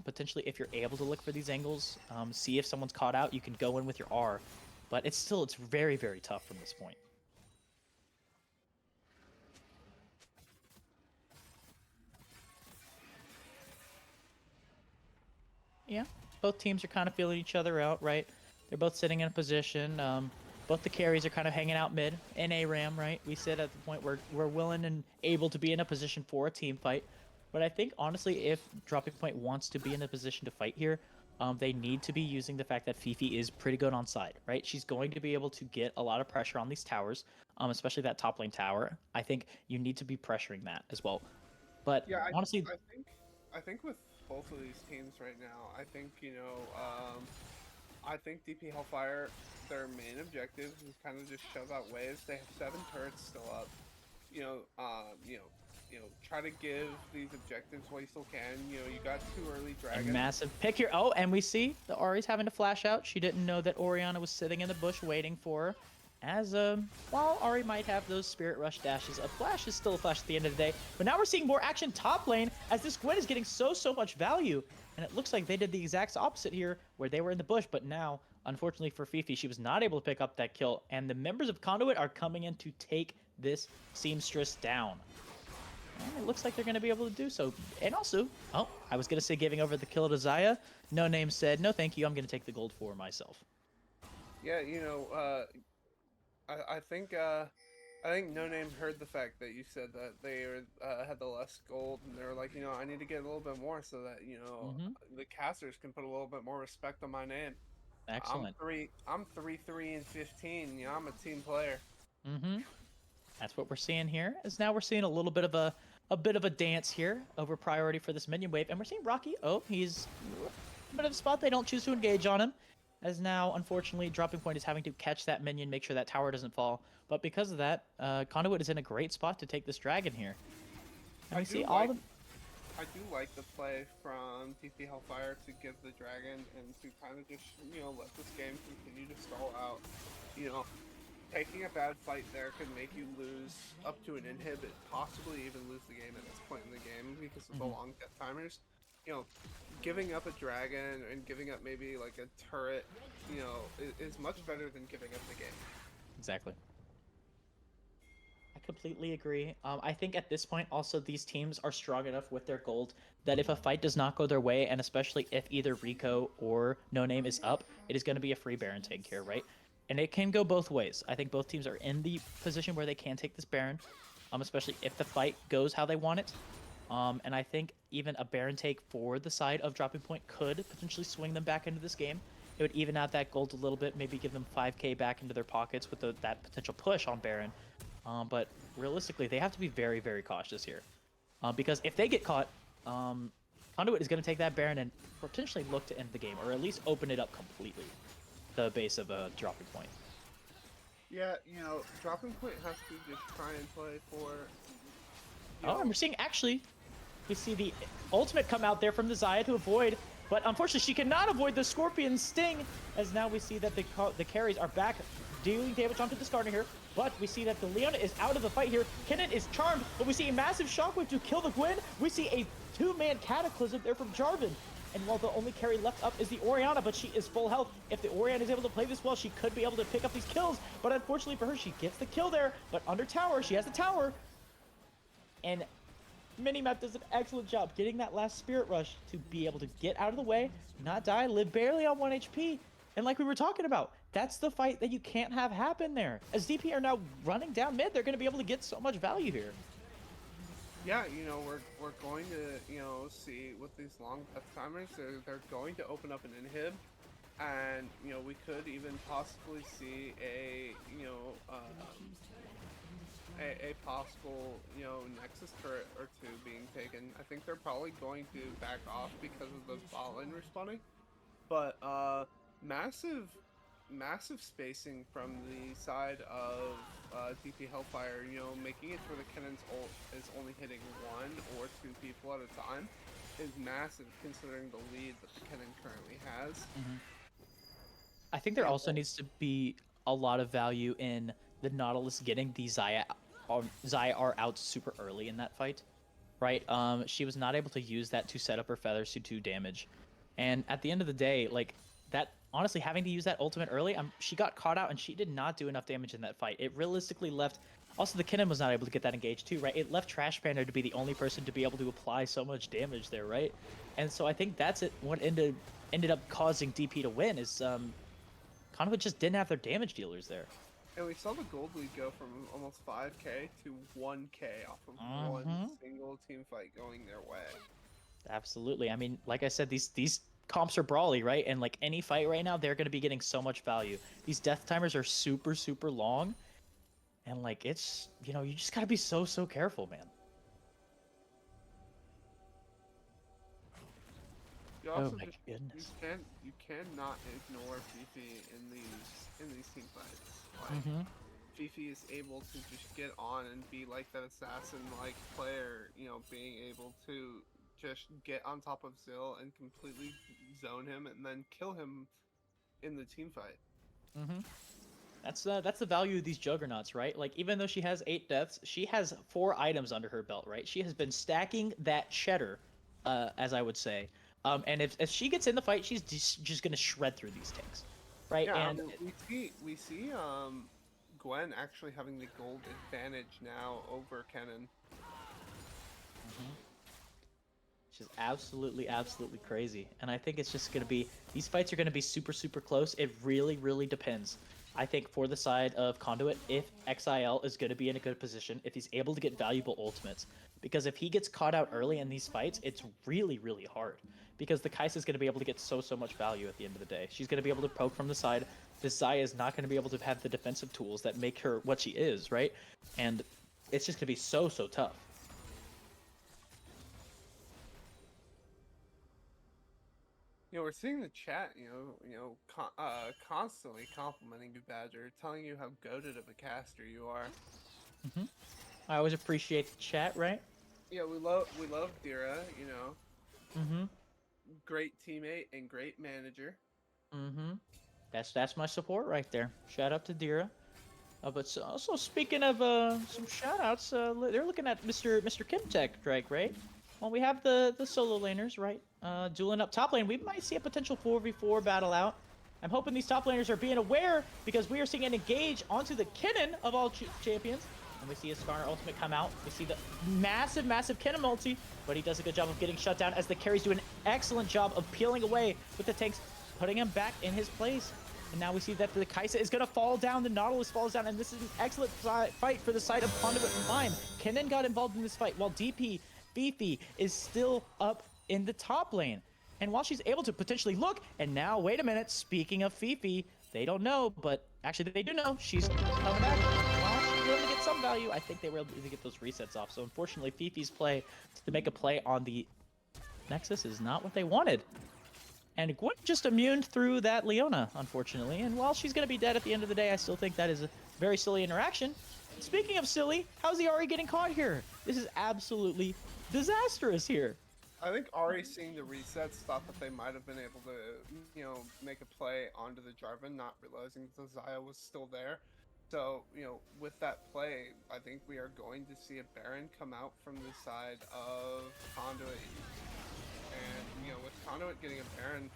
Potentially, if you're able to look for these angles, see if someone's caught out, you can go in with your R. But it's very tough from this point. Yeah, both teams are kind of feeling each other out, right? They're both sitting in a position. Both the carries are kind of hanging out mid in ARAM, right? We sit at the point where we're willing and able to be in a position for a team fight. But I think, honestly, if Dropping Point wants to be in a position to fight here, they need to be using the fact that Fifi is pretty good on side, right? She's going to be able to get a lot of pressure on these towers, especially that top lane tower. I think you need to be pressuring that as well. But Yeah, honestly, I think with both of these teams right now, I think, you know, I think DP Hellfire, their main objective is kind of just shove out waves. They have 7 turrets still up. You know, try to give these objectives while you still can. You know, you got 2 early dragons. Massive pick here. Oh, and we see the Ahri's having to flash out. She didn't know that Orianna was sitting in the bush waiting for her. As while Ahri might have those Spirit Rush dashes, a flash is still a flash at the end of the day. But now we're seeing more action top lane as this Gwen is getting so much value. And it looks like they did the exact opposite here where they were in the bush. But now, unfortunately for Fifi, she was not able to pick up that kill. And the members of Conduit are coming in to take this seamstress down. And it looks like they're going to be able to do so. And also, I was going to say giving over the kill to Xayah. No Name said, no thank you, I'm going to take the gold for myself. Yeah, you know, I think No Name heard the fact that you said that they had the less gold, and they were like, you know, I need to get a little bit more so that, you know, the casters can put a little bit more respect on my name. Excellent. I'm 3-3-15. You know, I'm a team player. That's what we're seeing here. Is now we're seeing a little bit of a a bit of a dance here over priority for this minion wave, and we're seeing Rocky. Oh, he's a bit of a spot. They don't choose to engage on him, as now, unfortunately, Dropping Point is having to catch that minion, make sure that tower doesn't fall. But because of that, Conduit is in a great spot to take this dragon here. And we see all the... I do like the play from TP Hellfire to give the dragon and to kind of just, let this game continue to stall out. Taking a bad fight there could make you lose up to an inhibit, possibly even lose the game at this point in the game because of the long death timers. Giving up a dragon and giving up maybe like a turret, is much better than giving up the game. Exactly. I completely agree. I think at this point, also, these teams are strong enough with their gold that if a fight does not go their way, and especially if either Rico or No Name is up, it is going to be a free Baron take here, right? And it can go both ways. I think both teams are in the position where they can take this Baron, especially if the fight goes how they want it. And I think even a Baron take for the side of Dropping Point could potentially swing them back into this game. It would even out that gold a little bit, maybe give them 5k back into their pockets with that potential push on Baron. But realistically, they have to be very, very cautious here. Because if they get caught, Conduit is going to take that Baron and potentially look to end the game, or at least open it up completely, the base of a Dropping Point. Yeah, Dropping Point has to just try and play for... Oh, and we're seeing, actually, we see the ultimate come out there from the Xayah to avoid, but unfortunately she cannot avoid the Scorpion Sting, as now we see that the carries are back dealing damage onto the starter here, but we see that the Leona is out of the fight here. Kennen is charmed, but we see a massive shockwave to kill the Gwen. We see a two-man cataclysm there from Jarvan. And while the only carry left up is the Orianna, but she is full health. If the Orianna is able to play this well, she could be able to pick up these kills, but unfortunately for her, she gets the kill there, but under tower, she has the tower. And Minimap does an excellent job getting that last Spirit Rush to be able to get out of the way, not die, live barely on 1 HP. And like we were talking about, that's the fight that you can't have happen there. As DP are now running down mid, they're going to be able to get so much value here. Yeah, we're going to, see with these long death timers, they're going to open up an inhib. And, we could even possibly see a possible, Nexus turret or two being taken. I think they're probably going to back off because of those bot lane respawning. But, massive spacing from the side of DP Hellfire, making it where the Kennen's ult is only hitting 1 or 2 people at a time is massive considering the lead that the Kennen currently has. I think there also needs to be a lot of value in the Nautilus getting the Xayah out super early in that fight, right? She was not able to use that to set up her feathers to do damage. And at the end of the day, like, that, honestly, having to use that ultimate early, she got caught out and she did not do enough damage in that fight. It realistically left... Also, the Kennen was not able to get that engaged too, right? It left Trash Panda to be the only person to be able to apply so much damage there, right? And so I think that's it. What ended up causing DP to win is Conduit just didn't have their damage dealers there. And we saw the gold lead go from almost 5k to 1k off of one single team fight going their way. Absolutely. I mean, like I said, these comps are brawly, right? And like any fight right now, they're going to be getting so much value. These death timers are super, super long. And like, it's, you just got to be so, so careful, man. You also my goodness. You cannot ignore Fifi in these team fights. Like, Fifi is able to just get on and be like that assassin-like player, being able to just get on top of Zill and completely zone him and then kill him in the team fight. That's the value of these juggernauts, right? Like, even though she has 8 deaths, she has 4 items under her belt, right? She has been stacking that cheddar, as I would say. And if she gets in the fight, she's just gonna shred through these tanks, right? Yeah, and we see Gwen actually having the gold advantage now over Kennen. Which is absolutely, absolutely crazy. And I think it's just gonna be, these fights are gonna be super, super close. It really, really depends. I think for the side of Conduit, if XIL is going to be in a good position, if he's able to get valuable ultimates, because if he gets caught out early in these fights, it's really, really hard. Because the Kai'Sa is going to be able to get so much value at the end of the day. She's going to be able to poke from the side. This Xayah is not going to be able to have the defensive tools that make her what she is, right? And it's just going to be so tough. We're seeing the chat, constantly complimenting you, Badger, telling you how goated of a caster you are. I always appreciate the chat, right? Yeah, we love Dira, Mm-hmm. great teammate and great manager. Mm-hmm. That's my support right there. Shout out to Dira. Also speaking of some shout outs, they're looking at Mr. Kimtech, Drake, right? Well, we have the solo laners, right? Dueling up top lane. We might see a potential 4v4 battle out. I'm hoping these top laners are being aware because we are seeing an engage onto the Kinnan of all champions. And we see a Skarner ultimate come out. We see the massive Kinnan ulti, but he does a good job of getting shut down as the carries do an excellent job of peeling away with the tanks, putting him back in his place. And now we see that the Kaisa is going to fall down, the Nautilus falls down, and this is an excellent fight for the side of Conduit Prime. Kennen got involved in this fight, while DP Fifi is still up in the top lane. And while she's able to potentially look, and now, wait a minute, speaking of Fifi, they don't know, but actually they do know, she's coming back. While she's able to get some value, I think they were able to get those resets off. So unfortunately, Fifi's play to make a play on the Nexus is not what they wanted. And Gwen just immune through that Leona, unfortunately. And while she's going to be dead at the end of the day, I still think that is a very silly interaction. Speaking of silly, how's the Ahri getting caught here? This is absolutely disastrous here. I think Ari seeing the resets thought that they might have been able to, make a play onto the Jarvan, not realizing the Xayah was still there. So, with that play, I think we are going to see a Baron come out from the side of Conduit. And, with Conduit getting a Baron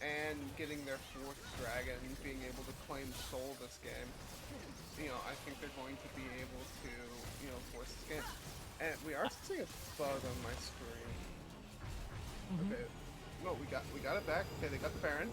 and getting their 4th dragon, being able to claim Soul this game, I think they're going to be able to, force this game. And we are seeing a bug on my screen. Okay. No, we got it back. Okay, they got the Baron.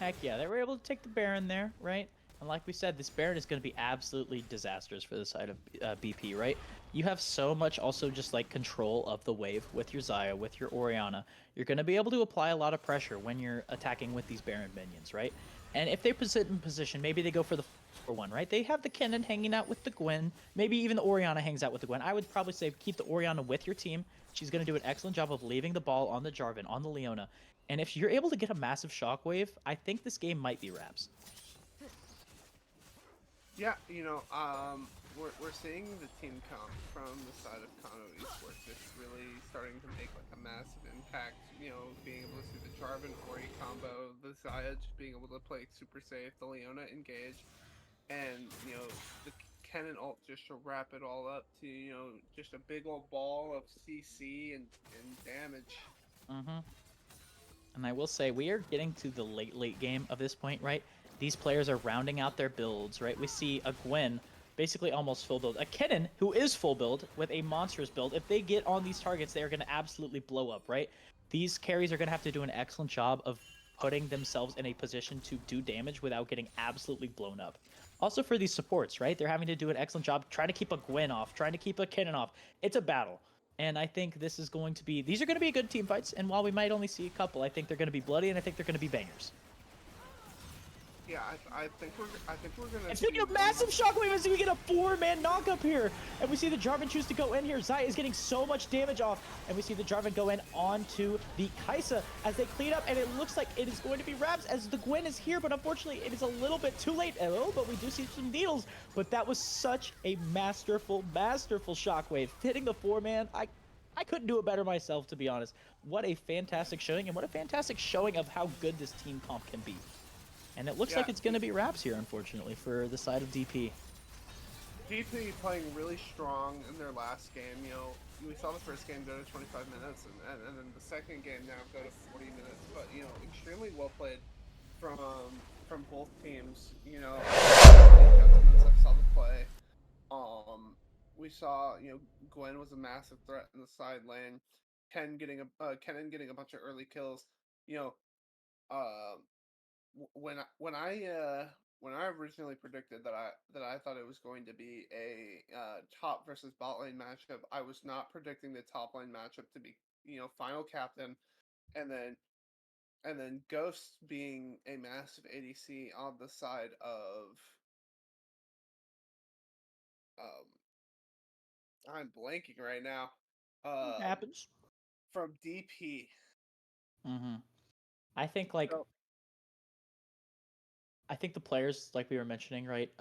Heck yeah, they were able to take the Baron there, right? And like we said, this Baron is going to be absolutely disastrous for the side of BP, right? You have so much also just like control of the wave with your Xayah, with your Orianna. You're going to be able to apply a lot of pressure when you're attacking with these Baron minions, right? And if they sit in position, maybe they go for the 4-1, right? They have the Kennen hanging out with the Gwen. Maybe even the Orianna hangs out with the Gwen. I would probably say keep the Orianna with your team. She's going to do an excellent job of leaving the ball on the Jarvan, on the Leona. And if you're able to get a massive shockwave, I think this game might be wraps. Yeah, we're seeing the team comp from the side of Conduit Esports. It's really starting to make like a massive impact. Being able to see the Jarvan Ori combo, the Xayah just being able to play super safe, the Leona engage, and the Kennen ult just to wrap it all up to just a big old ball of CC and damage. And I will say, we are getting to the late game of this point, right? These players are rounding out their builds, right? We see a Gwen basically almost full build. A Kennen, who is full build, with a monstrous build. If they get on these targets, they are going to absolutely blow up, right? These carries are going to have to do an excellent job of putting themselves in a position to do damage without getting absolutely blown up. Also for these supports, right? They're having to do an excellent job trying to keep a Gwen off, trying to keep a Kennen off. It's a battle. And I think this is going to be, these are going to be good team fights. And while we might only see a couple, I think they're going to be bloody and I think they're going to be bangers. Yeah, I think we're gonna. And speaking of massive shockwave, as we get a 4-man knock up here, and we see the Jarvan choose to go in here. Xayah is getting so much damage off, and we see the Jarvan go in onto the Kaisa as they clean up, and it looks like it is going to be wraps as the Gwen is here, but unfortunately it is a little bit too late. Oh, but we do see some needles, but that was such a masterful shockwave hitting the 4-man. I couldn't do it better myself, to be honest. What a fantastic showing, and what a fantastic showing of how good this team comp can be. And it looks like it's going to be wraps here, unfortunately, for the side of DP. DP playing really strong in their last game. We saw the first game go to 25 minutes, and then the second game now go to 40 minutes. But extremely well played from both teams. I saw the play. We saw Gwen was a massive threat in the side lane. Kennen getting a bunch of early kills. When I originally predicted that I thought it was going to be a top versus bot lane matchup, I was not predicting the top lane matchup to be final captain, and then Ghost being a massive ADC on the side of I'm blanking right now. Happens. From DP. I think like So- I think the players, like we were mentioning, right?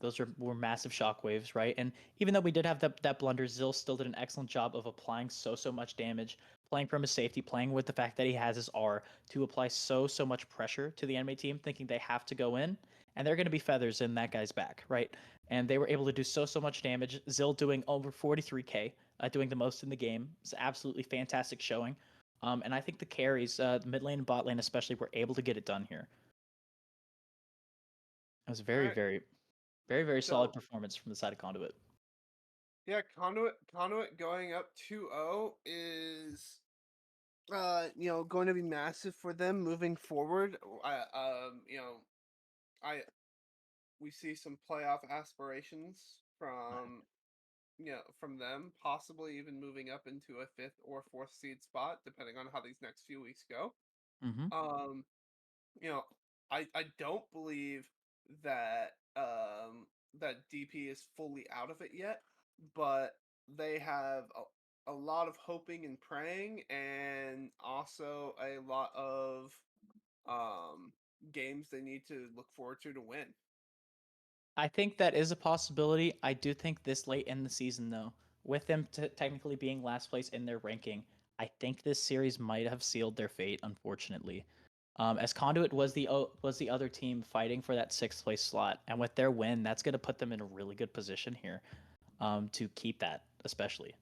Those were massive shockwaves, right? And even though we did have that blunder, Zill still did an excellent job of applying so much damage, playing from his safety, playing with the fact that he has his R to apply so much pressure to the enemy team, thinking they have to go in, and they're going to be feathers in that guy's back, right? And they were able to do so much damage. Zill doing over 43k, doing the most in the game. It's absolutely fantastic showing. And I think the carries, the mid lane and bot lane especially, were able to get it done here. It was very, Alright. very solid So- performance from the side of Conduit. Yeah, Conduit going up 2-0 is going to be massive for them moving forward. I we see some playoff aspirations from them, possibly even moving up into a 5th or 4th seed spot depending on how these next few weeks go. Mm-hmm. You know, I don't believe that that DP is fully out of it yet, but they have a lot of hoping and praying, and also a lot of games they need to look forward to win. I think that is a possibility. I do think this late in the season, though, with them technically being last place in their ranking, I think this series might have sealed their fate. Unfortunately, as Conduit was the other team fighting for that 6th place slot, and with their win, that's going to put them in a really good position here, to keep that, especially.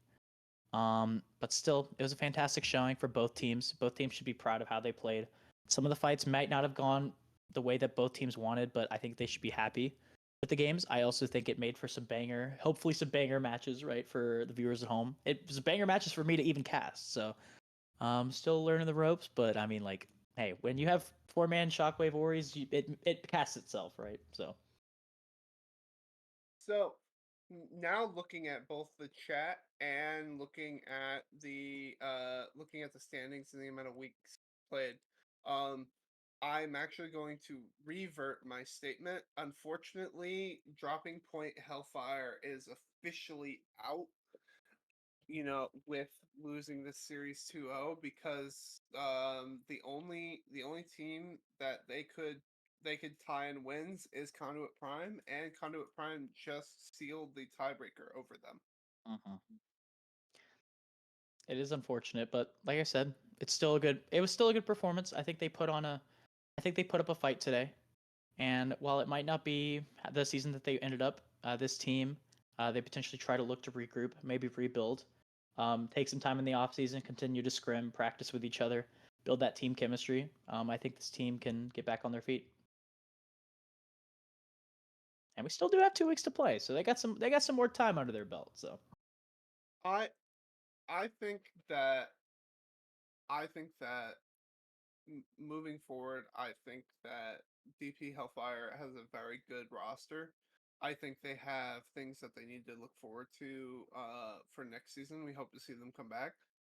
But still, it was a fantastic showing for both teams. Both teams should be proud of how they played. Some of the fights might not have gone the way that both teams wanted, but I think they should be happy with the games. I also think it made for hopefully some banger matches, right, for the viewers at home. It was banger matches for me to even cast. So, still learning the ropes, but I mean, like, hey, when you have 4-man Shockwave Oris, it casts itself, right? So. So now looking at both the chat and looking at the standings and the amount of weeks played, I'm actually going to revert my statement. Unfortunately, Dropping Point Hellfire is officially out, with losing this series 2-0, because the only team that they could tie in wins is Conduit Prime, and Conduit Prime just sealed the tiebreaker over them. Mhm. It is unfortunate, but like I said, it was still a good performance. I think they put up a fight today. And while it might not be the season that they ended up, this team, they potentially try to look to regroup, maybe rebuild, take some time in the offseason, continue to scrim, practice with each other, build that team chemistry. I think this team can get back on their feet. And we still do have 2 weeks to play, so they got some more time under their belt. So I I think that I think that moving forward, I think that DP Hellfire has a very good roster. I think they have things that they need to look forward to for next season. We hope to see them come back.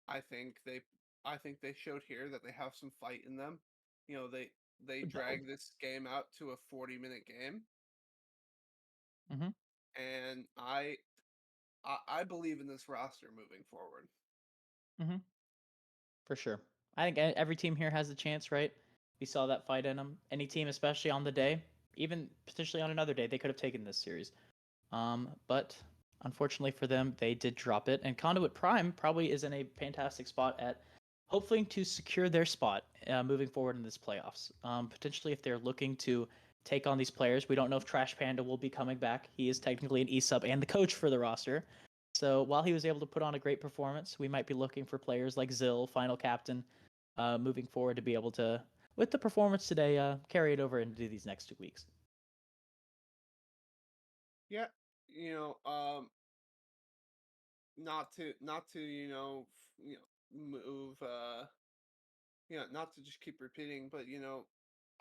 I think they I think they showed here that they have some fight in them. They Good build. dragged this game out to a 40-minute game, Mm-hmm. and I believe in this roster moving forward. Mm-hmm. For sure. I think every team here has a chance, right? We saw that fight in them. Any team, especially on the day, even potentially on another day, they could have taken this series. But unfortunately for them, they did drop it. And Conduit Prime probably is in a fantastic spot at hopefully to secure their spot moving forward in this playoffs. Potentially, if they're looking to take on these players, we don't know if Trash Panda will be coming back. He is technically an E-sub and the coach for the roster. So while he was able to put on a great performance, we might be looking for players like Zill, Final Captain, moving forward to be able to, with the performance today, carry it over into these next 2 weeks. Yeah, not to move not to just keep repeating, but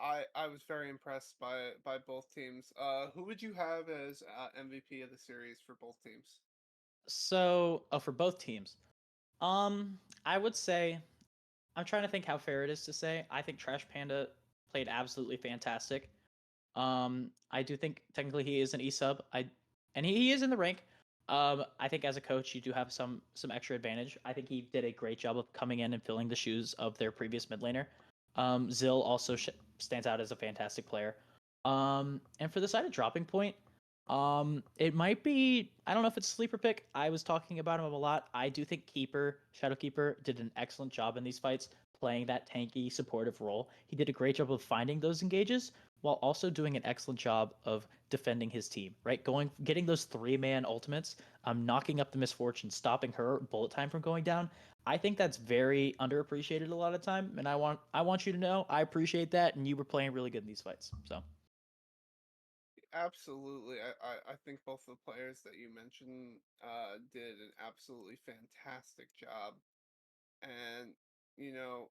I was very impressed by both teams. Who would you have as MVP of the series for both teams? So, for both teams, I would say I'm trying to think how fair it is to say. I think Trash Panda played absolutely fantastic. I do think technically he is an E sub. And he is in the rank. I think as a coach, you do have some extra advantage. I think he did a great job of coming in and filling the shoes of their previous mid laner. Zill also stands out as a fantastic player. And for the side of dropping point, it might be, I don't know if it's a sleeper pick. I was talking about him a lot. I do think Shadow Keeper did an excellent job in these fights, playing that tanky supportive role. He did a great job of finding those engages while also doing an excellent job of defending his team, right? Getting those 3-man ultimates, knocking up the Misfortune, stopping her bullet time from going down. I think that's very underappreciated a lot of time, and I want you to know I appreciate that, and you were playing really good in these fights. So Absolutely. I think both the players that you mentioned did an absolutely fantastic job. And, you know,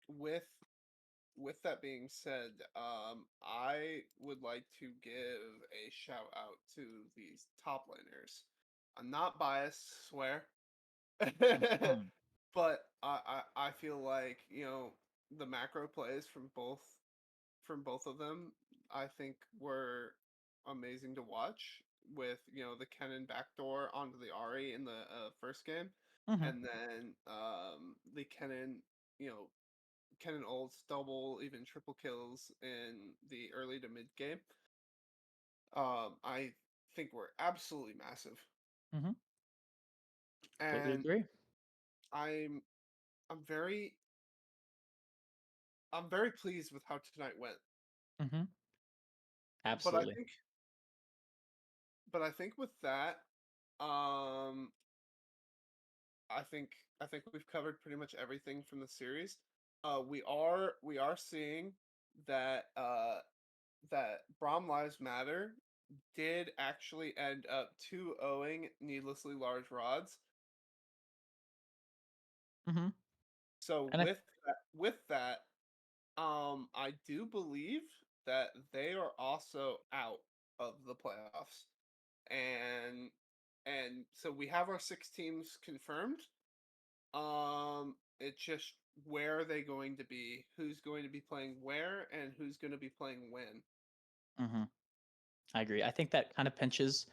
with with that being said, I would like to give a shout out to these top laners. I'm not biased, swear. Mhm. But I feel like, the macro plays from both of them, I think were amazing to watch with, the Kennen backdoor onto the Ari in the first game, Mhm. and then the you know, Kennen ults double, even triple kills in the early to mid game. I think were absolutely massive, Mhm. Completely and agree. I'm I'm very I'm very pleased with how tonight went. Mhm. But I Absolutely. think but I think with that, um I think I think we've covered pretty much everything from the series. We are seeing that that Braum Lives Matter did actually end up 2-0ing needlessly large rods. Mhm. So And I with that, I do believe that they are also out of the playoffs. And so we have our 6 teams confirmed. It's just where are they going to be? Who's going to be playing where, and who's going to be playing when? Mhm. I agree. I think that kind of pinches.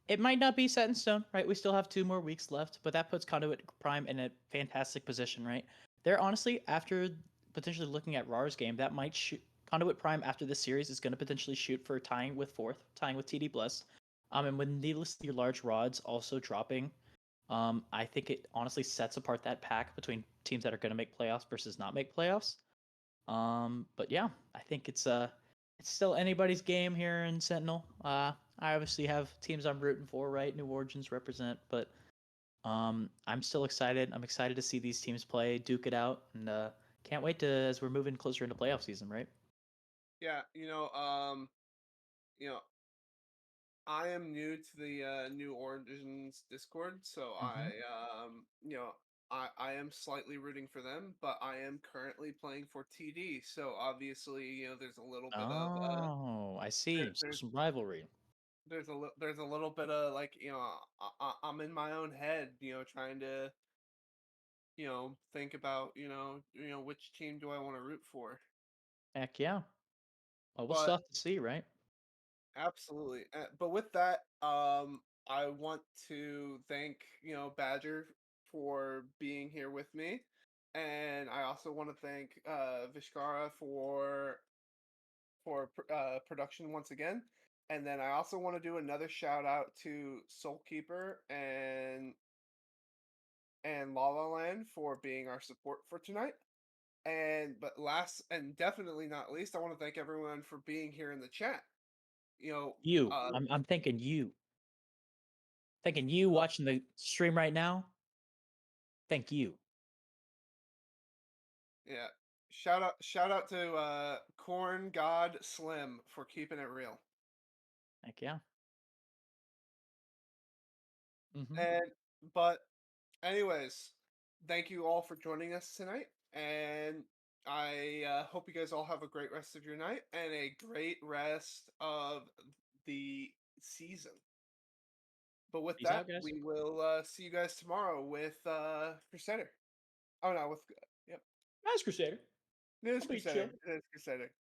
It might not be set in stone, right? We still have 2 more weeks left, but that puts Conduit Prime in a fantastic position, right? They're honestly, after potentially looking at RAR's game, that might shoot Conduit Prime after this series is going to potentially shoot for tying with fourth, tying with TD Blessed. And with needlessly large rods also dropping, I think it honestly sets apart that pack between teams that are going to make playoffs versus not make playoffs. But yeah, I think it's still anybody's game here in Sentinel. I obviously have teams I'm rooting for, right? New Origins represent, but I'm still excited. I'm excited to see these teams play, duke it out, and can't wait to as we're moving closer into playoff season, right? Yeah, you know, I am new to the New Origins Discord, so Mm-hmm. I am slightly rooting for them, but I am currently playing for TD, so obviously, there's a little bit of Oh, I there, see. So there's some rivalry. there's a little bit of like, I'm in my own head, trying to, think about, which team do I want to root for. Heck yeah. Well, we'll still But have to see, right? absolutely. But with that, I want to thank, Badger for being here with me. And I also want to thank Vishkara for production once again. And then I also want to do another shout out to Soulkeeper and La La Land for being our support for tonight. And but last and definitely not least, I want to thank everyone for being here in the chat. You know, You. uh, I'm thinking you. Thinking you uh watching the stream right now. Thank you. yeah. Shout out to Corn God Slim for keeping it real. Heck yeah. Mm-hmm. And but anyways, thank you all for joining us tonight, and I hope you guys all have a great rest of your night and a great rest of the season. But with Peace that, out, guys. we will see you guys tomorrow with Crusader. Oh no, with yep, Nice Crusader. it is I'll be Crusader. chill. It is Crusader.